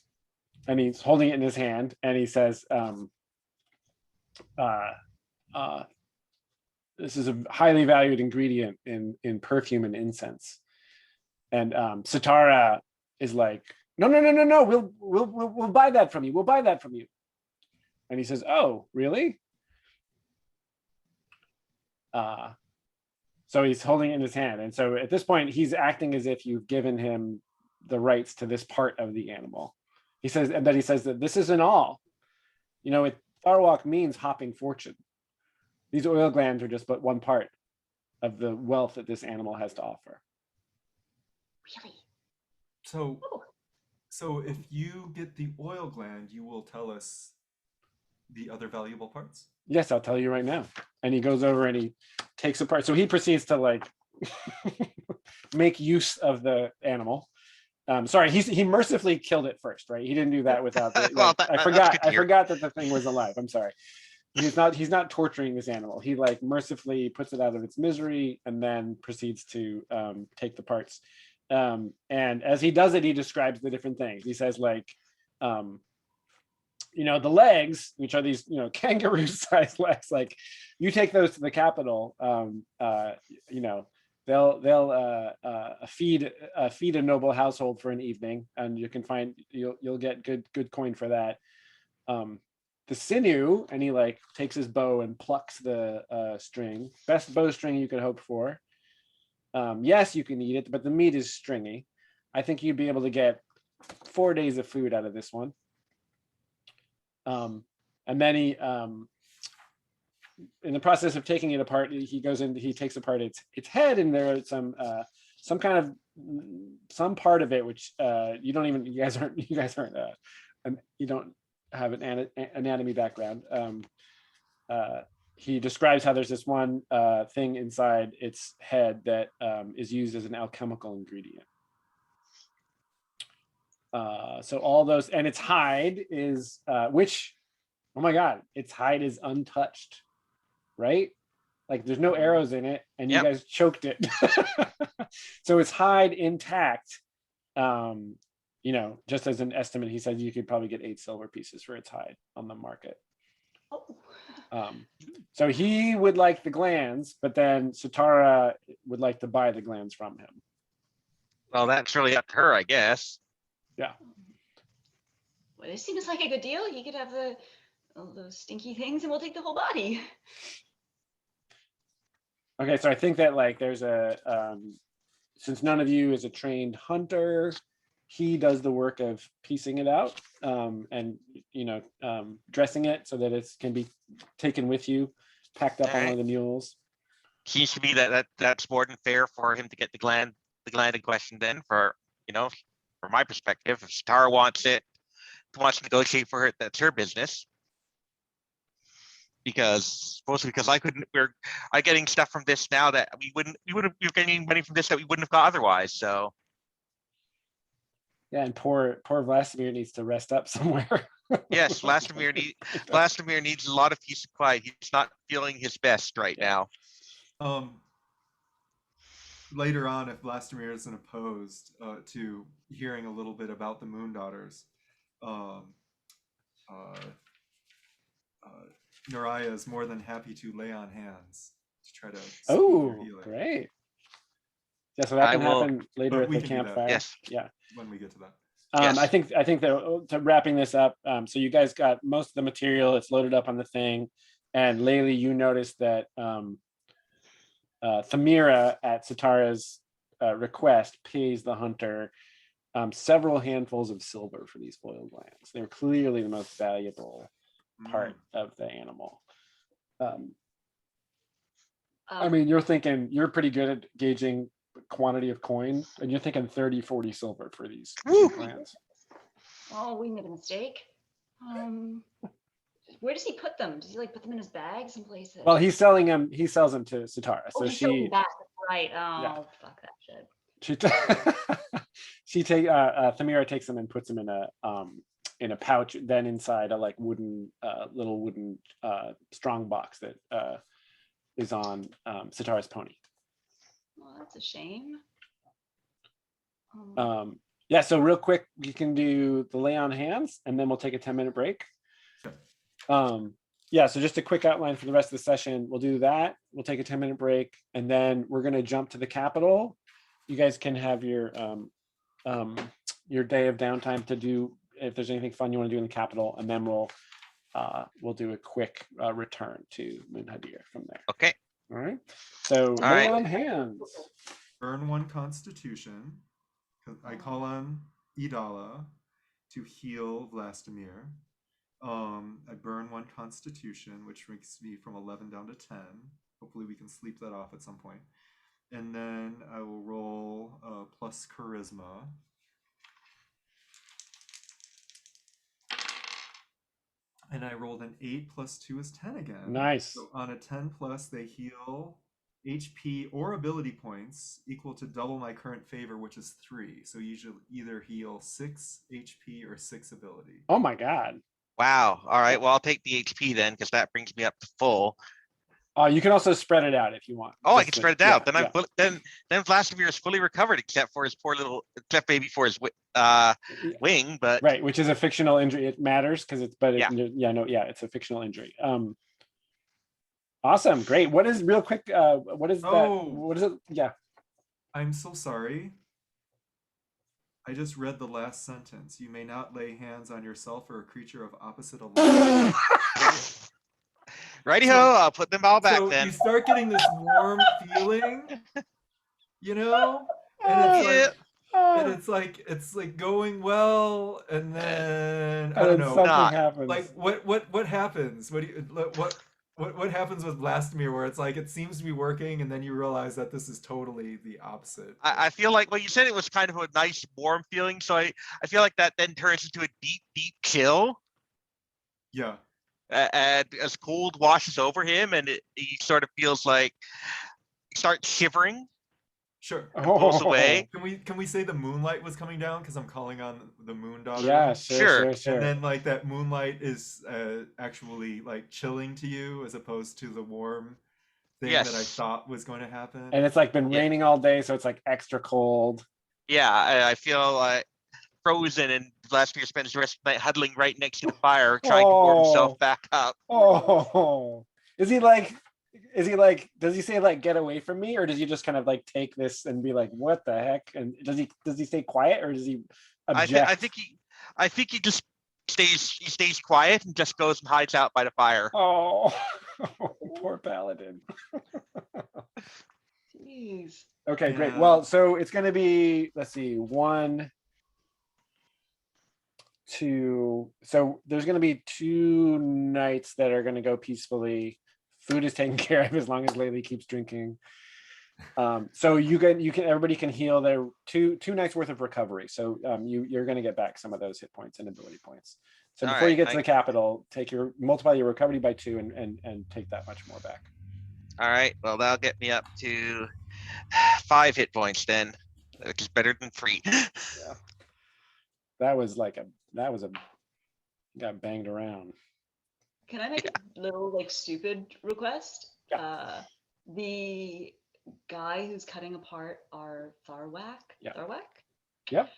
he's holding it in his hand, and he says, "This is a highly valued ingredient in perfume and incense." And Sitara is like, "No, we'll buy that from you. We'll buy that from you." And he says, "Oh, really?" So he's holding it in his hand. And so at this point, he's acting as if you've given him the rights to this part of the animal. He says, and then he says that this isn't all. Tharwalk means hopping fortune. These oil glands are just but one part of the wealth that this animal has to offer. Really? So if you get the oil gland, you will tell us the other valuable parts? Yes, I'll tell you right now. And he goes over and he takes apart. So he proceeds to like make use of the animal. Sorry, he mercifully killed it first, right? He didn't do that without the, Well, I that's forgot. good to I hear. forgot that the thing was alive. I'm sorry. He's not torturing this animal. He like mercifully puts it out of its misery and then proceeds to take the parts. And as he does it, he describes the different things. He says like, the legs, which are these, kangaroo-sized legs, like you take those to the capital, they'll feed a noble household for an evening, and you'll get good coin for that. The sinew, and he like takes his bow and plucks the string, best bowstring you could hope for. Yes, you can eat it, but the meat is stringy. I think you'd be able to get 4 days of food out of this one. And then he, in the process of taking it apart, he takes apart its head, and there are some part of it which you guys aren't you don't have an anatomy background. He describes how there's this one thing inside its head that is used as an alchemical ingredient. So all those, and its hide is which, oh my god, its hide is untouched, right? Like there's no arrows in it, and you guys choked it. So its hide intact. Just as an estimate, he said you could probably get 8 silver pieces for its hide on the market. So he would like the glands, but then Sitara would like to buy the glands from him. Well, that's really up to her, I guess. Yeah. Well, it seems like a good deal. You could have all those stinky things, and we'll take the whole body. Okay, so I think that like there's since none of you is a trained hunter, he does the work of piecing it out, and dressing it so that it can be taken with you, packed up on one of the mules. seems to me that's more than fair for him to get the gland in question. Then, for from my perspective, if Satara wants to negotiate for her, that's her business. Mostly because we're getting stuff from this now that we're getting money from this that we wouldn't have got otherwise. So Yeah, and poor Vladimir needs to rest up somewhere. yes, Vladimir needs a lot of peace and quiet. He's not feeling his best right now. Later on, if Vlastimir isn't opposed to hearing a little bit about the Moon Daughters, Naraya is more than happy to lay on hands to try to speed Oh, their healing great. Yeah, so that can happen later but at we the can do that. campfire. Yes. Yeah. when we get to that. Yes. I think that to wrapping this up, so you guys got most of the material. It's loaded up on the thing, and Laylee, you noticed that Thamira, at Satara's request, pays the hunter several handfuls of silver for these foiled lands. They're clearly the most valuable part of the animal. I mean, you're thinking you're pretty good at gauging quantity of coin, and you're thinking 30-40 silver for these cheap lands. Oh, we made a mistake. Where does he put them? Does he like put them in his bag someplace? Well, he sells them to Satara, so he's selling she back. Right. Oh, yeah. fuck that shit. Thamira takes them and puts them in a pouch, then inside a like little wooden strong box that is on Satara's pony. Well, that's a shame. Yeah, so real quick, we can do the lay on hands, and then we'll take a 10-minute break. Yeah, so just a quick outline for the rest of the session. We'll do that. We'll take a 10-minute break, and then we're going to jump to the Capitol. You guys can have your day of downtime to do if there's anything fun you want to do in the Capitol, and then we'll do a quick return to Moonhadir from there. Okay. All right. So All lay right. on hands. Burn one Constitution. I call on Idala to heal Vlastimir. I burn one Constitution, which makes me from 11 down to 10. Hopefully we can sleep that off at some point. And then I will roll plus Charisma. And I rolled an 8 plus 2 is 10 again. Nice. So on a 10 plus, they heal HP or ability points equal to double my current favor, which is 3. So you should either heal 6 HP or 6 ability. Oh my God. Wow. All right. Well, I'll take the HP then, because that brings me up to full. You can also spread it out if you want. Oh, I can spread it out. Yeah, Then Vladimir is fully recovered, except for his poor little, except maybe for his wing. But right, which is a fictional injury. It matters because it's, but Yeah. It's a fictional injury. Awesome, great. What is real quick? What is that? What is it? Yeah. I'm so sorry. I just read the last sentence. You may not lay hands on yourself or a creature of opposite alignment. righty-ho, I'll put them all back so then. you start getting this warm feeling, and it's like going well, and then I don't know. Something not. happens. Like what happens? What happens with Vlastimir, where it's like it seems to be working, and then you realize that this is totally the opposite. I feel like, well, you said it was kind of a nice warm feeling, so I feel like that then turns into a deep chill. Yeah. And as cold washes over him, and he sort of feels like he starts shivering. Sure. And pulls away. Can we say the moonlight was coming down because I'm calling on the moon daughter? Yeah, Sure. sure. And then like that moonlight is actually like chilling to you as opposed to the warm thing that I thought was going to happen. And it's like been raining all day, so it's like extra cold. Yeah, I feel like frozen, and Vladimir spends the rest of the night huddling right next to the fire, trying to warm himself back up. Oh, does he say like get away from me, or does he just kind of like take this and be like, what the heck? And does he stay quiet, or does he object? I think he just stays quiet and just goes and hides out by the fire. Oh, poor paladin. Jeez. Okay, great. Well, so it's going to be, let's see, 1, 2. So there's going to be 2 nights that are going to go peacefully. Food is taken care of as long as Laylee keeps drinking. So everybody can heal their two nights worth of recovery. So you're going to get back some of those hit points and ability points. So All before you right, get to the capital, multiply your recovery by 2 and take that much more back. All right, well, that'll get me up to 5 hit points then, which is better than 3. That was got banged around. Can I make a little like stupid request? Yeah. The guy who's cutting apart our Tharwak. Yeah. Tharwak? Yep.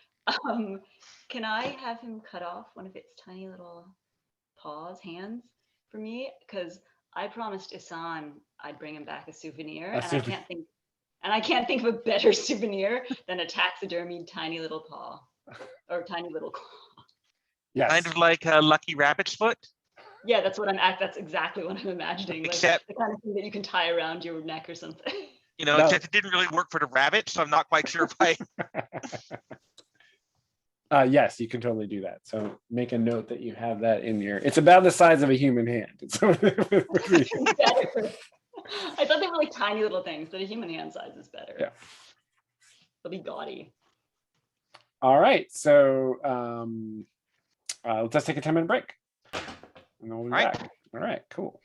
Can I have him cut off one of its tiny little hands for me? Because I promised Isan I'd bring him back a souvenir, I can't think of a better souvenir than a taxidermied tiny little paw or tiny little claw. Yes. Kind of like a Lucky Rabbit's foot. Yeah, that's exactly what I'm imagining. Except- like the kind of thing that you can tie around your neck or something. No. Except it didn't really work for the rabbit, so I'm not quite sure if I. Yes, you can totally do that. So make a note that you have that in your. It's about the size of a human hand. Better. I thought they were like tiny little things, but a human hand size is better. Yeah. They'll be gaudy. All right. So let's take a 10-minute break. And then we'll be back. All right, cool.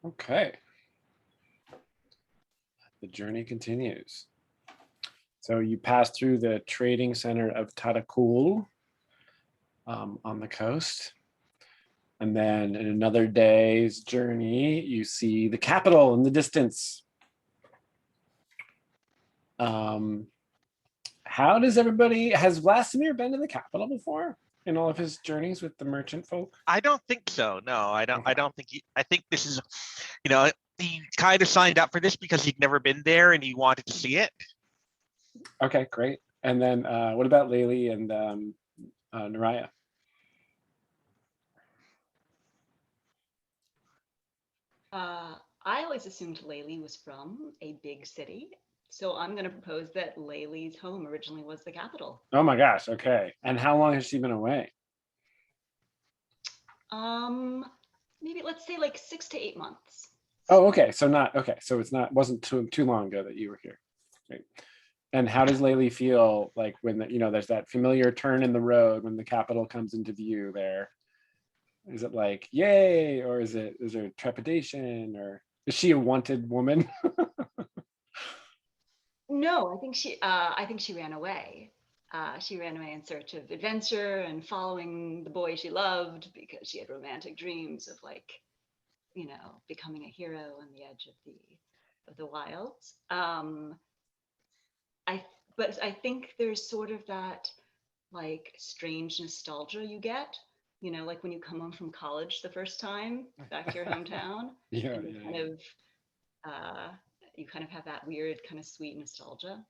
Okay. The journey continues. So you pass through the trading center of Tadakul on the coast. And then in another day's journey, you see the capital in the distance. How does everybody, has Vladimir been to the capital before in all of his journeys with the merchant folk? I don't think so. No, I Okay. don't think I think this is, you know, he kind of signed up for this because he'd never been there and he wanted to see it. Okay, great. And then what about Layli and Naraya? I always assumed Layli was from a big city. So I'm going to propose that Layli's home originally was the capital. Oh my gosh, okay. And how long has she been away? Maybe let's say like 6 to 8 months. Oh, okay. So not, okay. So it's not, wasn't too long ago that you were here. Right. And how does Layli feel like when, there's that familiar turn in the road when the capital comes into view there? Is it like, yay, or is there trepidation, or is she a wanted woman? No, I think she ran away. She ran away in search of adventure and following the boy she loved because she had romantic dreams of becoming a hero on the edge of the wilds. But I think there's sort of that like strange nostalgia you get, like when you come home from college the first time back to your hometown. Yeah, And yeah. you kind of have that weird kind of sweet nostalgia.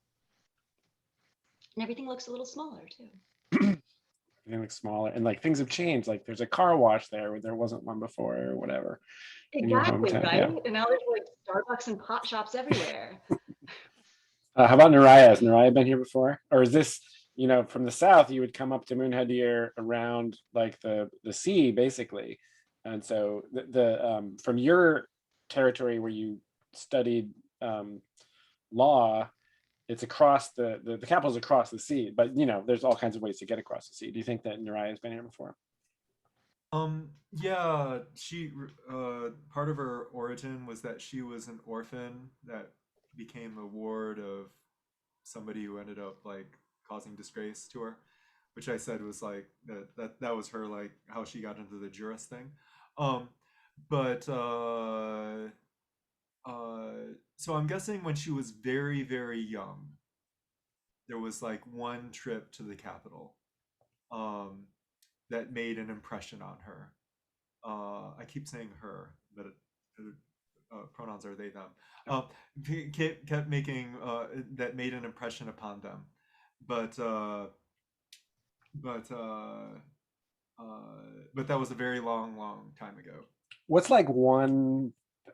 And everything looks a little smaller too. Everything looks smaller, and like things have changed. Like there's a car wash there where there wasn't one before, or whatever. In your Exactly, hometown, right? yeah. And now there's like Starbucks and pot shops everywhere. How about Naraya? Has Naraya been here before, or is this, from the south? You would come up to Munhadir around like the sea, basically, and so the from your territory where you studied law, it's across the capital's across the sea, but there's all kinds of ways to get across the sea. Do you think that Naraya has been here before? Yeah, she part of her origin was that she was an orphan that became the ward of somebody who ended up like causing disgrace to her, which I said was like that was her, like how she got into the jurist thing. But so I'm guessing when she was very, very young, there was like one trip to the capital that made an impression on her. I keep saying her, but pronouns are they, them. Kept making that made an impression upon them, but but uh, but that was a very long, long time ago. What's like one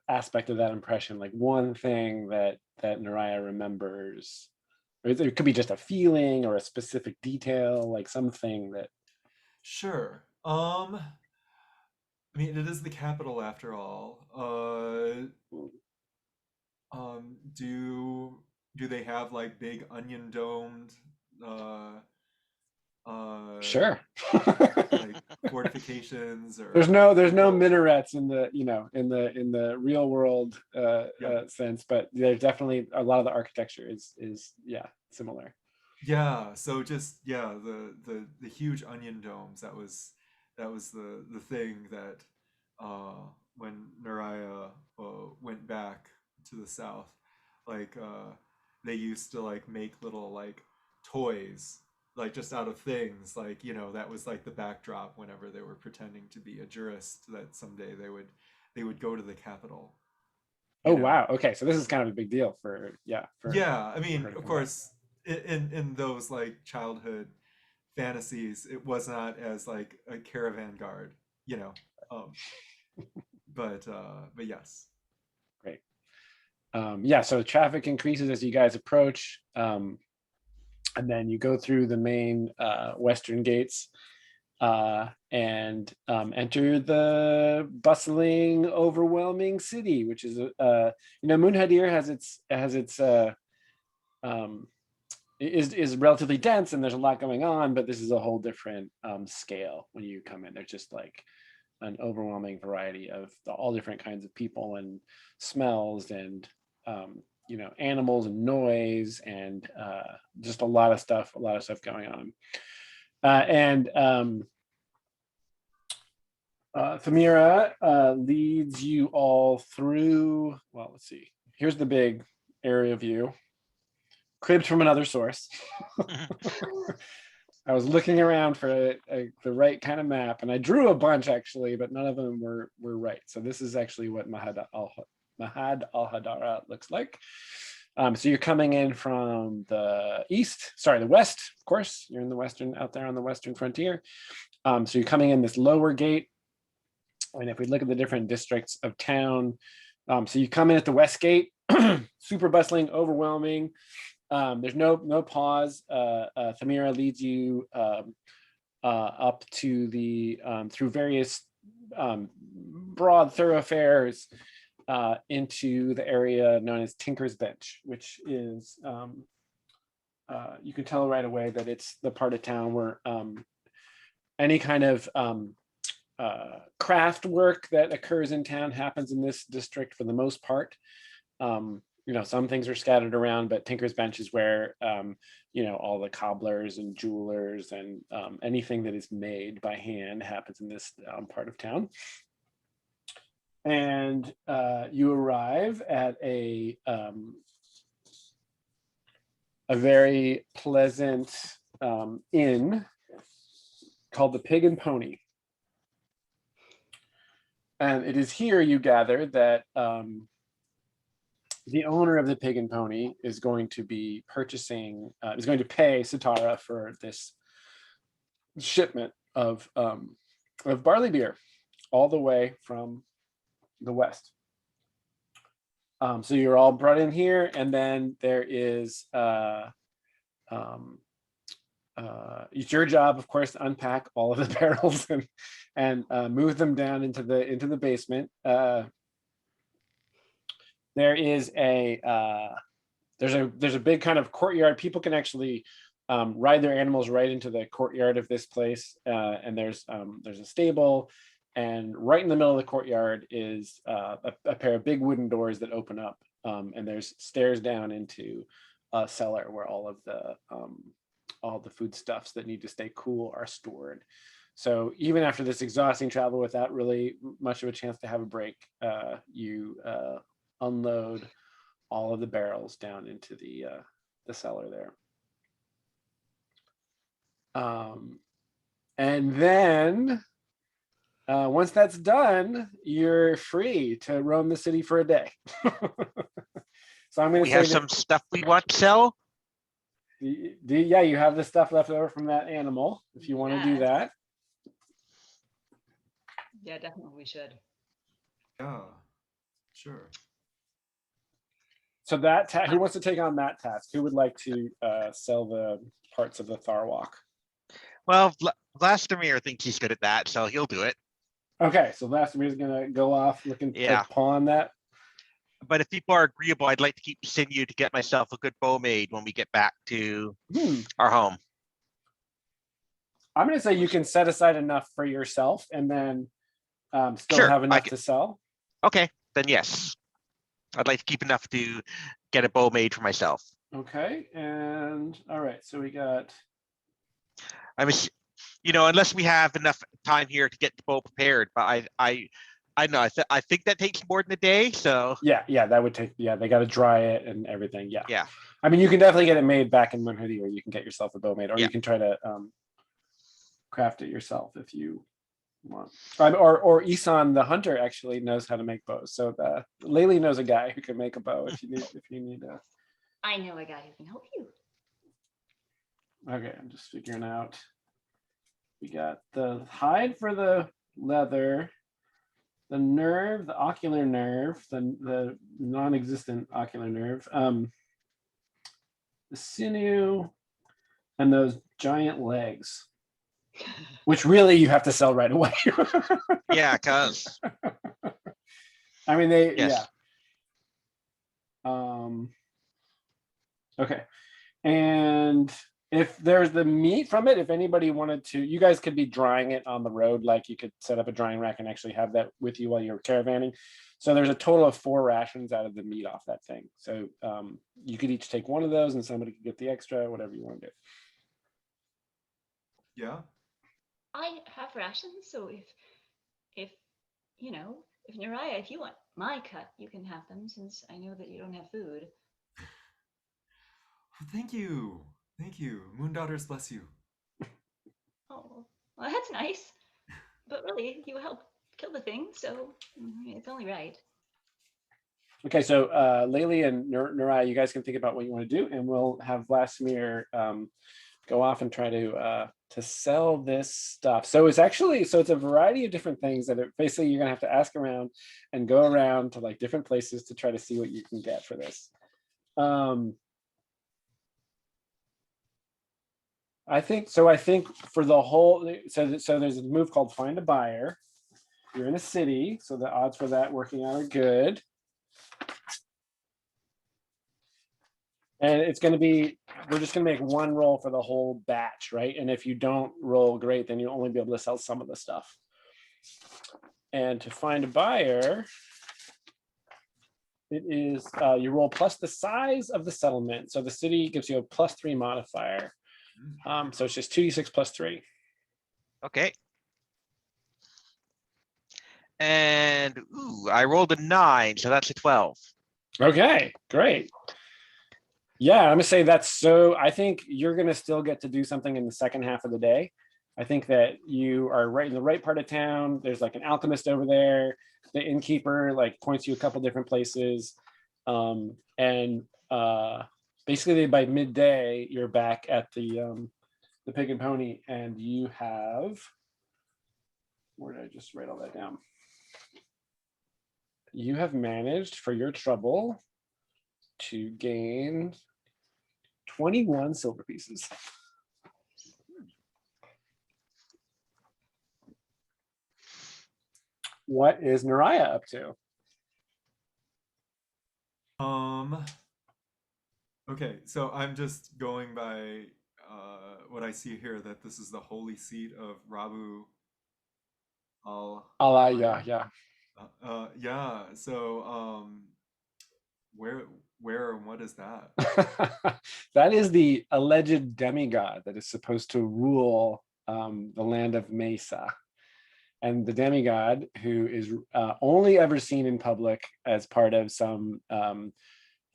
aspect of that impression, like one thing that Naraya remembers? Or it could be just a feeling or a specific detail, like something that. Sure. I mean, it is the capital after all. Do they have like big onion domed Sure. like fortifications, or There's no temples? minarets in the in the real world Yeah. sense, but there's definitely a lot of the architecture is similar. Yeah, so just yeah, the huge onion domes, that was the thing that when Naraya went back to the south, like they used to like make little like toys, like just out of things, like that was like the backdrop whenever they were pretending to be a jurist, that someday they would go to the capital, Oh you know. wow. Okay, so this is kind of a big deal for Yeah, I for mean, her to of come back. course, in those like childhood fantasies, it was not as like a caravan guard, you know. Um, but yes. Great. Yeah, so traffic increases as you guys approach, and then you go through the main western gates and enter the bustling, overwhelming city, which is Munhadir um, is relatively dense, and there's a lot going on, but this is a whole different scale when you come in. There's just like an overwhelming variety of all different kinds of people and smells and animals and noise and just a lot of stuff going on. Thamira leads you all through, well, let's see. Here's the big area view, cribbed from another source. I was looking around for the right kind of map, and I drew a bunch actually, but none of them were right. So this is actually what Mahad al-Hadara looks like. So you're coming in from the west, of course. You're in the out there on the western frontier. So you're coming in this lower gate. And if we look at the different districts of town, so you come in at the west gate, super bustling, overwhelming. There's no pause. Thamira leads you up to the through various broad thoroughfares into the area known as Tinker's Bench, which is you can tell right away that it's the part of town where any kind of craft work that occurs in town happens in this district for the most part. Some things are scattered around, but Tinker's Bench is where all the cobblers and jewelers and anything that is made by hand happens in this part of town. And you arrive at a very pleasant inn called the Pig and Pony. And it is here, you gather, that the owner of the Pig and Pony is going to be is going to pay Sitara for this shipment of barley beer all the way from the west. So you're all brought in here, and then there is it's your job, of course, to unpack all of the barrels and move them down into the basement. There is there's a big kind of courtyard. People can actually ride their animals right into the courtyard of this place, and there's a stable, and right in the middle of the courtyard is a pair of big wooden doors that open up, and there's stairs down into a cellar where all the foodstuffs that need to stay cool are stored. So even after this exhausting travel without really much of a chance to have a break, you unload all of the barrels down into the cellar there. And then once that's done, you're free to roam the city for a day. So I'm going to say have some stuff we want to sell. Yeah, you have the stuff left over from that animal if you want to do that. Yeah, definitely we should. Yeah, sure. So who wants to take on that task? Who would like to sell the parts of the Tharwalk? Well, Vlastimir thinks he's good at that, so he'll do it. Okay, so Vlastimir's gonna go off looking to pawn that. But if people are agreeable, I'd like to keep sinew to get myself a good bow made when we get back to our home. I'm gonna say you can set aside enough for yourself and then still have enough to sell. Okay, then yes. I'd like to keep enough to get a bow made for myself. Okay, and all right, so we got. Unless we have enough time here to get the bow prepared, but I know. I think that takes more than a day. So yeah, that would take. Yeah, they got to dry it and everything. Yeah. Yeah. I mean, you can definitely get it made back in Munhudi, or you can get yourself a bow made, or you can try to craft it yourself if you want. Or Isan the hunter actually knows how to make bows. So Laylee knows a guy who can make a bow if you need a. I know a guy who can help you. Okay, I'm just figuring out. We got the hide for the leather, the nerve, the ocular nerve, the non-existent ocular nerve, the sinew, and those giant legs, which really you have to sell right away. Yeah, because I mean yes. Okay, and if there's the meat from it, if anybody wanted to, you guys could be drying it on the road. Like you could set up a drying rack and actually have that with you while you're caravanning. So there's a total of 4 rations out of the meat off that thing. So you could each take one of those and somebody could get the extra, whatever you want to do. Yeah. I have rations, so if you know, if Nariah, if you want my cut, you can have them since I know that you don't have food. Thank you. Thank you. Moon daughters bless you. Oh, well, that's nice. But really, you helped kill the thing, so it's only right. Okay, so Layli and Nariah, you guys can think about what you want to do, and we'll have Vladimir go off and try to sell this stuff. So it's a variety of different things that basically you're gonna have to ask around and go around to like different places to try to see what you can get for this. I think for the whole, so there's a move called Find a Buyer. You're in a city, so the odds for that working out are good. And it's going to be, we're just going to make one roll for the whole batch, right? And if you don't roll great, then you'll only be able to sell some of the stuff. And to find a buyer, it is you roll plus the size of the settlement. So the city gives you a +3 modifier. So it's just 2d6 plus 3. Okay. And ooh, I rolled a 9, so that's a 12. Okay, great. Yeah, I'm gonna say that's so. I think you're gonna still get to do something in the second half of the day. I think that you are right in the right part of town. There's like an alchemist over there. The innkeeper like points you a couple different places, and basically by midday you're back at the Pig and Pony, and you have. Where did I just write all that down? You have managed for your trouble to gain 21 silver pieces. What is Nariah up to? Okay, so I'm just going by what I see here, that this is the holy seat of Rabu Alaya, yeah. Yeah, so where and what is that? That is the alleged demigod that is supposed to rule the land of Mesa. And the demigod, who is only ever seen in public as part of some,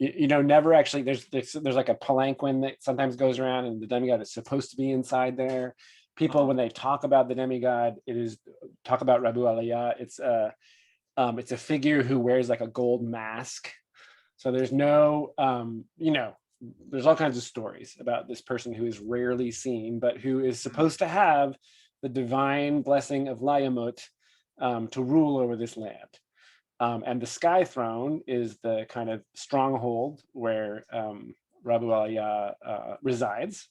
never actually, there's like a palanquin that sometimes goes around, and the demigod is supposed to be inside there. People, when they talk about the demigod, talk about Rabu Alaya. It's a figure who wears like a gold mask. So there's no, there's all kinds of stories about this person who is rarely seen, but who is supposed to have the divine blessing of Layamut to rule over this land. And the Sky Throne is the kind of stronghold where Rabu Alaya resides.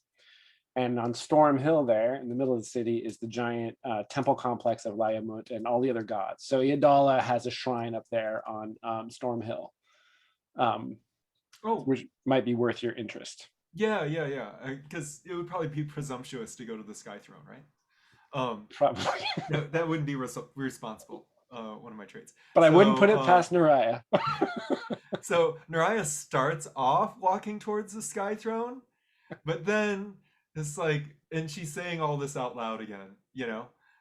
And on Storm Hill there, in the middle of the city, is the giant temple complex of Layamut and all the other gods. So Iadala has a shrine up there on Storm Hill. Which might be worth your interest. Yeah. Because it would probably be presumptuous to go to the Sky Throne, right? Probably. that wouldn't be responsible. One of my traits. But I wouldn't put it past Nariah. So Nariah starts off walking towards the Sky Throne, but then it's like, and she's saying all this out loud again,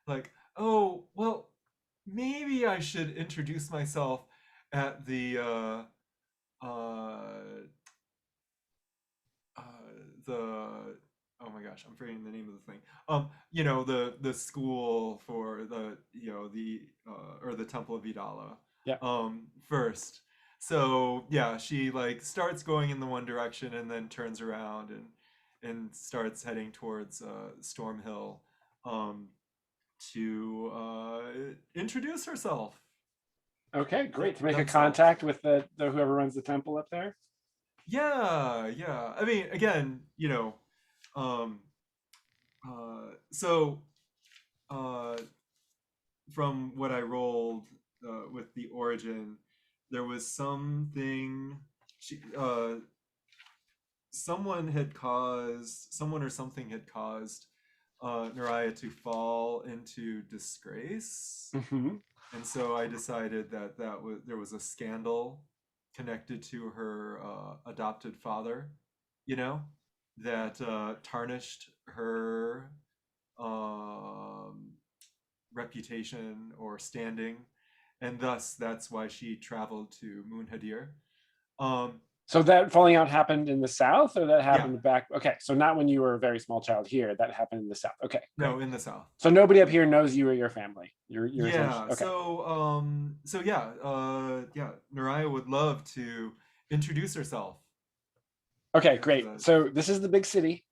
like, oh, well, maybe I should introduce myself at the oh my gosh, I'm forgetting the name of the thing. The school for the or the Temple of Idala. Yeah. First. So yeah, she like starts going in the one direction and then turns around and starts heading towards Storm Hill to introduce herself. Okay, great. To make a contact with the whoever runs the temple up there. Yeah. I mean, again, so from what I rolled with the origin, there was something someone or something had caused Naraya to fall into disgrace, Mhm. and so I decided that there was a scandal connected to her adopted father, you know, that tarnished her um, reputation or standing, and thus that's why she traveled to Munhadir. Um, So that falling out happened in the South, or that yeah, happened back? Okay, so not when you were a very small child here. That happened in the South. Okay, great. no, in the South. So nobody up here knows you or your family. You're essentially Yeah, okay. so yeah, Naraya would love to introduce herself. Okay, And, great. So this is the big city,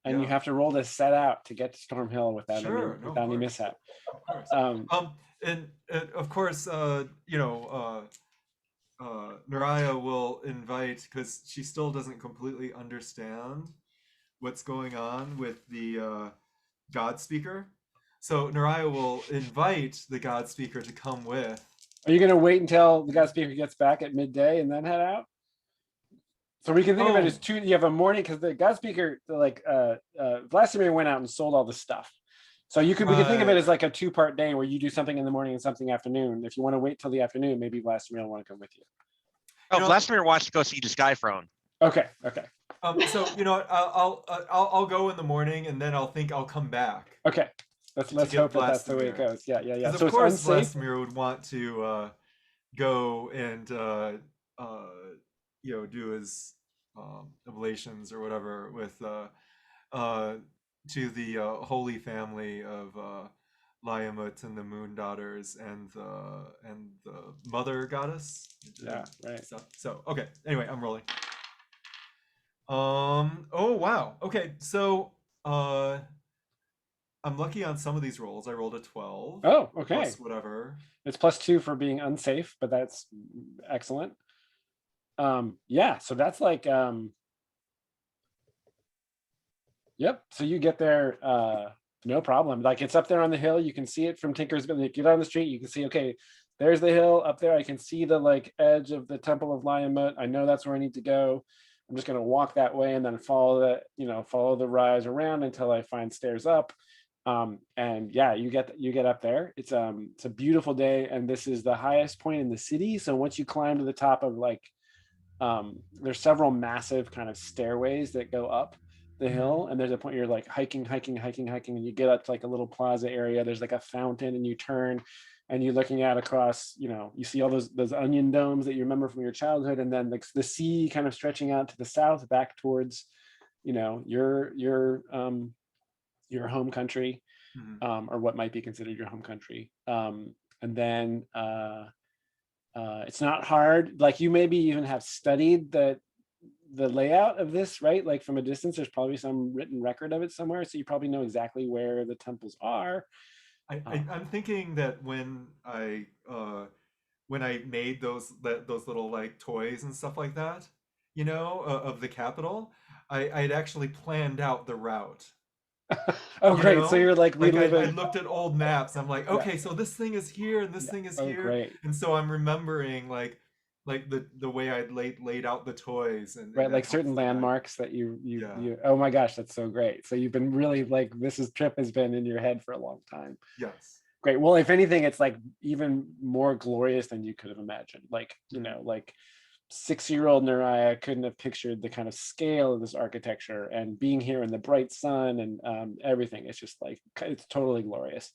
and you yeah, have to roll this set out to get to Storm Hill sure, no, of without any course, mishap. of course. Um, And of course, Naraya will invite, because she still doesn't completely understand what's going on with the God Speaker. So Naraya will invite the God Speaker to come with. are you going to wait until the God Speaker gets back at midday and then head out? So we can think of it as Oh, two. You have a morning because the God Speaker, Vladimir went out and sold all the stuff. So we can think of it right. as like a 2-part day where you do something in the morning and something afternoon. If you want to wait till the afternoon, maybe Vladimir will want to come with you. Oh, You know, Vladimir wants to go see the Skythrone. Okay. Okay. so what, I'll go in the morning, and then I'll come back Okay. to Let's get hope that that's the way it Vlastimir, goes. Yeah. Yeah. Yeah. because So of it's course unsafe. Vlastimir would want to go and do his oblations or whatever with to the holy family of Liamut and the Moon Daughters and the Mother Goddess. Yeah. Right. So okay. Anyway, I'm rolling. Oh wow. Okay. So I'm lucky on some of these rolls. I rolled a 12 Oh. Okay. plus whatever. It's +2 for being unsafe, but that's excellent. Yeah. So that's like Yep. So you get there, no problem. Like it's up there on the hill. You can see it from Tinkersville. You get on the street, you can see, okay, there's the hill up there. I can see the like edge of the Temple of Liamut. I know that's where I need to go. I'm just going to walk that way and then follow the rise around until I find stairs up. And yeah, you get up there. It's a beautiful day, and this is the highest point in the city. So once you climb to the top of there's several massive kind of stairways that go up the hill, and there's a point you're like hiking, and you get up to like a little plaza area. There's like a fountain, and you turn and you're looking out across, you see all those onion domes that you remember from your childhood, and then the sea kind of stretching out to the south back towards your home country, or what might be considered your home country. And then it's not hard. Like you maybe even have studied the layout of this, right? Like from a distance, there's probably some written record of it somewhere, so you probably know exactly where the temples are. I'm thinking that when I made those little like toys and stuff like that, of the capital, I'd actually planned out the route. Oh, great! So you're like I reliving. looked at old maps. I'm like, Yeah. okay, so this thing is here and this Yeah. thing is Oh, here, great! and so I'm remembering like the way I'd laid out the toys, and Right, that like certain helps me, landmarks that you yeah. Oh my gosh, that's so great. So you've been really like trip has been in your head for a long time. Yes. Great. Well, if anything, it's like even more glorious than you could have imagined. Like, like 6-year-old Naraya couldn't have pictured the kind of scale of this architecture, and being here in the bright sun and everything. It's just like, it's totally glorious.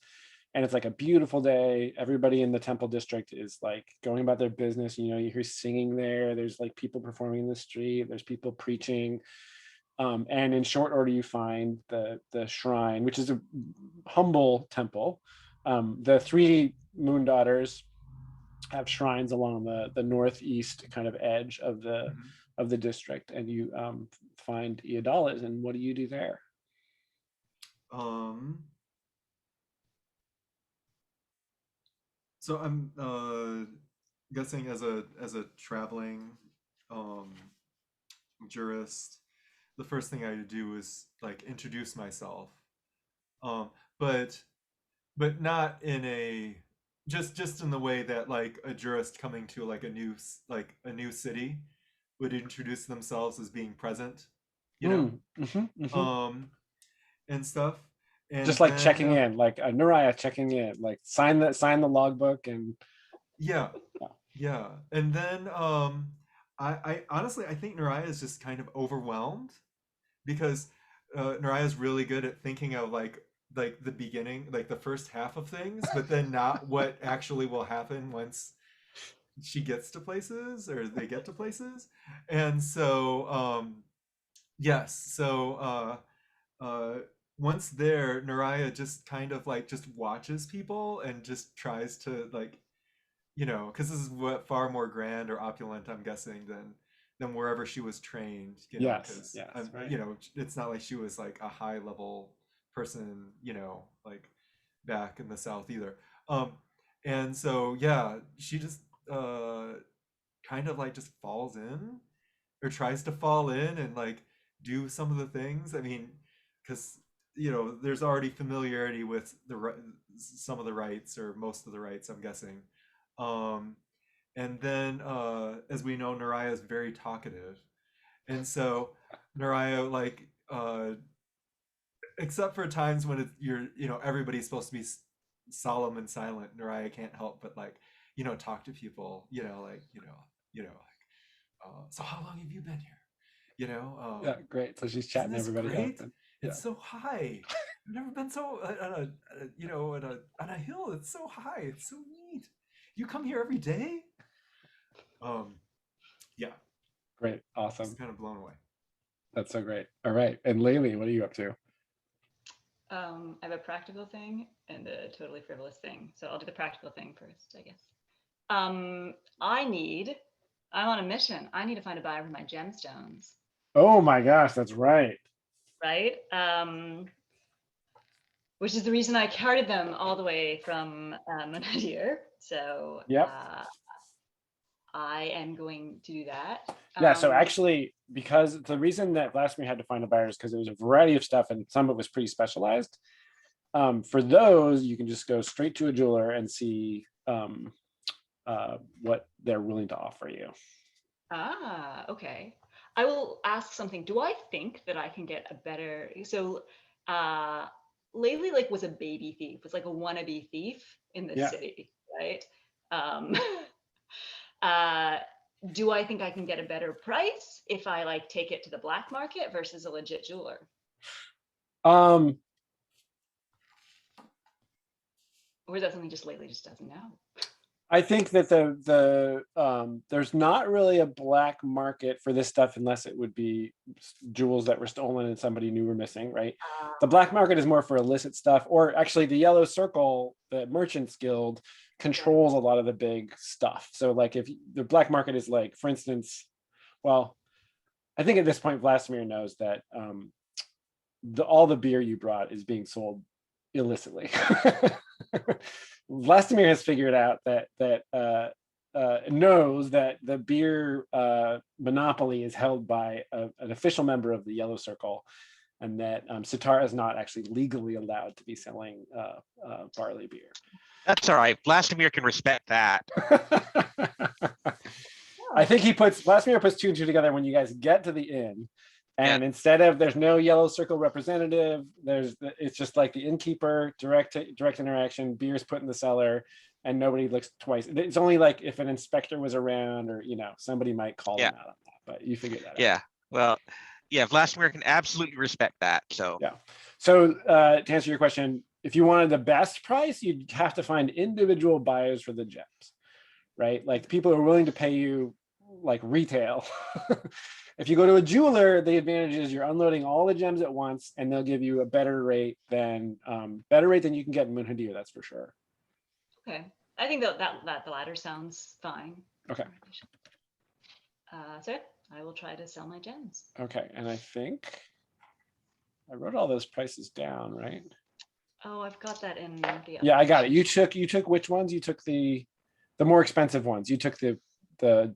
And it's like a beautiful day. Everybody in the temple district is like going about their business. You hear singing there. There's like people performing in the street. There's people preaching. And in short order, you find the shrine, which is a humble temple. The 3 moon daughters have shrines along the northeast kind of edge of the district, and you find Iadalas. And what do you do there? So I'm guessing as a traveling jurist, the first thing I do is like introduce myself, but not in a just in the way that like a jurist coming to like a new city would introduce themselves as being present. you know, and stuff. And Just like then, checking in, like Naraya checking in, like sign the logbook and yeah, Yeah. yeah. And then I honestly I think Naraya is just kind of overwhelmed because Naraya's really good at thinking of like the beginning, like the first half of things, but then not what actually will happen once she gets to places or they get to places. And so yes, so uh once there, Naraya just kind of like just watches people and just tries to like, you know, because this is what far more grand or opulent, I'm guessing, than wherever she was trained, you know, yes, because yes, right. you know, it's not like she was like a high level person, you know, like back in the South either. Um, and so yeah, she just kind of like just falls in or tries to fall in and like do some of the things. I mean, because you know, there's already familiarity with some of the rights or most of the rights, I'm guessing. Um, and then, as we know, Naraya is very talkative, and so Naraya like, except for times when you're, you know, everybody's supposed to be solemn and silent. Naraya can't help but like, you know, talk to people. You know, like like, so how long have you been here? You know, Yeah, great. So she's isn't chatting this everybody up. great? And, yeah. It's so high. I've never been so you know, on a hill. It's so high. It's so neat. You come here every day. Um, yeah, Great. Awesome. just kind of blown away. That's so great. All right. And Laylee, what are you up to? I have a practical thing and a totally frivolous thing. So I'll do the practical thing first, I guess. I'm on a mission. I need to find a buyer for my gemstones, Oh my gosh, that's right. right? Which is the reason I carted them all the way from Nadir. So Yep. I am going to do that. Yeah, so actually, because the reason that Vladimir had to find a buyer is because it was a variety of stuff and some of it was pretty specialized. For those, you can just go straight to a jeweler and see what they're willing to offer you. Okay. I will ask something. Do I think that I can get a better, so Laylee like was a baby thief, was like a wannabe thief in the city, right? Do I think I can get a better price if I like take it to the black market versus a legit jeweler? Or is that something just Laylee just doesn't know? I think that there's not really a black market for this stuff unless it would be jewels that were stolen and somebody knew were missing, right? The black market is more for illicit stuff, or actually the Yellow Circle, the Merchants Guild, controls a lot of the big stuff. So like if the black market is like, for instance, well, I think at this point Vladimir knows that all the beer you brought is being sold illicitly. Vladimir has figured out that knows that the beer monopoly is held by an official member of the Yellow Circle, and that Sitara is not actually legally allowed to be selling barley beer. That's all right. Vladimir can respect that. I think Vladimir puts two and two together when you guys get to the inn. And instead of, there's no Yellow Circle representative, it's just like the innkeeper, direct interaction, beer's put in the cellar, and nobody looks twice. It's only like if an inspector was around, or somebody might call them out on that. But you figure that out. Yeah. Well, yeah, Vladimir can absolutely respect that. So yeah. So to answer your question, if you wanted the best price, you'd have to find individual buyers for the gems, right? Like people who are willing to pay you like retail. If you go to a jeweler, the advantage is you're unloading all the gems at once, and they'll give you a better rate than you can get in Munhadir. That's for sure. Okay, I think that the latter sounds fine. Okay. So I will try to sell my gems. Okay, and I think I wrote all those prices down, right? Oh, I've got that in the. Yeah, I got it. You took which ones? You took the more expensive ones. You took the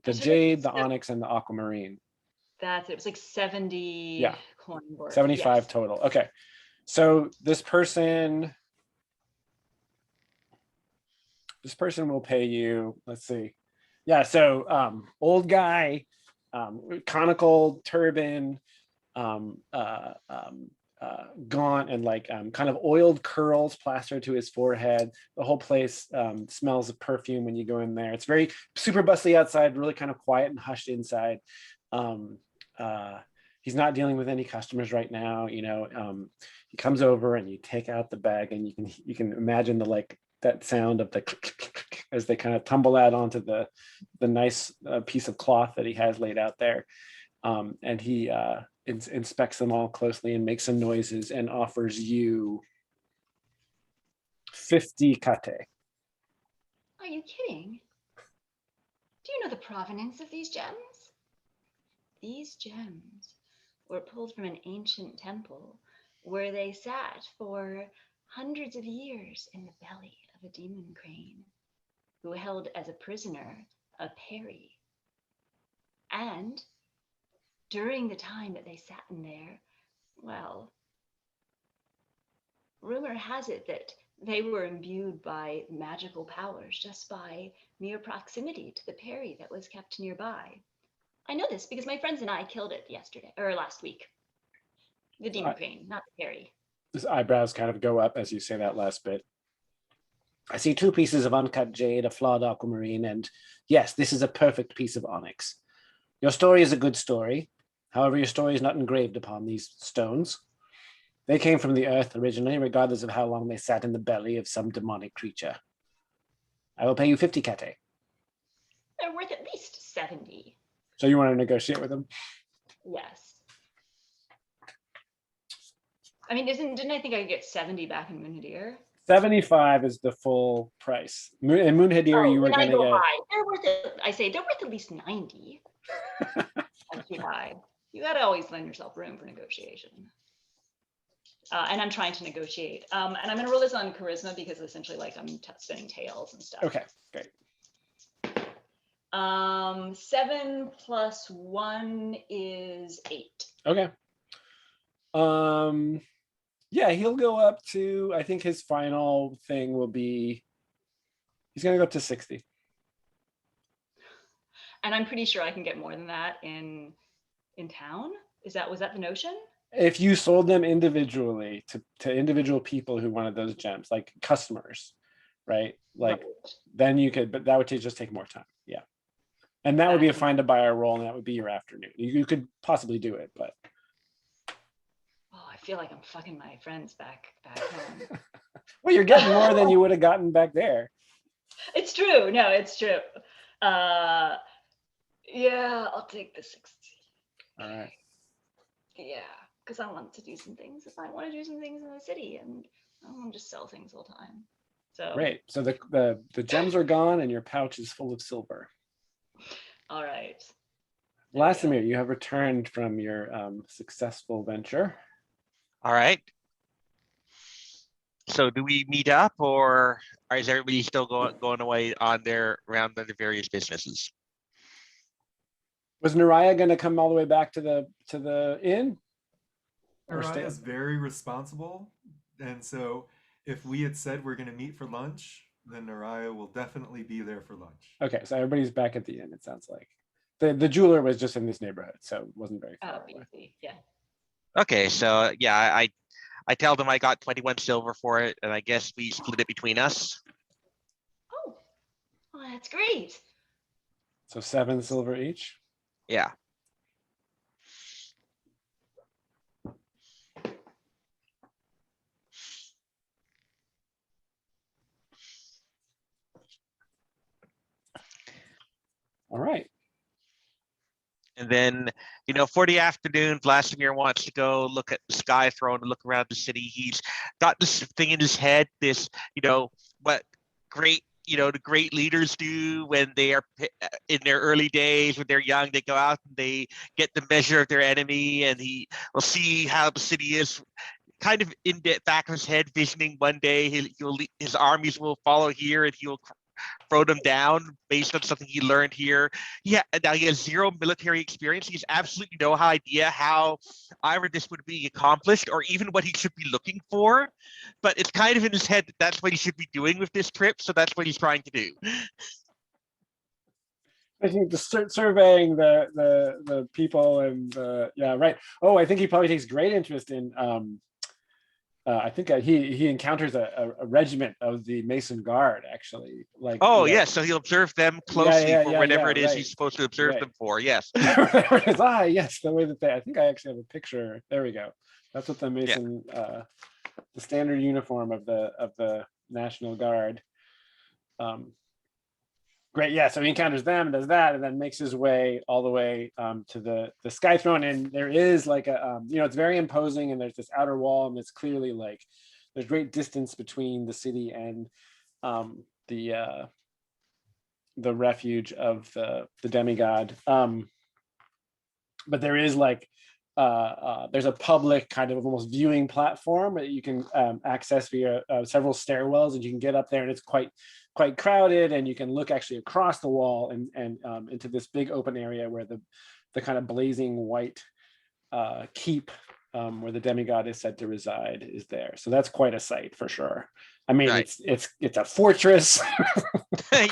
jade, the onyx, and the aquamarine. That's it. It was like 70 coin worth. 75 total. Okay. So this person will pay you, let's see. Yeah, so old guy, conical turban, gaunt and like kind of oiled curls plastered to his forehead. The whole place smells of perfume when you go in there. It's very super bustly outside, really kind of quiet and hushed inside. He's not dealing with any customers right now. You know, he comes over and you take out the bag, and you can imagine the like that sound of the as they kind of tumble out onto the nice piece of cloth that he has laid out there. And he inspects them all closely and makes some noises and offers you 50 kate. Are you kidding? Do you know the provenance of these gems? These gems were pulled from an ancient temple where they sat for hundreds of years in the belly of a demon crane who held as a prisoner a Peri. And during the time that they sat in there, well, rumor has it that they were imbued by magical powers just by mere proximity to the Peri that was kept nearby. I know this because my friends and I killed it last week. The demon crane, not the Peri. His eyebrows kind of go up as you say that last bit. I see 2 pieces of uncut jade, a flawed aquamarine, and yes, this is a perfect piece of onyx. Your story is a good story. However, your story is not engraved upon these stones. They came from the earth originally, regardless of how long they sat in the belly of some demonic creature. I will pay you 50 kate. They're worth at least 70. So you want to negotiate with them? Yes. I mean, didn't I think I could get 70 back in Moonhadir? 75 is the full price. In Moonhadir, you were going to get. High. They're worth at least 90. That's too high. You got to always lend yourself room for negotiation. And I'm trying to negotiate. And I'm going to roll this on charisma because essentially, like, I'm spinning tails and stuff. Okay, great. 7 plus 1 is 8. Okay. Yeah, he'll go up to, I think his final thing will be, he's going to go up to 60. And I'm pretty sure I can get more than that in town. Was that the notion? If you sold them individually to individual people who wanted those gems, like customers, right? Like then you could, but that would just take more time. Yeah. And that would be a find a buyer roll, and that would be your afternoon. You could possibly do it, but. Oh, I feel like I'm fucking my friends back home. Well, you're getting more than you would have gotten back there. It's true. No, it's true. Yeah, I'll take the 60. All right. Yeah, because I want to do some things. If I want to do some things in the city, and I don't want to just sell things all the time. So great. So the gems are gone, and your pouch is full of silver. All right. Lasimir, you have returned from your successful venture. All right. So do we meet up, or is everybody still going away on around their various businesses? Was Naraya going to come all the way back to the inn? Naraya is very responsible, and so if we had said we're going to meet for lunch, then Naraya will definitely be there for lunch. Okay, so everybody's back at the inn, it sounds like. The jeweler was just in this neighborhood, so it wasn't very far away. Easy. Yeah. Okay, so yeah, I tell them I got 21 silver for it, and I guess we split it between us. Oh, well, that's great. So 7 silver each? Yeah. All right. And then, for the afternoon, Vladimir wants to go look at the sky throne and look around the city. He's got this thing in his head, this, what great, the great leaders do when they are in their early days, when they're young, they go out and they get the measure of their enemy, and he will see how the city is kind of in the back of his head, visioning one day his armies will follow here and he will throw them down based on something he learned here. Yeah, now he has 0 military experience. He has absolutely no idea how either this would be accomplished or even what he should be looking for. But it's kind of in his head that that's what he should be doing with this trip. So that's what he's trying to do. I think the surveying the people and yeah, right. Oh, I think he probably takes great interest in I think he encounters a regiment of the Mason Guard actually, like, Oh, yes. So he'll observe them closely for whatever it is right, he's supposed to observe right. them for. Yes. Whatever it is. Ah, yes, the way that I think I actually have a picture. There we go. That's what the Yeah. Mason, the standard uniform of the National Guard. Great, yeah. So he encounters them, does that, and then makes his way all the way to the Sky Throne. And there is like a, it's very imposing, and there's this outer wall, and it's clearly like there's great distance between the city and the refuge of the demigod. But there is like there's a public kind of almost viewing platform that you can access via several stairwells, and you can get up there, and it's quite crowded, and you can look actually across the wall and into this big open area where the kind of blazing white keep where the demigod is said to reside is there. So that's quite a sight for sure. I mean, Right. it's a fortress.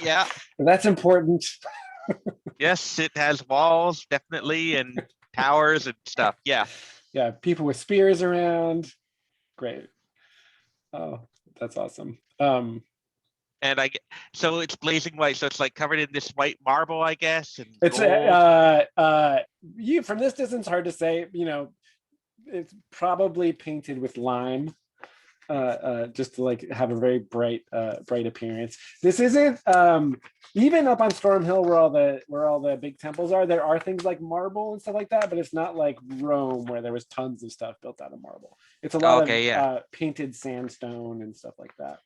Yeah. That's important. Yes, it has walls, definitely, and towers and stuff. Yeah. Yeah, people with spears around. Great. Oh, that's awesome. And so it's blazing white, so it's like covered in this white marble, I guess, and It's gold. you from this distance hard to say. It's probably painted with lime, just to like have a very bright appearance. This isn't even up on Storm Hill where all the big temples are. There are things like marble and stuff like that, but it's not like Rome where there was tons of stuff built out of marble. It's a lot Okay, yeah. of painted sandstone and stuff like that.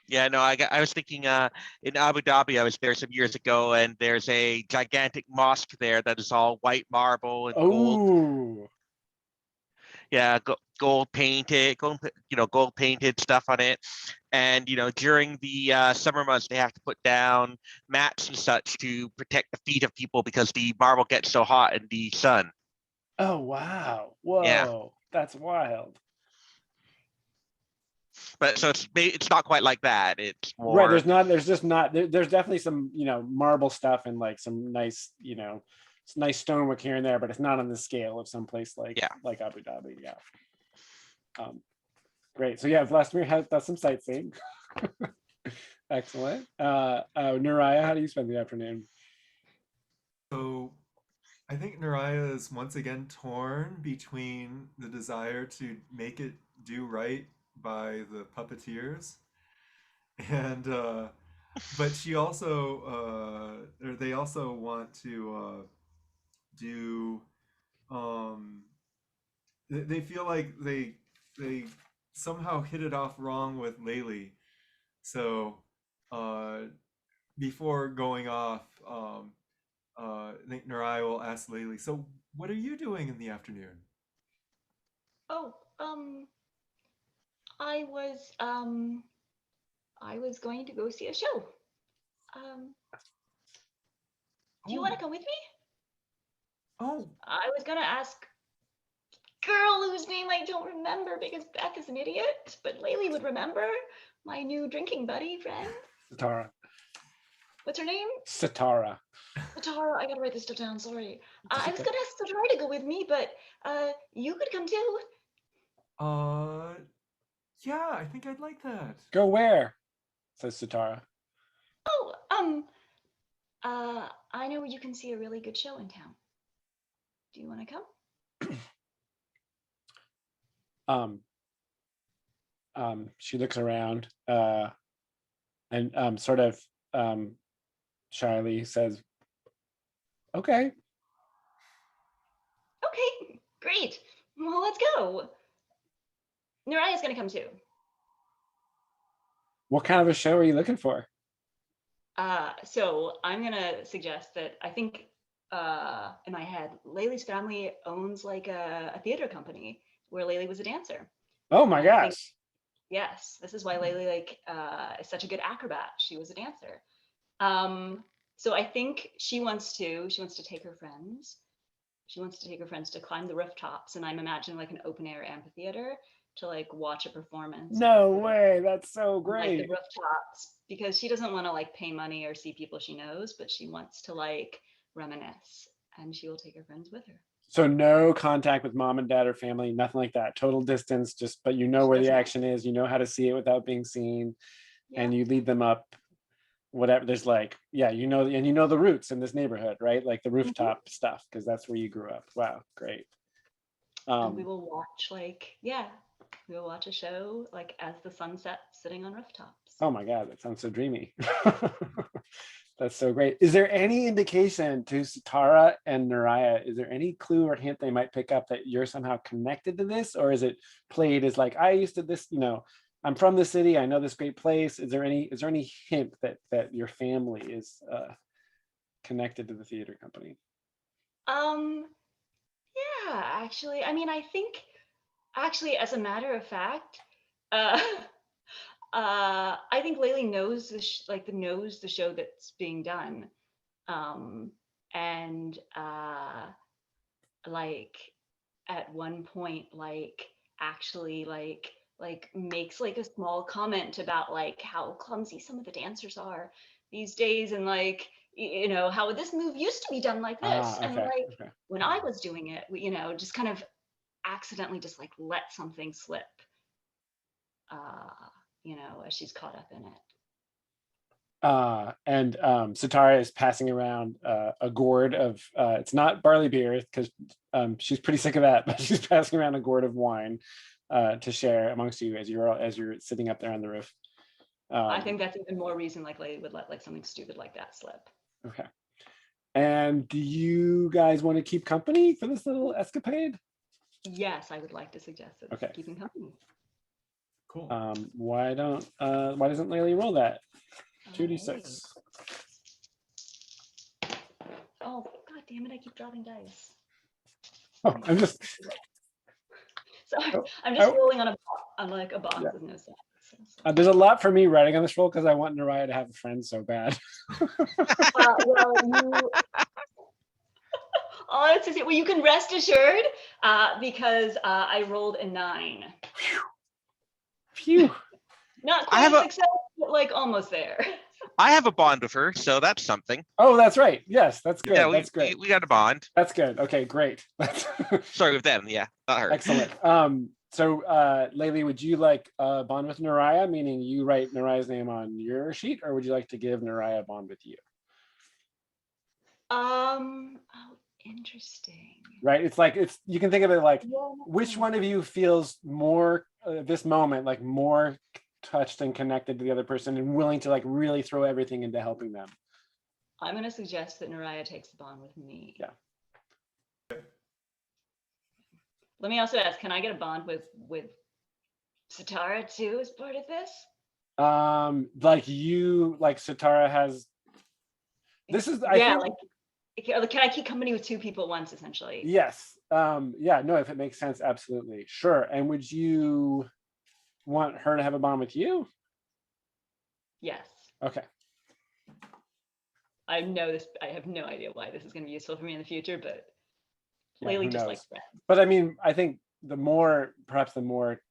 Yeah, no, I was thinking in Abu Dhabi, I was there some years ago, and there's a gigantic mosque there that is all white marble and gold. Oh, Yeah, gold painted, gold painted stuff on it. And during the summer months, they have to put down mats and such to protect the feet of people because the marble gets so hot in the sun. oh wow, Yeah, whoa, that's wild. but so it's not quite like that. It's Right, more. there's definitely some marble stuff and like some nice nice stonework here and there, but it's not on the scale of some place like Yeah. Abu Dhabi. Yeah. Great. So yeah, Vladimir does some sightseeing. Excellent. Nariah, how do you spend the afternoon? So I think Naraya is once again torn between the desire to make it do right by the puppeteers and but she also or they also want to do they feel like they somehow hit it off wrong with Laylee. So uh before going off, I think Narai will ask Laylee, so what are you doing in the afternoon? Oh, I was going to go see a show. Do you want to come with me? Oh, I was gonna ask girl whose name I don't remember because Beck is an idiot, but Laylee would remember. My new drinking buddy friend. Satara. What's her name? Satara. Satara. I gotta write this stuff down. Sorry. I was gonna ask Satara to go with me, but you could come too. yeah, I think I'd like that. Go where? Says Satara. Oh, I know where you can see a really good show in town. Do you want to come? She looks around and sort of shyly says, okay. Okay, great. Well, let's go. Naraya's gonna come too. What kind of a show are you looking for? So I'm gonna suggest that I think in my head, Laylee's family owns like a theater company where Laylee was a dancer. Oh my gosh. Yes, this is why Laylee is such a good acrobat. She was a dancer. So I think she wants to take her friends. She wants to take her friends to climb the rooftops, and I'm imagining like an open air amphitheater to like watch a performance. No way, that's so on, like great. the rooftops, because she doesn't want to like pay money or see people she knows, but she wants to like reminisce, and she will take her friends with her. So no contact with mom and dad or family, nothing like that. Total distance, just but you know She where the doesn't. action is, you know how to see it without being seen, Yeah. and you lead them up whatever. There's like, yeah, you know, and you know the routes in this neighborhood, right? Like the rooftop stuff, because that's where you grew up. Wow, great. And we will watch we will watch a show like as the sun sets, sitting on rooftops. Oh my God, that sounds so dreamy. That's so great. Is there any indication to Sitara and Naraya? Is there any clue or hint they might pick up that you're somehow connected to this? Or is it played as like, I used to this, you know, I'm from the city, I know this great place. Is there any hint that your family is connected to the theater company? Yeah, actually, I mean, I think actually, as a matter of fact, uh I think Laylee knows knows the show that's being done. And like at one point actually makes like a small comment about like how clumsy some of the dancers are these days, and like you know how this move used to be done like this, and Okay, like okay. when I was doing it, you know, just kind of accidentally just like let something slip, you know, as she's caught up in it. And Sitara is passing around a gourd of it's not barley beer because she's pretty sick of that, but she's passing around a gourd of wine to share amongst you as you're sitting up there on the roof. I think that's even more reason like Lady would let like something stupid like that slip. Okay. And do you guys want to keep company for this little escapade? Yes, I would like to suggest that. Okay. Keeping company. Cool. Why doesn't Laylee roll that? 2d6. Oh, god damn it, I keep dropping dice. Oh, I'm just Sorry, Oh, I'm just oh. rolling on like a box Yeah. with no sense. There's a lot for me writing on this roll because I want Naraya to have a friend so bad. Well, you. Oh, that's just it. Well, you can rest assured because I rolled a 9. Phew. Not I quite have a a- success, but like almost there. I have a bond with her, so that's something. Oh, that's right. Yes, that's good. Yeah, That's great. we got a bond. That's good. Okay, great. Sorry, with them, yeah, not her. Excellent. So Laylee, would you like a bond with Naraya, meaning you write Naraya's name on your sheet, or would you like to give Naraya a bond with you? Oh, interesting. Right? It's like you can think of it like Yeah. which one of you feels more this moment like more touched and connected to the other person and willing to like really throw everything into helping them. I'm going to suggest that Naraya takes the bond with me. Yeah. Let me also ask, can I get a bond with Sitara too as part of this? Like Sitara has. This is I think, can I keep company with 2 people at once, essentially? yes. Yeah. No, if it makes sense, absolutely, sure. And would you want her to have a bond with you? Yes. Okay. I have no idea why this is going to be useful for me in the future, but Yeah, Laylee who just knows? likes friends. But I mean, I think perhaps the more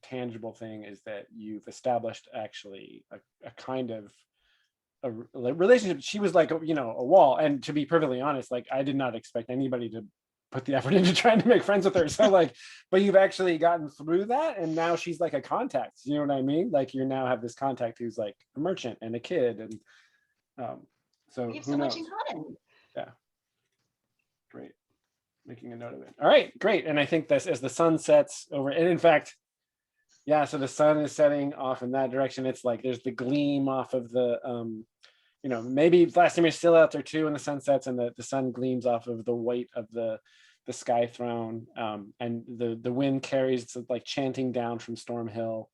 tangible thing is that you've established actually a kind of a relationship. She was like, a wall. And to be perfectly honest, like I did not expect anybody to put the effort into trying to make friends with her. So like, but you've actually gotten through that. And now she's like a contact, you know what I mean? Like you now have this contact who's like a merchant and a kid. And so We have who so knows? much in common. Yeah. Great. Making a note of it. All right, great. And I think this as the sun sets over, and in fact, yeah, so the sun is setting off in that direction. It's like there's the gleam off of the maybe Vlastimir's still out there too, and the sun sets and the sun gleams off of the white of the sky throne. And the wind carries it's like chanting down from Storm Hill.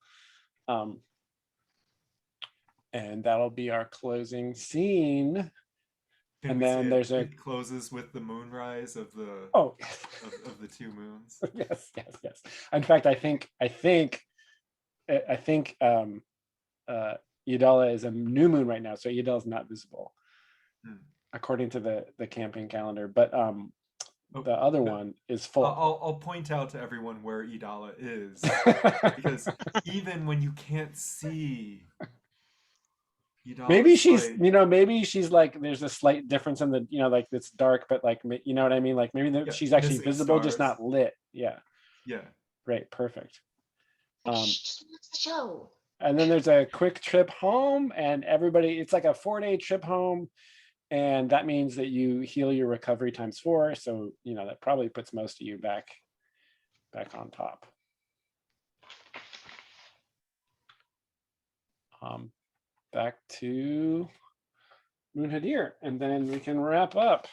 And that'll be our closing scene. Can And we then say there's it closes with the moonrise of the oh of the 2 moons. yes. In fact, I think Yadala is a new moon right now, so Yadala is not visible according to the campaign calendar. But Oh, The other no. one is full. I'll point out to everyone where Idala is, because even when you can't see, Maybe Idala's she's, like, maybe she's like, there's a slight difference in the, like it's dark, but like, you know what I mean? Like maybe yeah, she's actually missing visible, just stars. not lit. Yeah, Yeah. great, perfect. Like, Um, shh, just watch the show. and then there's a quick trip home, and everybody, it's like a 4-day trip home. And that means that you heal your recovery times 4. So, that probably puts most of you back on top. Back to Muhadir, and then we can wrap up.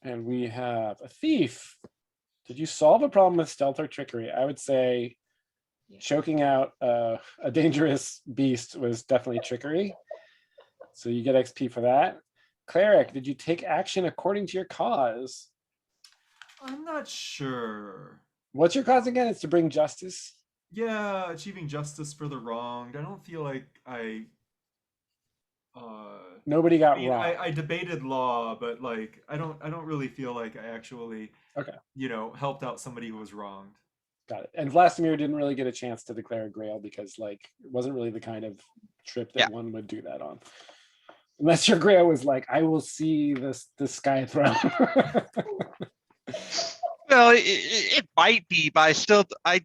And we have a thief. Did you solve a problem with stealth or trickery? I would say choking out a dangerous beast was definitely trickery. So you get XP for that. Cleric, did you take action according to your cause? I'm not sure. What's your cause again? It's to bring justice. Yeah, achieving justice for the wronged. I don't feel like I Nobody got mean, wrong. I debated law, but like I don't really feel like I actually Okay. Helped out somebody who was wronged. Got it. And Vlastimir didn't really get a chance to declare a grail because like it wasn't really the kind of trip that one would do that on. Unless your grail was like, I will see the sky throne. Well, it might be, but I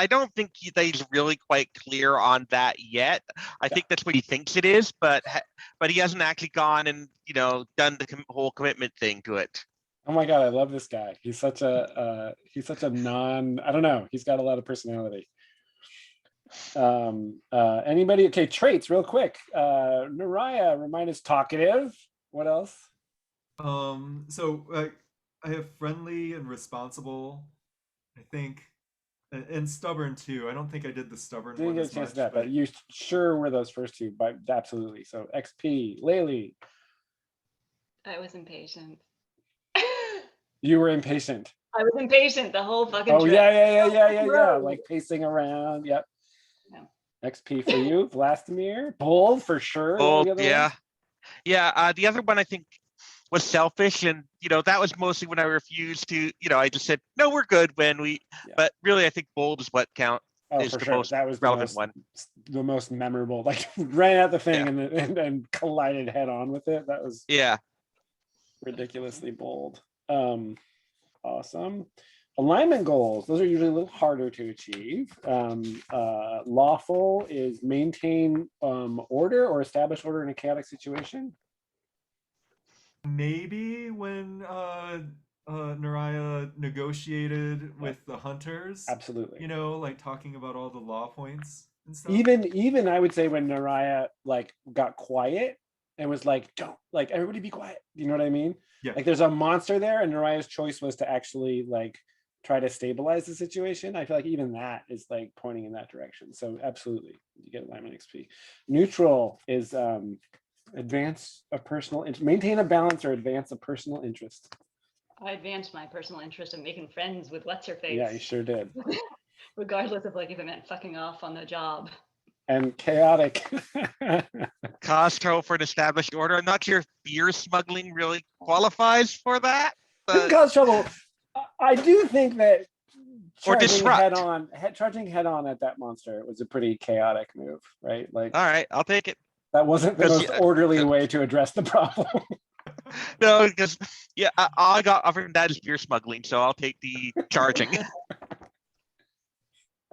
don't think he's really quite clear on that yet. I think that's what he thinks it is, but he hasn't actually gone and done the whole commitment thing to it. Oh my god, I love this guy. He's such a I don't know. He's got a lot of personality. Anybody? Okay, traits real quick. Naraya, remind us, talkative. What else? So I have friendly and responsible, I think, and stubborn too. I don't think I did the stubborn Didn't one get a as chance much, to that, but you sure were those first two, but absolutely. So XP, Laylee. I was impatient. You were impatient. I was impatient the whole fucking Oh trip. yeah. Like pacing around. Yep. Yeah. XP for you, Vlastimir. Bold for sure. Bold, yeah. Yeah, the other one I think was selfish, and that was mostly when I refused to, I just said no, we're good when but really I think bold is what is for the sure. most That was relevant one. The most memorable. Like ran out the thing and collided head on with it. That was ridiculously bold. Awesome. Alignment goals, those are usually a little harder to achieve. Lawful is maintain order or establish order in a chaotic situation. maybe when Naraya negotiated with the hunters. Absolutely. Like talking about all the law points and stuff. Even I would say when Naraya like got quiet and was like, don't, like, everybody be quiet. You know what I mean? Yeah. Like there's a monster there and Naraya's choice was to actually like try to stabilize the situation. I feel like even that is like pointing in that direction. So absolutely, you get alignment XP. Neutral is advance a personal, maintain a balance or advance a personal interest. I advanced my personal interest in making friends with what's her face. Yeah, you sure did. Regardless of like if it meant fucking off on the job. And chaotic. Cause trouble for an established order. I'm not sure if beer smuggling really qualifies for that. Didn't cause trouble. I do think that charging head on at that monster was a pretty chaotic move, right? Like, all right, I'll take it. That wasn't the most orderly way to address the problem. No, because I got offered that is beer smuggling, so I'll take the charging.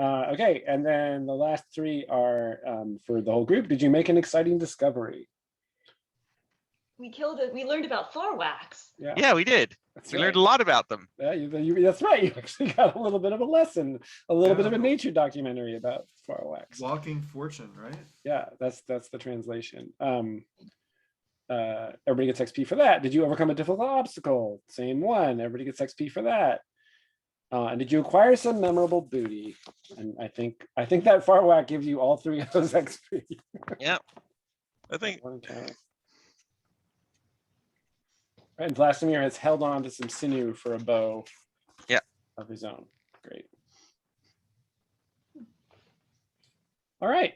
Okay, and then the last three are for the whole group. Did you make an exciting discovery? We learned about Farwax. Yeah, we did. We learned a lot about them. Yeah, that's right. You actually got a little bit of a lesson, a little bit of a nature documentary about Farwax. Walking Fortune, right? Yeah, that's the translation. Everybody gets XP for that. Did you overcome a difficult obstacle? Same one. Everybody gets XP for that. And did you acquire some memorable booty? And I think that Farwax gives you all three of those XP. Yeah, I think. And Vlastimir has held on to some sinew for a bow. Yeah. Of his own. Great. All right.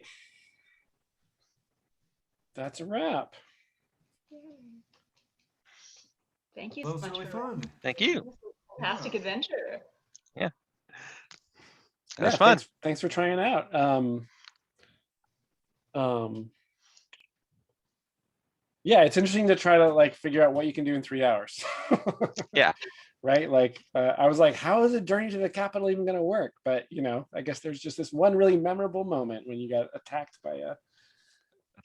That's a wrap. Thank you That so was much really for fun. Thank you. this fantastic adventure. That Yeah, was fun. thanks for trying it out. Yeah, it's interesting to try to like figure out what you can do in 3 hours. Yeah. Right. Like I was like, how is a journey to the capital even going to work? But you know, I guess there's just this one really memorable moment when you got attacked by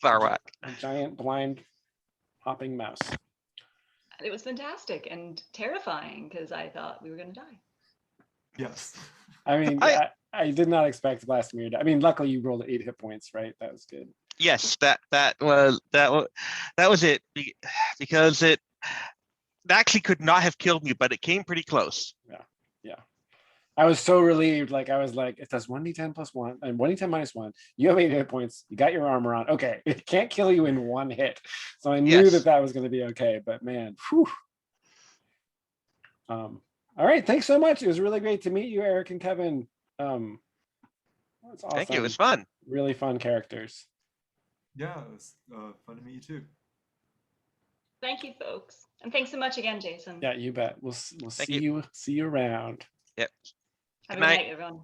Tharwak. a giant blind hopping mouse. It was fantastic and terrifying because I thought we were going to die. Yes. I mean, I- I did not expect Vladimir to. I mean, luckily you rolled 8 hit points, right? That was good. Yes, that was it because it actually could not have killed me, but it came pretty close. I was so relieved. Like I was like, it does 1d10 plus 1 and 1d10 minus 1. You have 8 hit points. You got your armor on. Okay, it can't kill you in 1 hit. So I knew Yes. that was going to be okay. But man, whew. All right, thanks so much. It was really great to meet you, Eric and Kevin. That's awesome. Thank you. It was fun. Really fun characters. Yeah, it was fun to meet you too. Thank you, folks. And thanks so much again, Jason. Yeah, you bet. We'll Thank see you around. Yep. Have Good a good night. night, everyone.